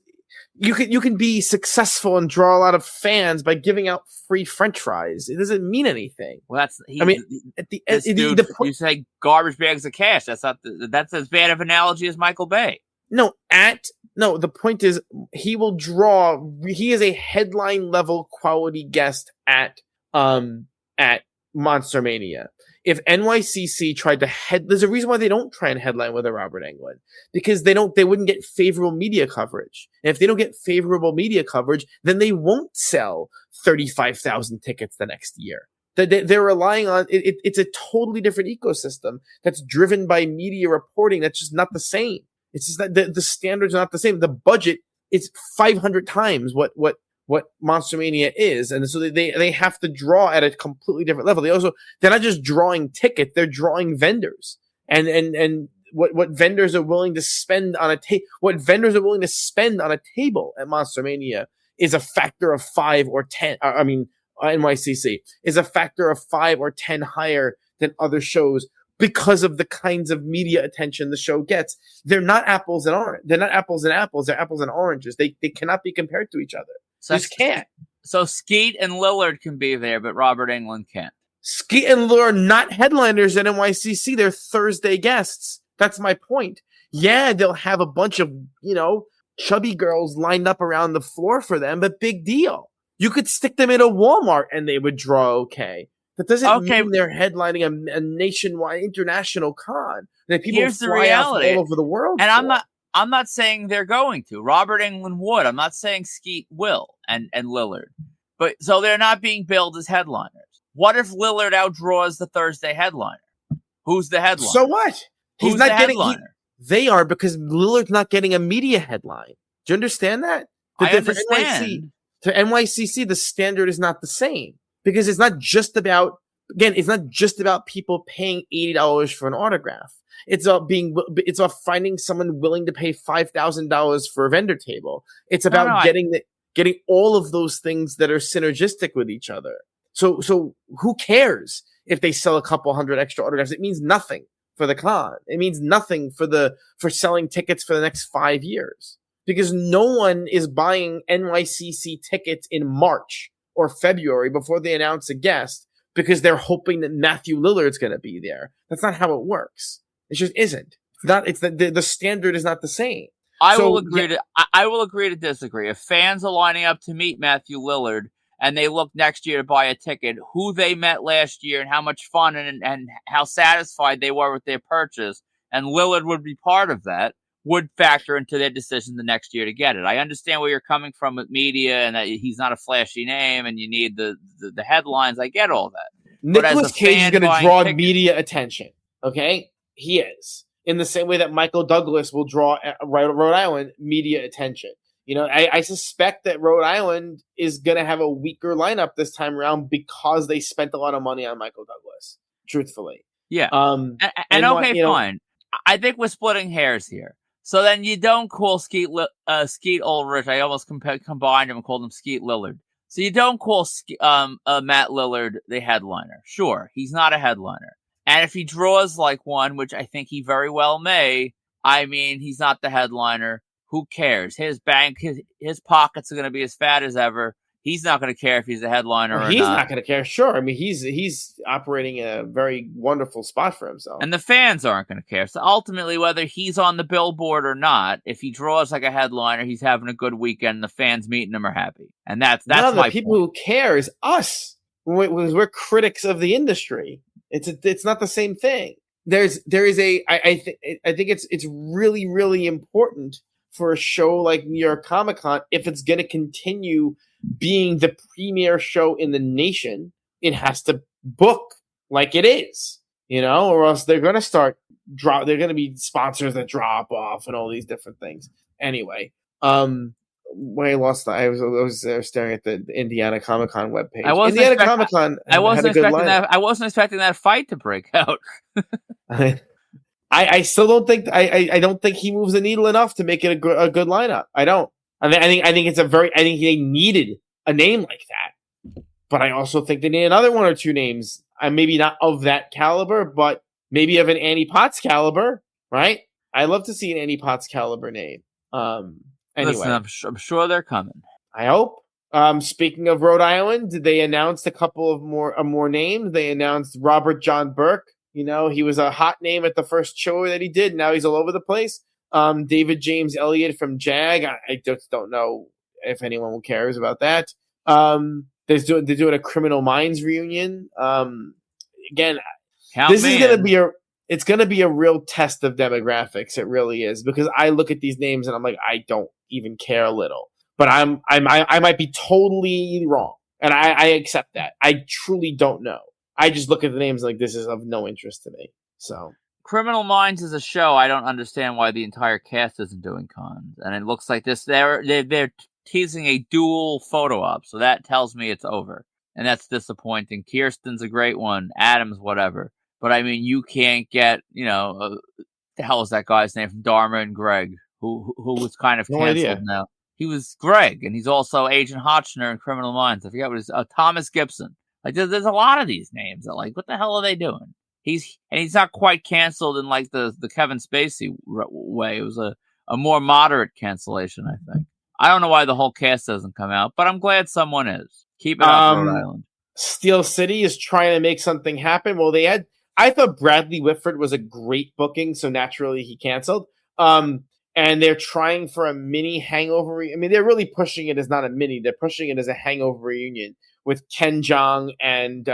you can be successful and draw a lot of fans by giving out free French fries. It doesn't mean anything. Well, the point, you say garbage bags of cash. That's as bad of an analogy as Michael Bay. No, the point is he will draw. He is a headline level quality guest at Monster Mania. If NYCC tried to there's a reason why they don't try and headline with a Robert Englund, because they wouldn't get favorable media coverage. And if they don't get favorable media coverage, then they won't sell 35,000 tickets the next year. They're relying on it. It's a totally different ecosystem that's driven by media reporting. That's just not the same. It's just that the standards are not the same. The budget is 500 times what Monster Mania is, and so they have to draw at a completely different level. They're not just drawing tickets; they're drawing vendors, and what vendors are willing to spend on a table at Monster Mania is a factor of 5 or 10. NYCC is a factor of 5 or 10 higher than other shows because of the kinds of media attention the show gets. They're not apples and oranges. They're not apples and apples. They're apples and oranges. They cannot be compared to each other. So just can't. So Skeet and Lillard can be there, but Robert Englund can't. Skeet and Lillard are not headliners at NYCC. They're Thursday guests. That's my point. Yeah, they'll have a bunch of, chubby girls lined up around the floor for them, but big deal. You could stick them in a Walmart and they would draw okay. That doesn't mean they're headlining a nationwide international con that people fly out all over the world. And I'm not saying they're going to. Robert Englund would. I'm not saying Skeet will and Lillard. But so they're not being billed as headliners. What if Lillard outdraws the Thursday headliner? Who's the headliner? So what? He's not getting headliner. They are, because Lillard's not getting a media headline. Do you understand that? I understand. To NYCC, the standard is not the same, because it's not just about people paying $80 for an autograph. It's about finding someone willing to pay $5,000 for a vendor table. It's about getting all of those things that are synergistic with each other. So who cares if they sell a couple hundred extra autographs? It means nothing for the con. It means nothing for selling tickets for the next 5 years, because no one is buying NYCC tickets in March or February before they announce a guest because they're hoping that Matthew Lillard's going to be there. That's not how it works. It just isn't. The standard is not the same. I will agree to disagree. If fans are lining up to meet Matthew Lillard and they look next year to buy a ticket, who they met last year and how much fun and how satisfied they were with their purchase, and Lillard would be part of that, would factor into their decision the next year to get it. I understand where you're coming from with media and that he's not a flashy name and you need the headlines. I get all that. Nicolas Cage is going to draw media attention. Okay? He is. In the same way that Michael Douglas will draw Rhode Island media attention. You know, I suspect that Rhode Island is going to have a weaker lineup this time around because they spent a lot of money on Michael Douglas, truthfully. Yeah. Fine. I think we're splitting hairs here. So then you don't call Skeet Ulrich. I almost combined him and called him Skeet Lillard. So you don't call Matt Lillard the headliner. Sure, he's not a headliner. And if he draws like one, which I think he very well may, I mean, he's not the headliner. Who cares? His pockets are going to be as fat as ever. He's not going to care if he's a headliner or not. He's not going to care. Sure. I mean, he's operating in a very wonderful spot for himself. And the fans aren't going to care. So ultimately, whether he's on the billboard or not, if he draws like a headliner, he's having a good weekend. The fans meeting him are happy. And that's my people point. Who care is us. We're critics of the industry. It's not the same thing. I think it's really, really important for a show like New York Comic Con, if it's going to continue being the premier show in the nation, it has to book like it is, or else they're going to they're going to be sponsors that drop off and all these different things. Anyway, when I lost, I was staring at the Indiana Comic Con webpage. Indiana Comic Con. I wasn't expecting that fight to break out. I still don't think I don't think he moves the needle enough to make it a good lineup. I don't. I think they needed a name like that, but I also think they need another one or two names. Maybe not of that caliber, but maybe of an Annie Potts caliber, right? I love to see an Annie Potts caliber name. Anyway, listen, I'm sure they're coming. I hope. Speaking of Rhode Island, they announced a couple of more names. They announced Robert John Burke. He was a hot name at the first show that he did. Now he's all over the place. David James Elliott from JAG. I just don't know if anyone cares about that. They're doing a Criminal Minds reunion. Again, it's gonna be a real test of demographics. It really is, because I look at these names and I'm like, I don't even care a little. But I might be totally wrong, and I accept that. I truly don't know. I just look at the names like this is of no interest to me. So Criminal Minds is a show. I don't understand why the entire cast isn't doing cons, and it looks like this. They're teasing a dual photo op, so that tells me it's over, and that's disappointing. Kirsten's a great one, Adams, whatever, but I mean, you can't get the hell is that guy's name from Dharma and Greg, who was kind of canceled now. He was Greg, and he's also Agent Hotchner in Criminal Minds. I forget what his Thomas Gibson. Like, there's a lot of these names that, like, what the hell are they doing? He's not quite canceled in like the Kevin Spacey way. It was a more moderate cancellation, I think. I don't know why the whole cast doesn't come out, but I'm glad someone is. Keep it up, Rhode Island. Steel City is trying to make something happen. Well, I thought Bradley Whitford was a great booking, so naturally he canceled. And they're trying for a mini Hangover. I mean, they're really pushing it as not a mini. They're pushing it as a Hangover reunion with Ken Jeong and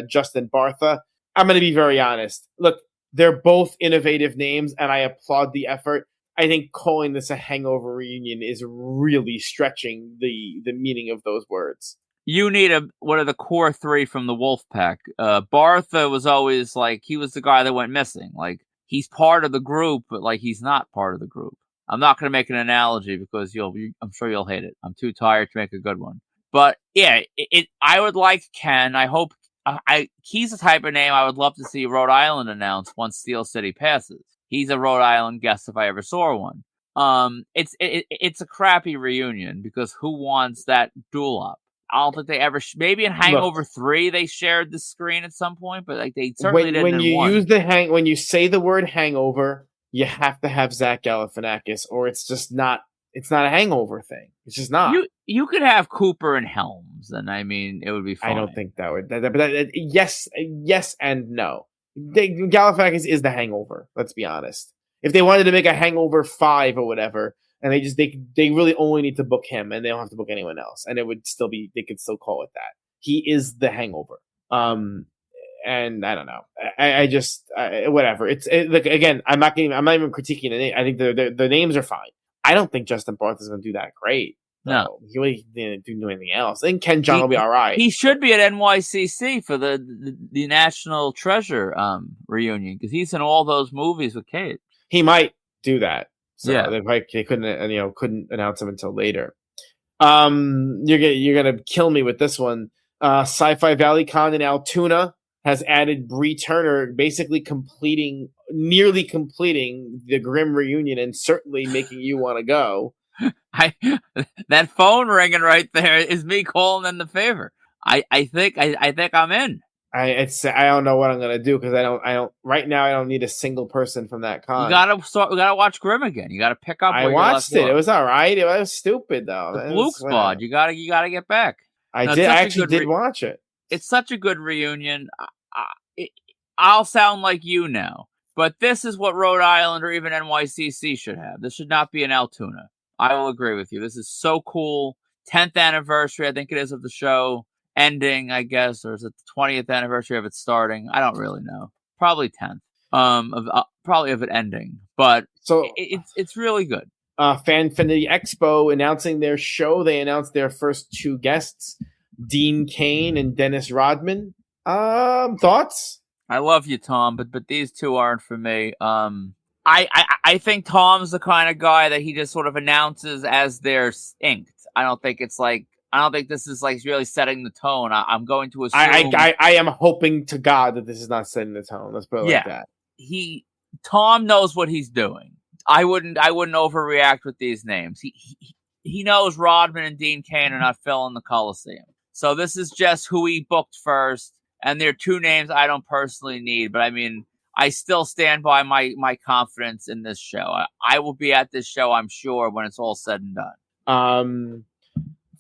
Justin Bartha. I'm going to be very honest. Look, they're both innovative names, and I applaud the effort. I think calling this a Hangover reunion is really stretching the meaning of those words. You need one of the core three from the Wolfpack. Bartha was always like, he was the guy that went missing. Like, he's part of the group, but like he's not part of the group. I'm not going to make an analogy because I'm sure you'll hate it. I'm too tired to make a good one. But yeah, I would like Ken. I hope he's the type of name I would love to see Rhode Island announce once Steel City passes. He's a Rhode Island guest if I ever saw one. It's a crappy reunion because who wants that duel up? I don't think they ever. Maybe in Hangover 3 they shared the screen at some point, but like they certainly didn't. When you use when you say the word Hangover, you have to have Zach Galifianakis, or it's just not. It's not a Hangover thing. It's just not. You could have Cooper and Helms, and I mean it would be fine. I don't think that would. But yes and no. Galifianakis is the Hangover. Let's be honest. If they wanted to make a Hangover 5 or whatever, and they really only need to book him, and they don't have to book anyone else, and it would still be, they could still call it that. He is the Hangover. And I don't know. I just whatever. Look, again. I'm not even critiquing the name. I think the names are fine. I don't think Justin Bartha is going to do that great. No, he really didn't do anything else. I think Ken Jeong will be all right. He should be at NYCC for the National Treasure reunion, because he's in all those movies with Cage. He might do that. So yeah, they couldn't announce him until later. You're gonna kill me with this one. Sci-Fi Valley Con in Altoona has added Bree Turner, basically nearly completing the Grimm reunion, and certainly making you want to go. That phone ringing right there is me calling in the favor. I think I'm in. I don't know what I'm gonna do, because I don't right now. I don't need a single person from that con. We gotta watch Grimm again. You gotta pick up. I watched it. It was all right. It was stupid though. The Blue Squad. You gotta get back. I actually did watch it. It's such a good reunion. I'll sound like you now, but this is what Rhode Island or even NYCC should have. This should not be in Altoona. I will agree with you. This is so cool. 10th anniversary, I think it is, of the show ending, I guess, or is it the 20th anniversary of it starting? I don't really know. Probably 10th. Probably of it ending, but so it's really good. Fanfinity Expo announcing their show. They announced their first two guests, Dean Cain and Dennis Rodman. Thoughts? I love you, Tom, but these two aren't for me. I think Tom's the kind of guy that he just sort of announces as they're inked. I don't think this is like really setting the tone. I'm going to assume. I am hoping to God that this is not setting the tone. Let's put it like that. Tom knows what he's doing. I wouldn't overreact with these names. He knows Rodman and Dean Cain are not filling the Coliseum. So this is just who he booked first, and they're two names I don't personally need, but I mean, I still stand by my confidence in this show. I will be at this show, I'm sure, when it's all said and done.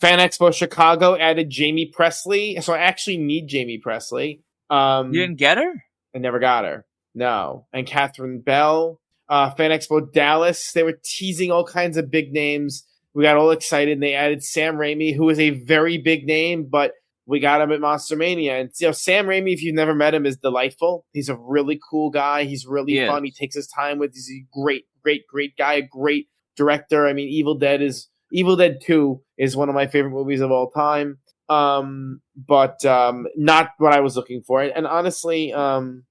Fan Expo Chicago added Jamie Presley, so I actually need Jamie Presley. You didn't get her? I never got her. No. And Catherine Bell. Fan Expo Dallas, they were teasing all kinds of big names. We got all excited, and they added Sam Raimi, who is a very big name, but we got him at Monster Mania. And Sam Raimi, if you've never met him, is delightful. He's a really cool guy. He's really fun. He takes his time with. He's a great guy, a great director. I mean, Evil Dead 2 is one of my favorite movies of all time. But not what I was looking for. And honestly, to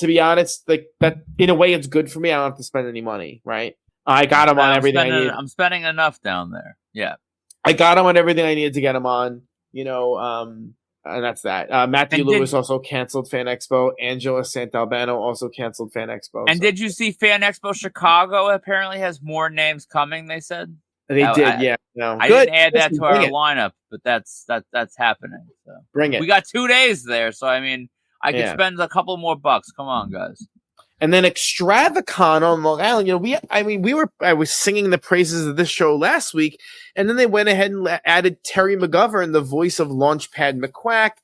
be honest, like that, in a way, it's good for me. I don't have to spend any money, right? I got him on everything I need. I'm spending enough down there. Yeah. I got him on everything I needed to get him on, and that's that. Matthew Lewis also canceled Fan Expo. Angela Santalbano also canceled Fan Expo. And did you see Fan Expo Chicago apparently has more names coming, they said? They did, yeah. No. I didn't add that to our lineup, but that's happening. So. Bring it. We got 2 days there, so I mean, I could spend a couple more bucks. Come on, guys. And then Extravacon on Long Island. I was singing the praises of this show last week, and then they went ahead and added Terry McGovern, the voice of Launchpad McQuack.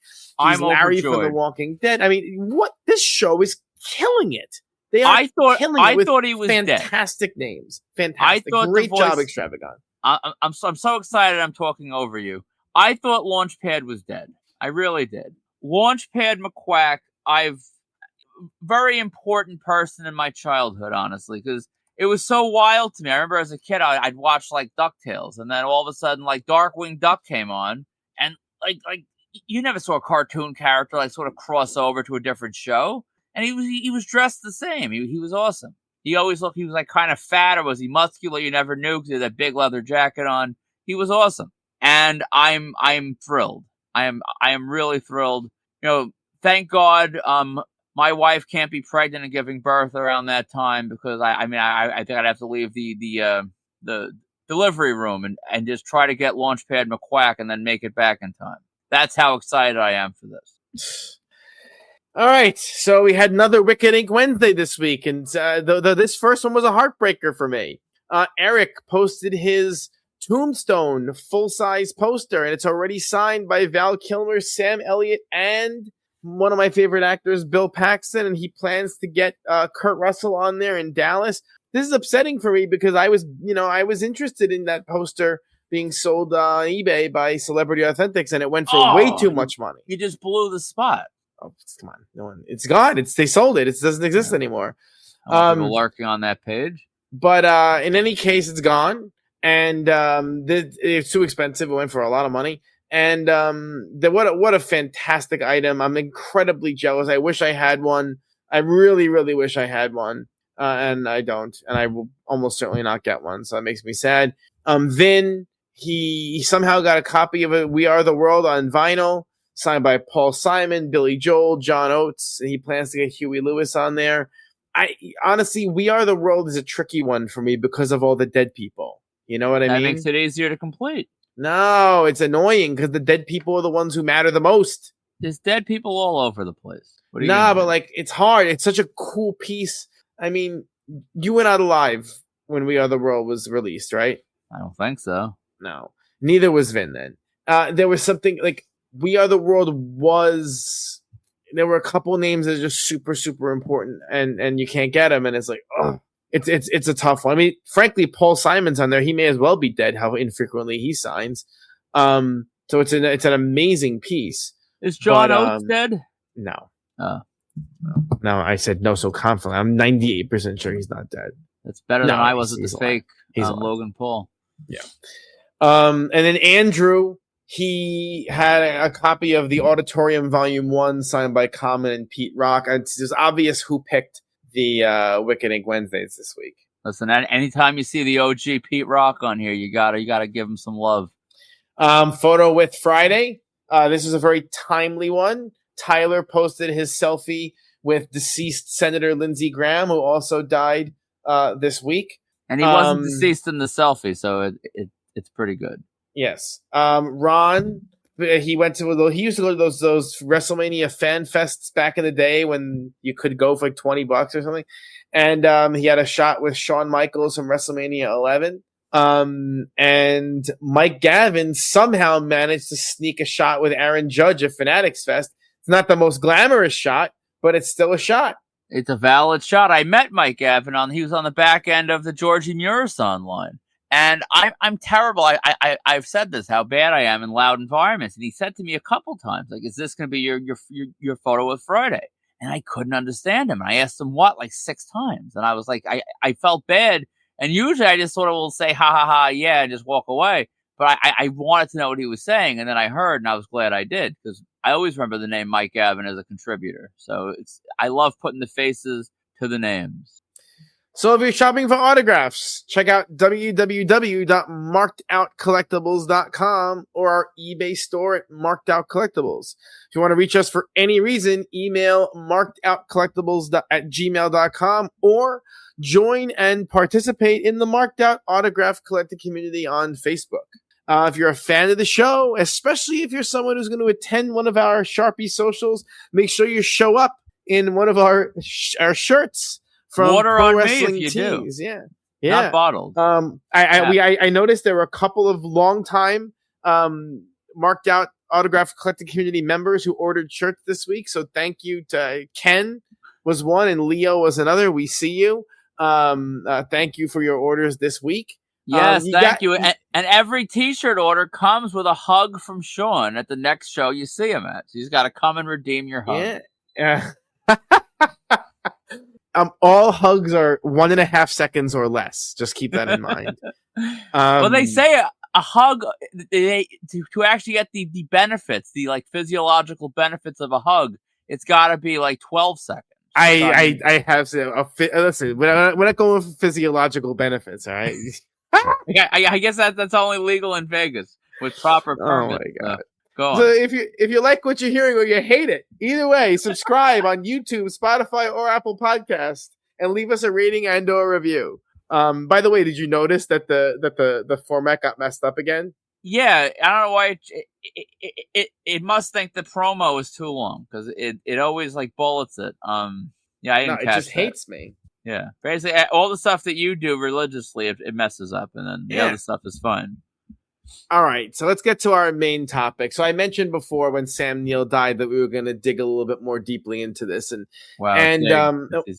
He's Larry from The Walking Dead. I mean, this show is killing it. I thought he was fantastic dead. Names. Fantastic. Great job, Extravacon. I'm so excited I'm talking over you. I thought Launchpad was dead. I really did. Launchpad McQuack, very important person in my childhood, honestly, because it was so wild to me. I remember as a kid, I'd watch like DuckTales, and then all of a sudden, like Darkwing Duck came on, and like you never saw a cartoon character like sort of cross over to a different show, and he was dressed the same. He was awesome. He always looked. He was like kind of fat, or was he muscular? You never knew because he had that big leather jacket on. He was awesome, and I'm thrilled. I am really thrilled. Thank God. My wife can't be pregnant and giving birth around that time because I think I'd have to leave the delivery room and just try to get Launchpad McQuack and then make it back in time. That's how excited I am for this. All right, so we had another Wicked Ink Wednesday this week, and this first one was a heartbreaker for me. Eric posted his Tombstone full-size poster, and it's already signed by Val Kilmer, Sam Elliott, and one of my favorite actors, Bill Paxton, and he plans to get Kurt Russell on there in Dallas. this is upsetting for me because I was interested in that poster being sold on eBay by Celebrity Authentics, and it went for way too much money. You just blew the spot. Oh, come on, no one. It's gone. They sold it. It doesn't exist anymore. People lurking on that page. But in any case, it's gone, and it's too expensive. It went for a lot of money, and what a fantastic item! I'm incredibly jealous. I wish I had one. I really, really wish I had one, and I don't, and I will almost certainly not get one. So that makes me sad. Vin, he somehow got a copy of it. We Are the World on vinyl, signed by Paul Simon, Billy Joel, John Oates, and he plans to get Huey Lewis on there. Honestly, We Are the World is a tricky one for me because of all the dead people. You know what I mean? That makes it easier to complete. No, it's annoying because the dead people are the ones who matter the most. There's dead people all over the place. But like, it's hard. It's such a cool piece. I mean, you were not alive when We Are the World was released, right? I don't think so. No. Neither was Vin then. There was something like We Are the World was... There were a couple names that are just super, super important, and you can't get them, and it's like, oh, it's a tough one. I mean, frankly, Paul Simon's on there. He may as well be dead. How infrequently he signs. So it's an amazing piece. Is John Oates dead? No. Oh. No, I said no so confidently. I'm 98% sure he's not dead. That's better than I was at the fake Logan Paul. Yeah. And then Andrew, he had a copy of the Auditorium Volume 1 signed by Common and Pete Rock. It's just obvious who picked the Wicked Ink Wednesdays this week. Listen, anytime you see the OG Pete Rock on here, you gotta give him some love. Photo with Friday. This is a very timely one. Tyler posted his selfie with deceased Senator Lindsey Graham, who also died this week. And he wasn't deceased in the selfie, so it's pretty good. Yes. Ron, he used to go to those WrestleMania fan fests back in the day when you could go for like $20 or something. And he had a shot with Shawn Michaels from WrestleMania 11. And Mike Gavin somehow managed to sneak a shot with Aaron Judge at Fanatics Fest. It's not the most glamorous shot, but it's still a shot. It's a valid shot. I met Mike Gavin he was on the back end of the Georgie Murison line. And I'm terrible. I've said this, how bad I am in loud environments. And he said to me a couple times, like, is this going to be your photo with Friday? And I couldn't understand him. And I asked him what, like 6 times. And I was like, I felt bad. And usually I just sort of will say, ha, ha, ha, yeah, and just walk away. But I wanted to know what he was saying. And then I heard, and I was glad I did, because I always remember the name Mike Gavin as a contributor. So I love putting the faces to the names. So if you're shopping for autographs, check out www.markedoutcollectibles.com or our eBay store at Marked Out Collectibles. If you want to reach us for any reason, email markedoutcollectibles@gmail.com or join and participate in the Marked Out Autograph Collecting community on Facebook. If you're a fan of the show, especially if you're someone who's going to attend one of our Sharpie socials, make sure you show up in one of our shirts. From Water on me if you tees. do. Yeah. Not bottled. I noticed there were a couple of long-time Marked Out Autograph Collecting community members who ordered shirts this week. So thank you to Ken was one and Leo was another. We see you. Thank you for your orders this week. Yes, thank you. And every T-shirt order comes with a hug from Sean at the next show you see him at. So he's got to come and redeem your hug. Yeah. All hugs are 1.5 seconds or less. Just keep that in mind. Well, they say a hug, to actually get the benefits, the like physiological benefits of a hug, it's got to be like 12 seconds. I have to listen. We're not going for physiological benefits, all right? I guess that's only legal in Vegas with proper permits. Oh my god. Go on. So if you like what you're hearing or you hate it, either way, subscribe on YouTube, Spotify, or Apple Podcasts, and leave us a rating and or review. By the way, did you notice that the format got messed up again? Yeah, I don't know why it must think the promo is too long because it always like bullets it. Yeah, I didn't catch it just hates me. Yeah, basically all the stuff that you do religiously, it messes up, and then the other stuff is fine. All right, so let's get to our main topic. So I mentioned before when Sam Neill died that we were going to dig a little bit more deeply into this, he's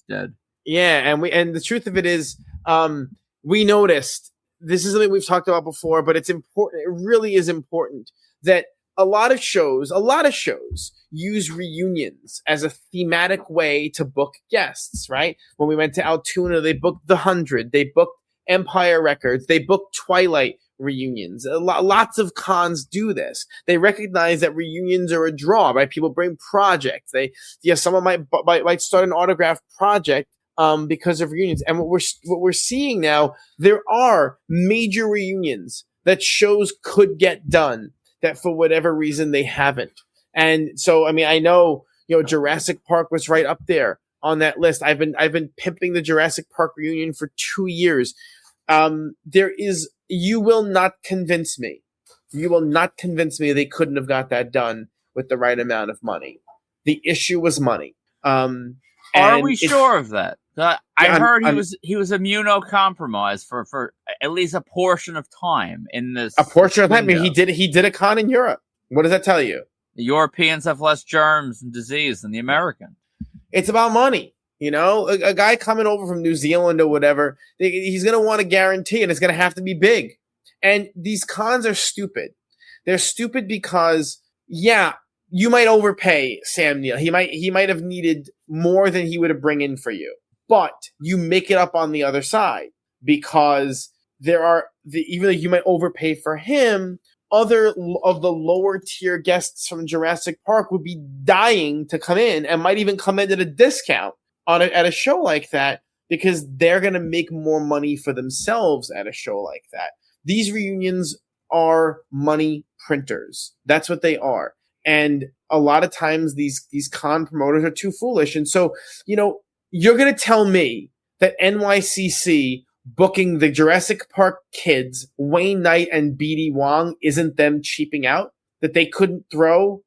dead. Yeah, and the truth of it is, We noticed, this is something we've talked about before, but it's important. It really is important that a lot of shows use reunions as a thematic way to book guests, right? When we went to Altoona, they booked The 100, they booked Empire Records, they booked Twilight reunions. Lots of cons do this. They recognize that reunions are a draw, right? People bring projects. Someone might start an autograph project because of reunions. And what we're seeing now, there are major reunions that shows could get done that for whatever reason they haven't. And so, I mean, I know, Jurassic Park was right up there on that list. I've been pimping the Jurassic Park reunion for 2 years. You will not convince me they couldn't have got that done with the right amount of money. The issue was money. Are we sure of that? I heard he was immunocompromised for at least a portion of time in this. A portion of time. I mean, he did a con in Europe. What does that tell you? The Europeans have less germs and disease than the Americans. It's about money. A guy coming over from New Zealand or whatever, he's going to want a guarantee, and it's going to have to be big. And these cons are stupid. They're stupid because, you might overpay Sam Neill. He might have needed more than he would have bring in for you. But you make it up on the other side because even though you might overpay for him, other of the lower tier guests from Jurassic Park would be dying to come in and might even come in at a discount at a show like that because they're going to make more money for themselves at a show like that. These reunions are money printers. That's what they are. And a lot of times these con promoters are too foolish. And so, you're going to tell me that NYCC booking the Jurassic Park kids, Wayne Knight and BD Wong, isn't them cheaping out? That they couldn't throw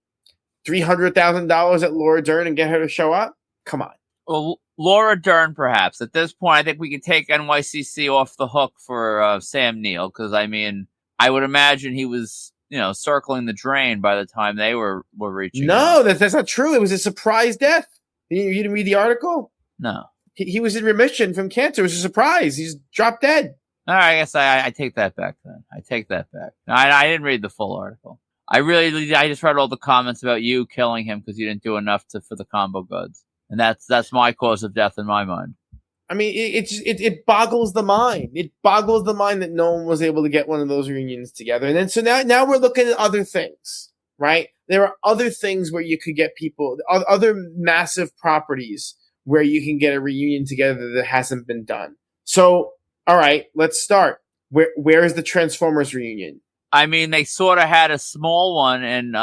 $300,000 at Laura Dern and get her to show up? Come on. Well, Laura Dern, perhaps. At this point, I think we could take NYCC off the hook for Sam Neill, because, I mean, I would imagine he was, circling the drain by the time they were reaching. No, that's not true. It was a surprise death. You didn't read the article? No. He was in remission from cancer. It was a surprise. He's dropped dead. All right, I guess I take that back then. I take that back. No, I didn't read the full article. I just read all the comments about you killing him because you didn't do enough for the combo goods. And that's my cause of death in my mind. I mean, it boggles the mind. It boggles the mind that no one was able to get one of those reunions together. And then so now we're looking at other things, right? There are other things where you could get people, other massive properties where you can get a reunion together that hasn't been done. So, all right, let's start. Where is the Transformers reunion? I mean, they sort of had a small one, and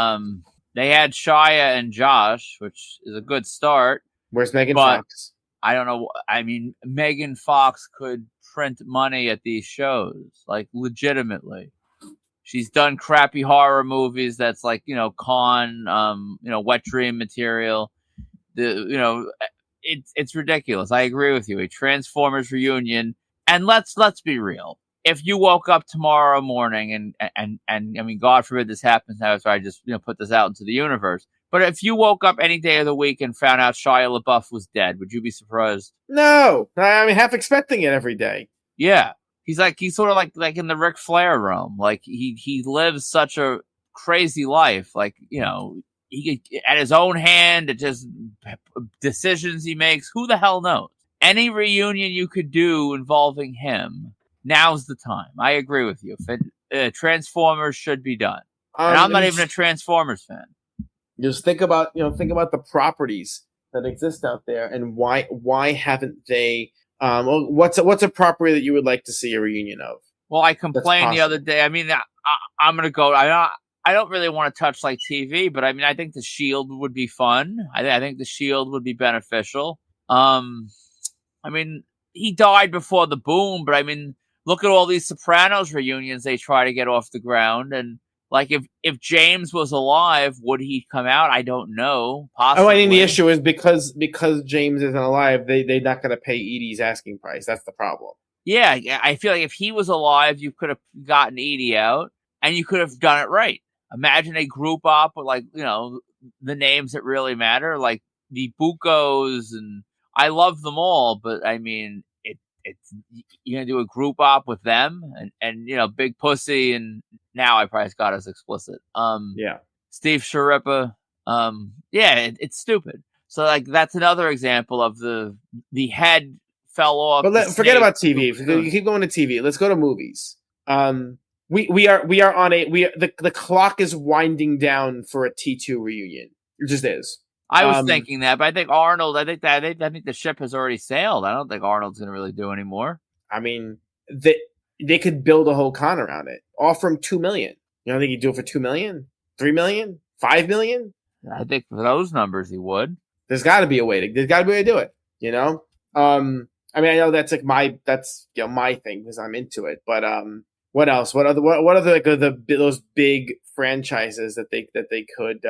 they had Shia and Josh, which is a good start. Where's Megan Fox? I don't know. I mean, Megan Fox could print money at these shows, like legitimately. She's done crappy horror movies that's like, con, wet dream material. It's ridiculous. I agree with you. A Transformers reunion, and let's be real. If you woke up tomorrow morning and I mean, God forbid this happens now, so I just put this out into the universe. But if you woke up any day of the week and found out Shia LaBeouf was dead, would you be surprised? No, I mean, half expecting it every day. Yeah, he's sort of like in the Ric Flair realm. Like he lives such a crazy life. Like he could, at his own hand, it just decisions he makes. Who the hell knows? Any reunion you could do involving him, now's the time. I agree with you. Transformers should be done, and I'm not even a Transformers fan. Just think about the properties that exist out there, and why haven't they? What's a property that you would like to see a reunion of? Well, I complained the other day. I mean, I'm gonna go. I don't really want to touch like TV, but I mean, I think the Shield would be fun. I think the Shield would be beneficial. I mean, he died before the boom, but I mean, look at all these Sopranos reunions they try to get off the ground, and. Like, if James was alive, would he come out? I don't know. Possibly. Oh, I think the issue is because James isn't alive, they're not going to pay Edie's asking price. That's the problem. Yeah, I feel like if he was alive, you could have gotten Edie out, and you could have done it right. Imagine a group up with, like, the names that really matter, like the Buccos, and I love them all, but, I mean, it's you're gonna do a group op with them and Big Pussy, and now I probably got as explicit. Steve Sharippa. It's stupid. So like that's another example of the head fell off. But forget about TV. You keep going to TV. Let's go to movies. We are on the clock is winding down for a T2 reunion. It just is. I was thinking that, but I think Arnold. I think the ship has already sailed. I don't think Arnold's going to really do anymore. I mean, they could build a whole con around it. Offer him $2 million. You don't think he'd do it for $2 million, $3 million, $5 million? I think for those numbers he would. There's got to be a way to do it. I mean, I know that's like my thing because I'm into it. But what else? What other like those big franchises that they could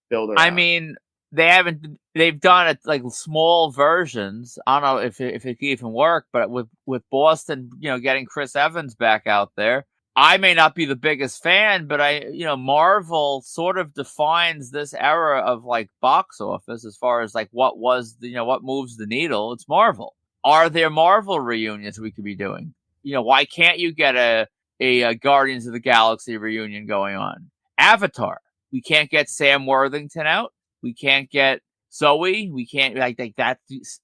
build around? I mean, they've done it like small versions. I don't know if it could even work, but with Boston, getting Chris Evans back out there. I may not be the biggest fan, but Marvel sort of defines this era of like box office as far as like what moves the needle. It's Marvel. Are there Marvel reunions we could be doing? Why can't you get a Guardians of the Galaxy reunion going on? Avatar. We can't get Sam Worthington out. We can't get Zoe. We can't like that.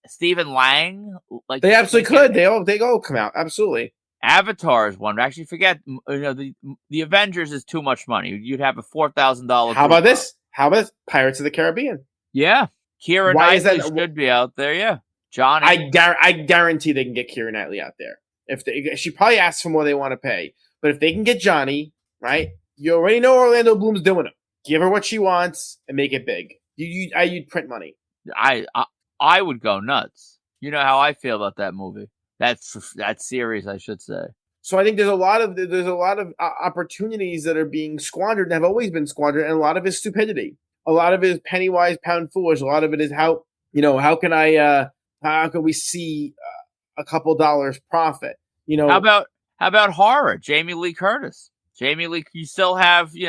Stephen Lang. Like they absolutely could. They all come out. Absolutely. Avatar is one. Actually, forget the Avengers is too much money. You'd have a $4,000. How about this? How about Pirates of the Caribbean? Yeah, Keira Knightley should be out there. Yeah, Johnny. I guarantee they can get Keira Knightley out there. She probably asks for more they want to pay, but if they can get Johnny, right? You already know Orlando Bloom's doing it. Give her what she wants and make it big. You'd print money. I would go nuts. You know how I feel about that movie. That series, I should say. So I think there's a lot of opportunities that are being squandered and have always been squandered, and a lot of it is stupidity. A lot of it is penny wise, pound foolish. A lot of it is how can we see a couple dollars profit? How about horror? Jamie Lee Curtis. Jamie Lee, you still have she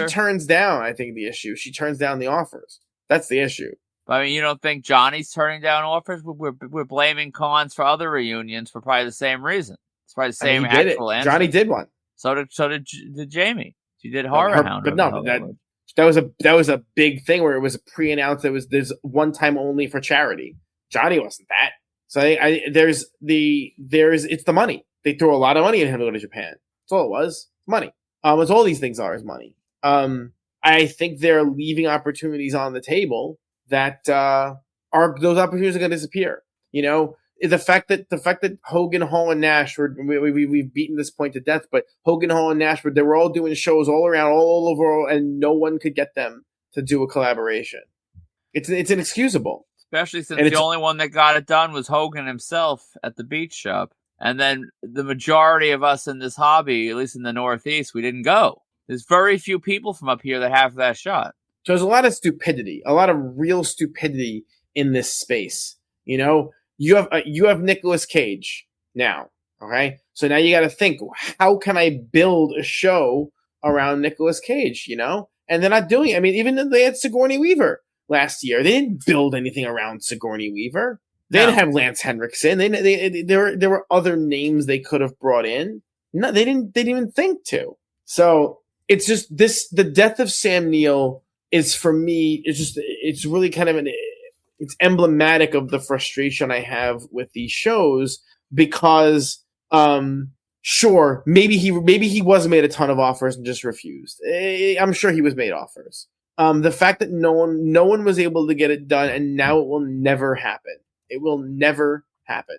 turns down. I think the issue she turns down the offers. That's the issue. I mean, you don't think Johnny's turning down offers? We're blaming cons for other reunions for probably the same reason. It's probably the same actual answer. Johnny did one. So did Jamie. She did Horror Hound. But no, that was a big thing where it was pre-announced. There's one time only for charity. Johnny wasn't that. So it's the money. They threw a lot of money at him to go to Japan. That's all it was. Money. It's all these things are is money. I think they're leaving opportunities on the table that those opportunities are going to disappear. The fact that Hogan, Hall, and Nash we've beaten this point to death, but Hogan, Hall, and Nash they were all doing shows all around, all over, and no one could get them to do a collaboration. It's inexcusable. Especially since the only one that got it done was Hogan himself at the beach shop. And then the majority of us in this hobby, at least in the Northeast, we didn't go. There's very few people from up here that have that shot. So there's a lot of stupidity, a lot of real stupidity in this space. You have Nicolas Cage now. Okay. So now you got to think, how can I build a show around Nicolas Cage, And they're not doing it. I mean, even though they had Sigourney Weaver last year, they didn't build anything around Sigourney Weaver. They didn't have Lance Henriksen. There were other names they could have brought in. No, they didn't even think to. So it's just the death of Sam Neill is, for me, it's really kind of it's emblematic of the frustration I have with these shows because, sure, maybe he was made a ton of offers and just refused. I'm sure he was made offers. The fact that no one was able to get it done, and now it will never happen. It will never happen.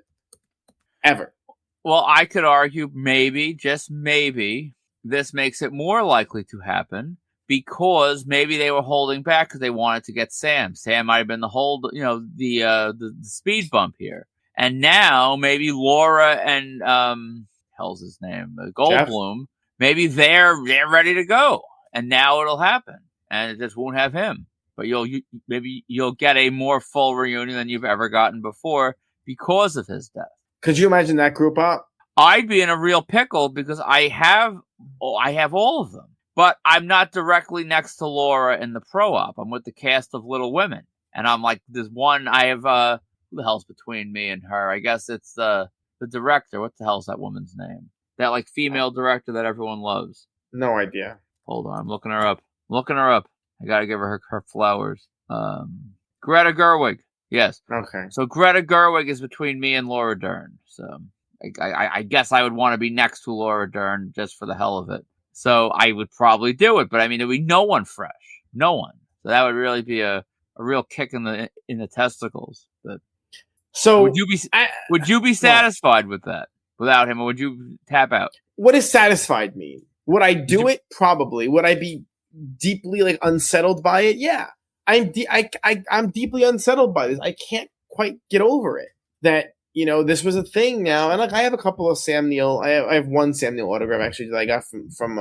Ever. Well, I could argue maybe, just maybe, this makes it more likely to happen because maybe they were holding back because they wanted to get Sam. Sam might have been the speed bump here. And now maybe Laura and hell's his name? Goldblum, maybe they're ready to go. And now it'll happen. And it just won't have him. But maybe you'll get a more full reunion than you've ever gotten before because of his death. Could you imagine that group up? I'd be in a real pickle because I have all of them. But I'm not directly next to Laura in the pro op. I'm with the cast of Little Women. And I'm like, there's one, I have who the hell's between me and her? I guess it's the director. What the hell's that woman's name? That like female director that everyone loves. No idea. Hold on, I'm looking her up. I gotta give her flowers. Greta Gerwig. Yes. Okay. So Greta Gerwig is between me and Laura Dern. So I guess I would want to be next to Laura Dern just for the hell of it. So I would probably do it, but I mean, there'd be no one fresh, no one. So that would really be a real kick in the testicles. But so would you be satisfied with that without him, or would you tap out? What does satisfied mean? Would I do it? Probably. Would I be deeply like unsettled by it? Yeah. I'm deeply unsettled by this. I can't quite get over it. That, you know, this was a thing now, and like I have a couple of Sam Neill. I have one Sam Neill autograph actually that I got from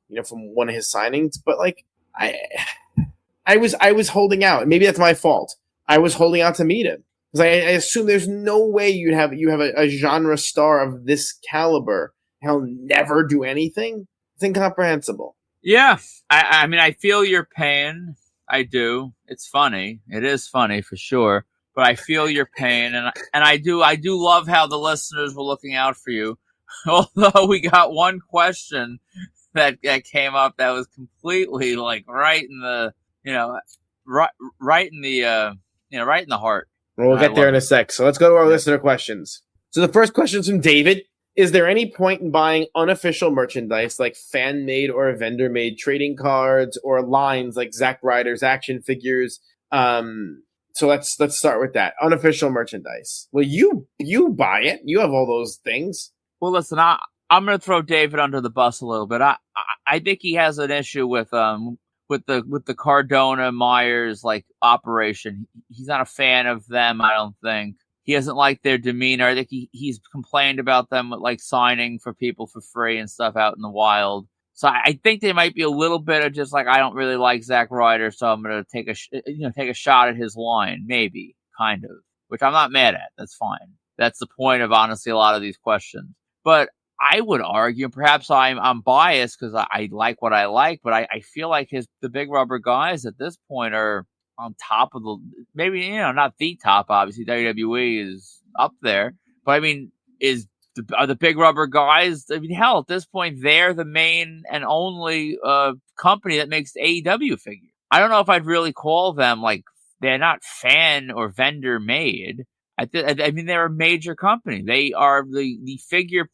one of his signings. But like I was holding out. Maybe that's my fault. I was holding out to meet him because I assume there's no way you have a genre star of this caliber. He'll never do anything. It's incomprehensible. Yeah, I mean, I feel your pain. I do. It's funny. It is funny for sure. But I feel your pain, and I do love how the listeners were looking out for you. Although we got one question that came up that was completely like right in the right in the heart. Well, we'll get there in a sec. So let's go to our listener questions. So the first question is from David. Is there any point in buying unofficial merchandise like fan-made or vendor-made trading cards or lines like Zack Ryder's action figures? So let's start with that. Unofficial merchandise. Well, you buy it. You have all those things. Well, listen, I'm going to throw David under the bus a little bit. I think he has an issue with the Cardona Myers like operation. He's not a fan of them, I don't think. He doesn't like their demeanor. I think he's complained about them like signing for people for free and stuff out in the wild. So I think there might be a little bit of just like, I don't really like Zack Ryder, so I'm going to take a shot at his line, maybe, kind of, which I'm not mad at. That's fine. That's the point of honestly a lot of these questions. But I would argue, perhaps I'm biased because I like what I like, but I feel like the Big Rubber guys at this point are on top of maybe, not the top, obviously. WWE is up there. But, I mean, are the Big Rubber guys, I mean, hell, at this point, they're the main and only company that makes AEW figures. I don't know if I'd really call them, like, they're not fan or vendor made. I mean, they're a major company. They are the figure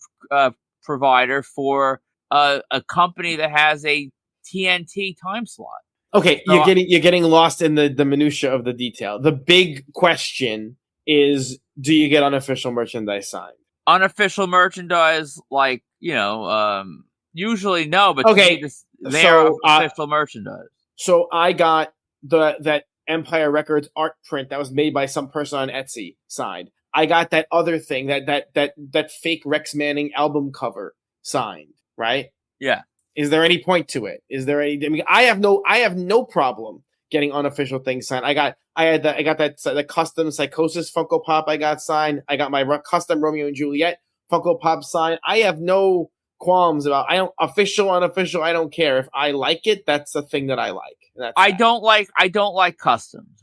provider for a company that has a TNT time slot. Okay, so you're getting lost in the minutia of the detail. The big question is, do you get unofficial merchandise signed? Unofficial merchandise, like, usually no, but okay, they're official merchandise. So I got that Empire Records art print that was made by some person on Etsy signed. I got that other thing, that fake Rex Manning album cover signed, right? Yeah. Is there any point to it? Is there any? I mean, I have no problem getting unofficial things signed. I got the custom Psychosis Funko Pop I got signed. I got my custom Romeo and Juliet Funko Pop signed. I have no qualms about. I don't official, unofficial. I don't care. If I like it, that's the thing that I like. I don't like customs.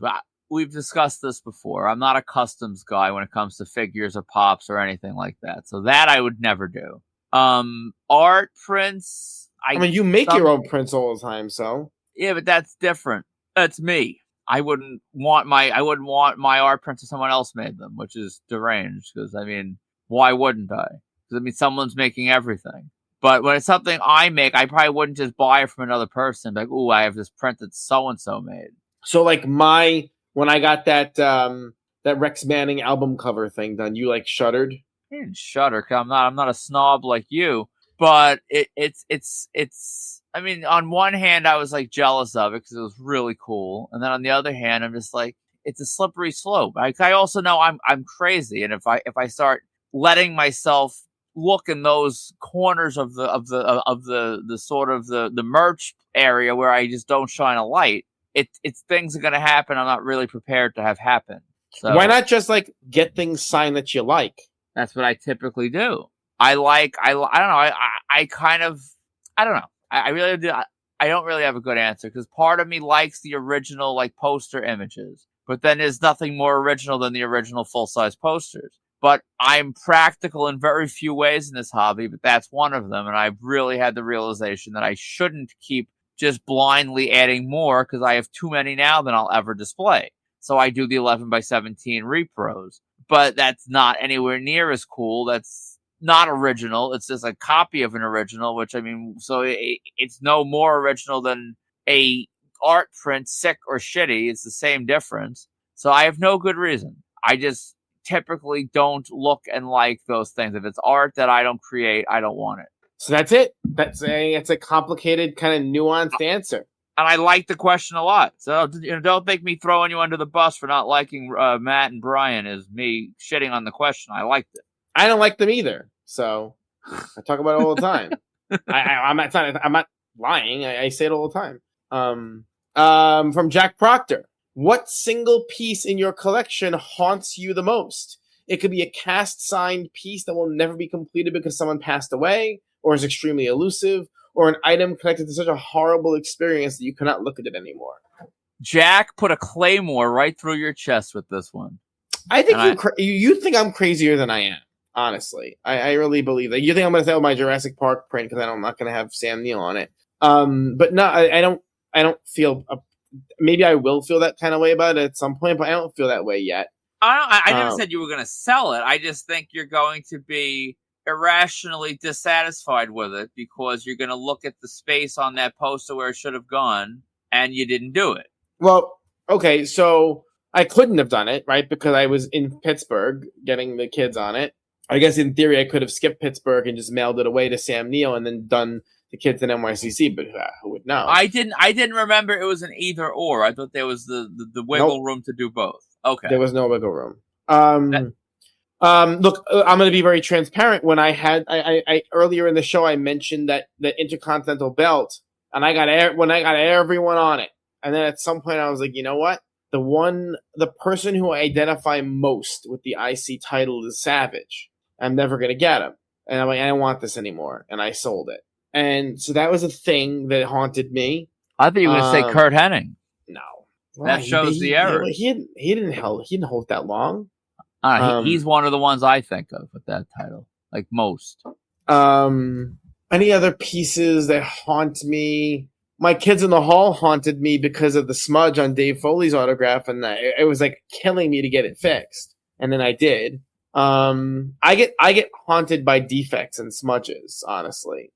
We've discussed this before. I'm not a customs guy when it comes to figures or pops or anything like that. So that I would never do. Art prints. I mean, you make your own prints all the time, so yeah, but that's different. That's me. I wouldn't want my art prints if someone else made them, which is deranged. Because I mean, why wouldn't I? Because I mean, someone's making everything. But when it's something I make, I probably wouldn't just buy it from another person. Like, ooh, I have this print that so and so made. So like when I got that Rex Manning album cover thing done, you like shuddered? I didn't shudder. Cause I'm not a snob like you. But it's. I mean, on one hand, I was like jealous of it because it was really cool, and then on the other hand, I'm just like, it's a slippery slope. I also know I'm crazy, and if I start letting myself look in those corners of the sort of the merch area where I just don't shine a light, it's things are going to happen I'm not really prepared to have happen. So why not just like get things signed that you like? That's what I typically do. I don't know. I really do. I don't really have a good answer because part of me likes the original like poster images, but then there's nothing more original than the original full-size posters. But I'm practical in very few ways in this hobby, but that's one of them. And I've really had the realization that I shouldn't keep just blindly adding more because I have too many now than I'll ever display. So I do the 11 by 17 repros, but that's not anywhere near as cool. That's not original. It's just a copy of an original, which it's no more original than a art print, sick or shitty. It's the same difference. So I have no good reason. I just typically don't look and like those things. If it's art that I don't create, I don't want it. So that's it. It's a complicated, kind of nuanced answer. And I like the question a lot. So don't think me throwing you under the bus for not liking Matt and Brian is me shitting on the question. I liked it. I don't like them either. So I talk about it all the time. I'm not lying. I say it all the time. From Jack Proctor. What single piece in your collection haunts you the most? It could be a cast signed piece that will never be completed because someone passed away, or is extremely elusive, or an item connected to such a horrible experience that you cannot look at it anymore. Jack put a claymore right through your chest with this one. I think you think I'm crazier than I am. Honestly, I really believe that. You think I'm going to sell my Jurassic Park print because I'm not going to have Sam Neill on it. But no, I don't feel. Maybe I will feel that kind of way about it at some point, but I don't feel that way yet. I never said you were going to sell it. I just think you're going to be irrationally dissatisfied with it because you're going to look at the space on that poster where it should have gone, and you didn't do it. Well, okay, so I couldn't have done it, right? Because I was in Pittsburgh getting the kids on it. I guess in theory I could have skipped Pittsburgh and just mailed it away to Sam Neill and then done the kids in NYCC, but who would know? I didn't remember it was an either or. I thought there was the wiggle room to do both. Okay. There was no wiggle room. Look, I'm going to be very transparent. When I earlier in the show, I mentioned that the Intercontinental Belt, and I got everyone on it. And then at some point I was like, you know what? The person who I identify most with the IC title is Savage. I'm never going to get him. And I'm like, I don't want this anymore. And I sold it. And so that was a thing that haunted me. I thought you were going to say Kurt Hennig. No. That shows the error. He didn't hold that long. He's one of the ones I think of with that title, like most. Any other pieces that haunt me? My Kids in the Hall haunted me because of the smudge on Dave Foley's autograph, and it was like killing me to get it fixed. And then I did. I get haunted by defects and smudges, honestly.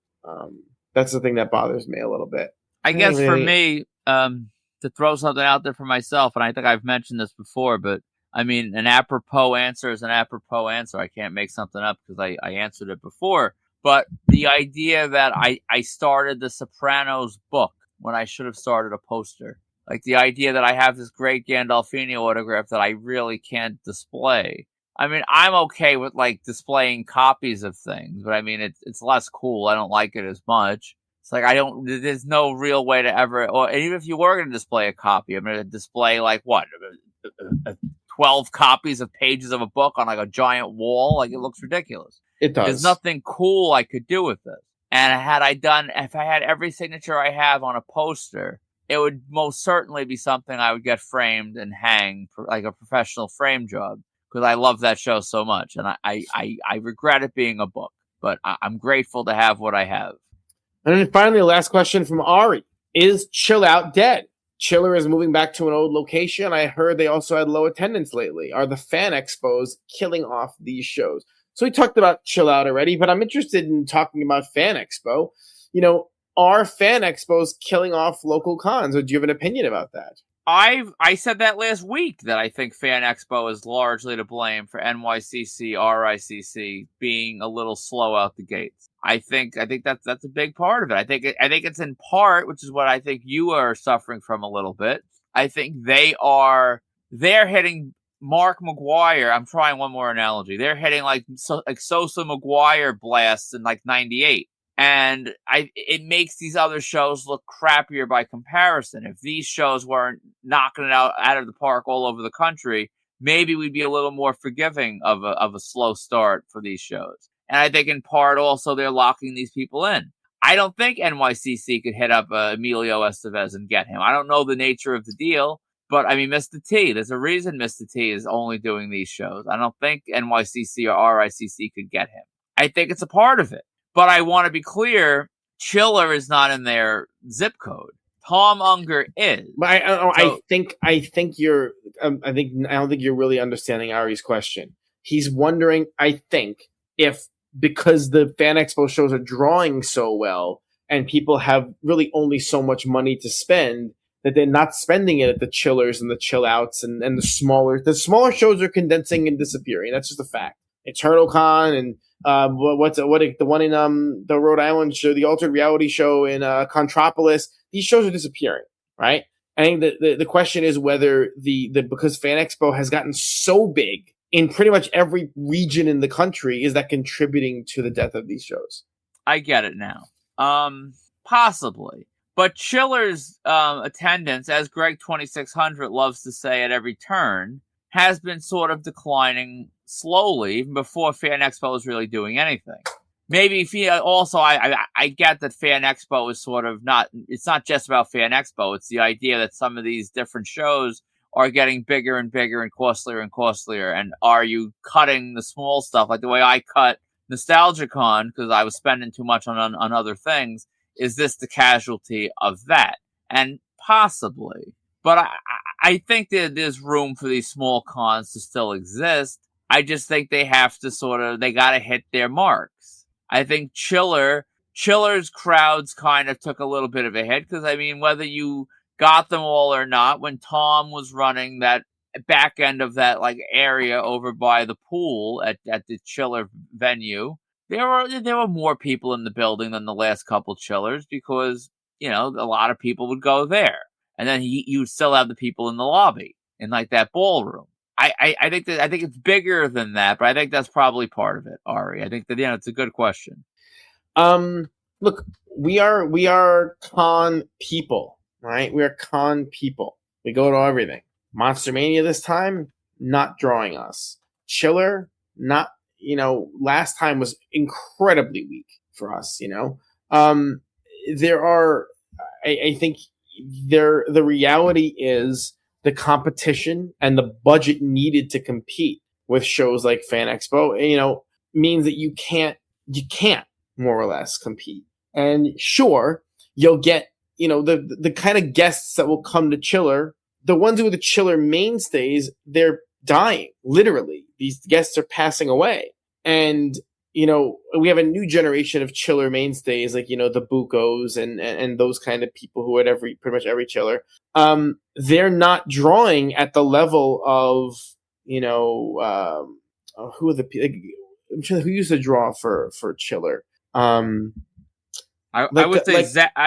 That's the thing that bothers me a little bit. I guess for me, to throw something out there for myself, and I think I've mentioned this before, but I mean, an apropos answer is an apropos answer. I can't make something up because I answered it before. But the idea that I started the Sopranos book when I should have started a poster. Like the idea that I have this great Gandolfini autograph that I really can't display. I mean, I'm okay with like displaying copies of things, but I mean, it's less cool. I don't like it as much. It's like there's no real way to ever, or even if you were going to display a copy, I'm going to display like what, 12 copies of pages of a book on like a giant wall. Like it looks ridiculous. It does. There's nothing cool I could do with this. And if I had every signature I have on a poster, it would most certainly be something I would get framed and hang for like a professional frame job because I love that show so much. And I regret it being a book, but I'm grateful to have what I have. And then finally, the last question from Ari. Is Chill Out dead? Chiller is moving back to an old location. I heard they also had low attendance lately. Are the fan expos killing off these shows? So we talked about Chill Out already, but I'm interested in talking about Fan Expo. You know, are Fan Expos killing off local cons? Or do you have an opinion about that? I said that last week that I think Fan Expo is largely to blame for NYCC, RICC being a little slow out the gates. I think that's a big part of it. I think it's in part, which is what I think you are suffering from a little bit. I think they're hitting Mark McGuire. I'm trying one more analogy. They're hitting like Sosa McGuire blasts in like 98. And it makes these other shows look crappier by comparison. If these shows weren't knocking it out of the park all over the country, maybe we'd be a little more forgiving of a slow start for these shows. And I think in part also they're locking these people in. I don't think NYCC could hit up Emilio Estevez and get him. I don't know the nature of the deal. But I mean, Mr. T, there's a reason Mr. T is only doing these shows. I don't think NYCC or RICC could get him. I think it's a part of it. But I want to be clear, Chiller is not in their zip code. Tom Unger is. But I don't think you're really understanding Ari's question. He's wondering, I think, if because the Fan Expo shows are drawing so well and people have really only so much money to spend, that they're not spending it at the chillers and the chill outs and the smaller shows are condensing and disappearing. That's just a fact. It's TurtleCon and the one in the Rhode Island show, the Altered Reality show in Contropolis. These shows are disappearing, right? I think the question is whether because Fan Expo has gotten so big in pretty much every region in the country, is that contributing to the death of these shows? I get it now. Possibly. But Chiller's attendance, as Greg 2600 loves to say at every turn, has been sort of declining slowly, even before Fan Expo was really doing anything. Maybe also, I get that Fan Expo is sort of it's not just about Fan Expo. It's the idea that some of these different shows are getting bigger and bigger and costlier. And are you cutting the small stuff like the way I cut NostalgiaCon because I was spending too much on other things? Is this the casualty of that? And possibly. But I think that there's room for these small cons to still exist. I just think they have to they got to hit their marks. I think Chiller's crowds kind of took a little bit of a hit because, I mean, whether you got them all or not, when Tom was running that back end of that like area over by the pool at the Chiller venue, there were more people in the building than the last couple Chillers because, a lot of people would go there. And then you would still have the people in the lobby in like that ballroom. I think it's bigger than that, but I think that's probably part of it, Ari. I think that it's a good question. Look, we are con people, right? We are con people. We go to everything. Monster Mania this time, not drawing us. Chiller, not. Last time was incredibly weak for us. There are. I think the reality is, the competition and the budget needed to compete with shows like Fan Expo, means that you can't more or less compete. And sure, you'll get, the kind of guests that will come to Chiller, the ones who are the Chiller mainstays, they're dying, literally. These guests are passing away. And, we have a new generation of Chiller mainstays, like, the Bucos and those kind of people who are at pretty much every Chiller. They're not drawing at the level of, who are I'm sure who used to draw for Chiller. I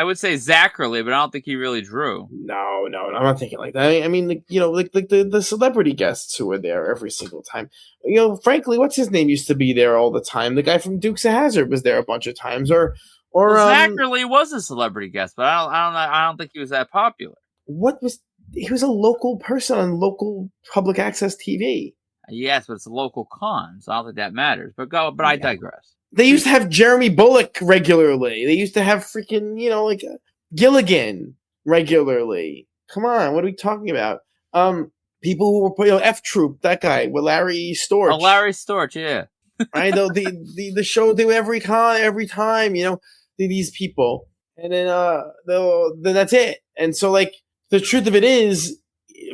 would say Zachary, but I don't think he really drew. No, I'm not thinking like that. I mean, the celebrity guests who were there every single time. Frankly, what's his name used to be there all the time. The guy from Dukes of Hazzard was there a bunch of times. Zachary was a celebrity guest, but I don't think he was that popular. He was a local person on local public access TV. Yes, but it's a local con, so I don't think that matters. But I digress. They used to have Jeremy Bullock regularly. They used to have freaking, Gilligan regularly. Come on, what are we talking about? People who were, F Troop, that guy, with Larry Storch. Oh, Larry Storch, yeah. Right, the show they every time, these people. And then that's it. And so, the truth of it is,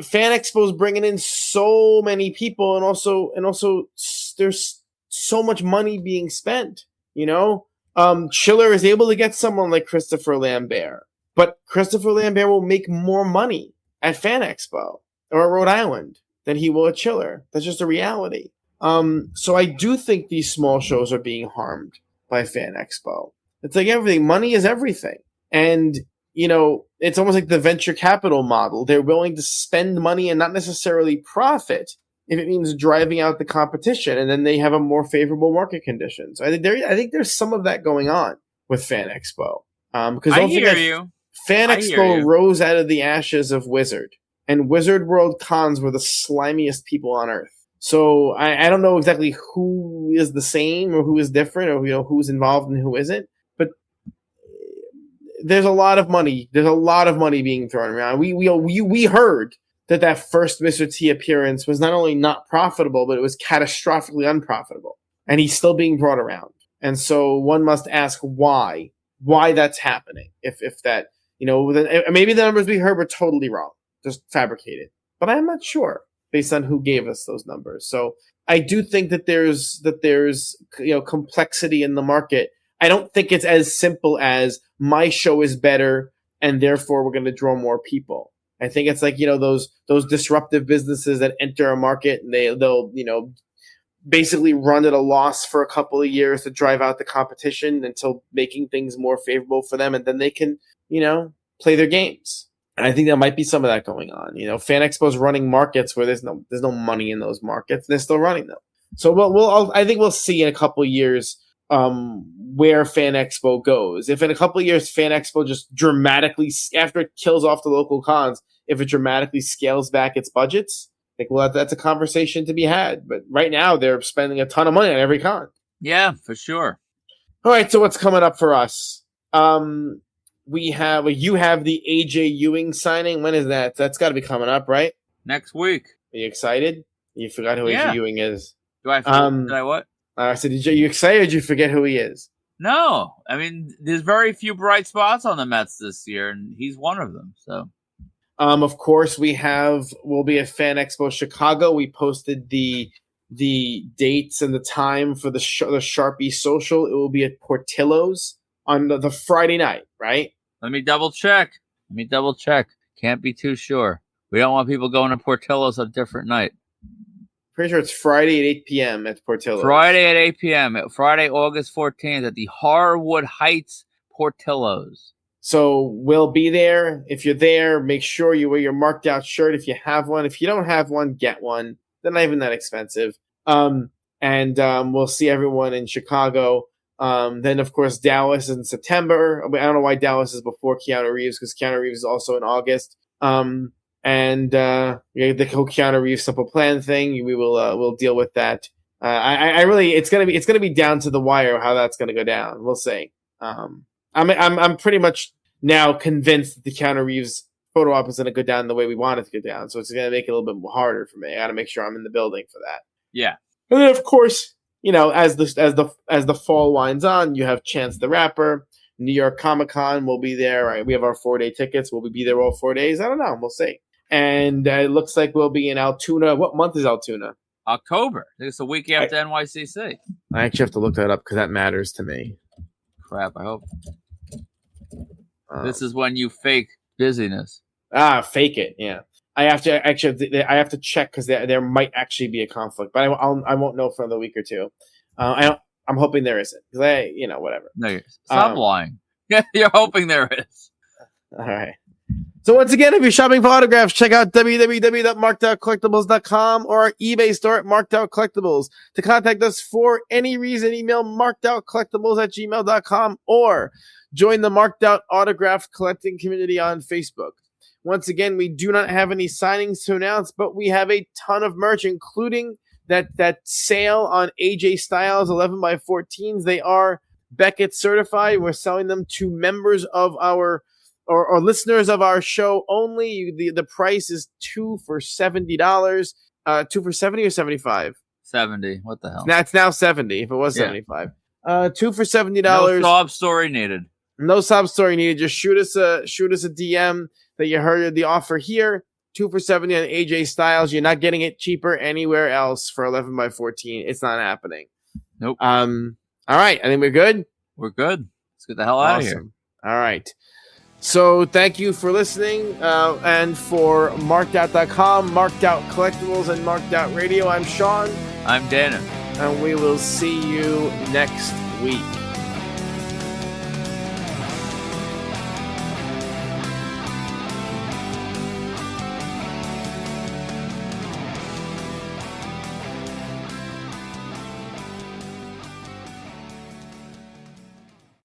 Fan Expo's bringing in so many people, and also there's so much money being spent. Chiller is able to get someone like Christopher Lambert, but Christopher Lambert will make more money at Fan Expo or at Rhode Island than he will at Chiller. That's just a reality. So I do think these small shows are being harmed by Fan Expo. It's like everything. Money is everything. And it's almost like the venture capital model. They're willing to spend money and not necessarily profit if it means driving out the competition, and then they have a more favorable market conditions. I think there's some of that going on with Fan Expo. Because I hear you. Fan Expo rose out of the ashes of Wizard, and Wizard World cons were the slimiest people on earth. So I don't know exactly who is the same or who is different, or who's involved and who isn't. But there's a lot of money. There's a lot of money being thrown around. We heard that first Mr. T appearance was not only not profitable, but it was catastrophically unprofitable. And he's still being brought around. And so one must ask why that's happening. If that, maybe the numbers we heard were totally wrong, just fabricated. But I'm not sure based on who gave us those numbers. So I do think that there's complexity in the market. I don't think it's as simple as my show is better and therefore we're going to draw more people. I think it's like, those disruptive businesses that enter a market and they'll basically run at a loss for a couple of years to drive out the competition until making things more favorable for them. And then they can, play their games. And I think there might be some of that going on. Fan Expo's running markets where there's no money in those markets. They're still running them. So I think we'll see in a couple of years where Fan Expo goes. If in a couple of years Fan Expo just dramatically, after it kills off the local cons, if it dramatically scales back its budgets, I think that's a conversation to be had. But right now they're spending a ton of money on every con. Yeah, for sure. All right, so what's coming up for us? You have the AJ Ewing signing. When is that? That's got to be coming up, right? Next week. Are you excited? You forgot who AJ Ewing is. Do I? Did I what? I said, are you excited or did you forget who he is? No. I mean, there's very few bright spots on the Mets this year, and he's one of them. So, of course, we'll be at Fan Expo Chicago. We posted the dates and the time for the Sharpie Social. It will be at Portillo's on the Friday night, right? Let me double check. Can't be too sure. We don't want people going to Portillo's a different night. Pretty sure it's Friday at 8 p.m. at Portillo's. Friday at 8 p.m. Friday, August 14th at the Harwood Heights Portillo's. So we'll be there. If you're there, make sure you wear your marked out shirt if you have one. If you don't have one, get one. They're not even that expensive. And we'll see everyone in Chicago. Then, of course, Dallas in September. I don't know why Dallas is before Keanu Reeves, because Keanu Reeves is also in August. The whole Keanu Reeves Simple Plan thing, we'll deal with that. It's gonna be down to the wire how that's gonna go down. We'll see. I'm pretty much now convinced that the Keanu Reeves photo op is gonna go down the way we want it to go down. So it's gonna make it a little bit harder for me. I gotta make sure I'm in the building for that. Yeah. And then, of course, as the fall winds on, you have Chance the Rapper. New York Comic Con will be there. Right? We have our 4-day tickets. Will we be there all 4 days? I don't know. We'll see. And it looks like we'll be in Altoona. What month is Altoona? October. I think it's the week after NYCC. I actually have to look that up because that matters to me. Crap, I hope. This is when you fake busyness. Fake it, yeah. I have to check because there might actually be a conflict, but I won't know for another week or two. I'm hoping there isn't because whatever. No, stop lying. Yeah, you're hoping there is. All right. So once again, if you're shopping for autographs, check out www.markedoutcollectibles.com or our eBay store at Marked Out Collectibles. To contact us for any reason, email markedoutcollectibles@gmail.com or join the Marked Out Autograph Collecting community on Facebook. Once again, we do not have any signings to announce, but we have a ton of merch, including that sale on AJ Styles 11x14s. They are Beckett certified. We're selling them to members of our or listeners of our show only. The price is $2 for $70. $2 for $70 or $75? 70. What the hell? It's now 70. If it was 75, $2 for $70. No sob story needed. No sob story needed. Just shoot us a DM that you heard the offer here. $2 for $70 on AJ Styles. You're not getting it cheaper anywhere else for 11x14. It's not happening. Nope. All right. I think we're good. We're good. Let's get the hell out of here. All right. So thank you for listening, and for markedout.com, Marked Out Collectibles, and Marked Out Radio, I'm Sean. I'm Dana. And we will see you next week.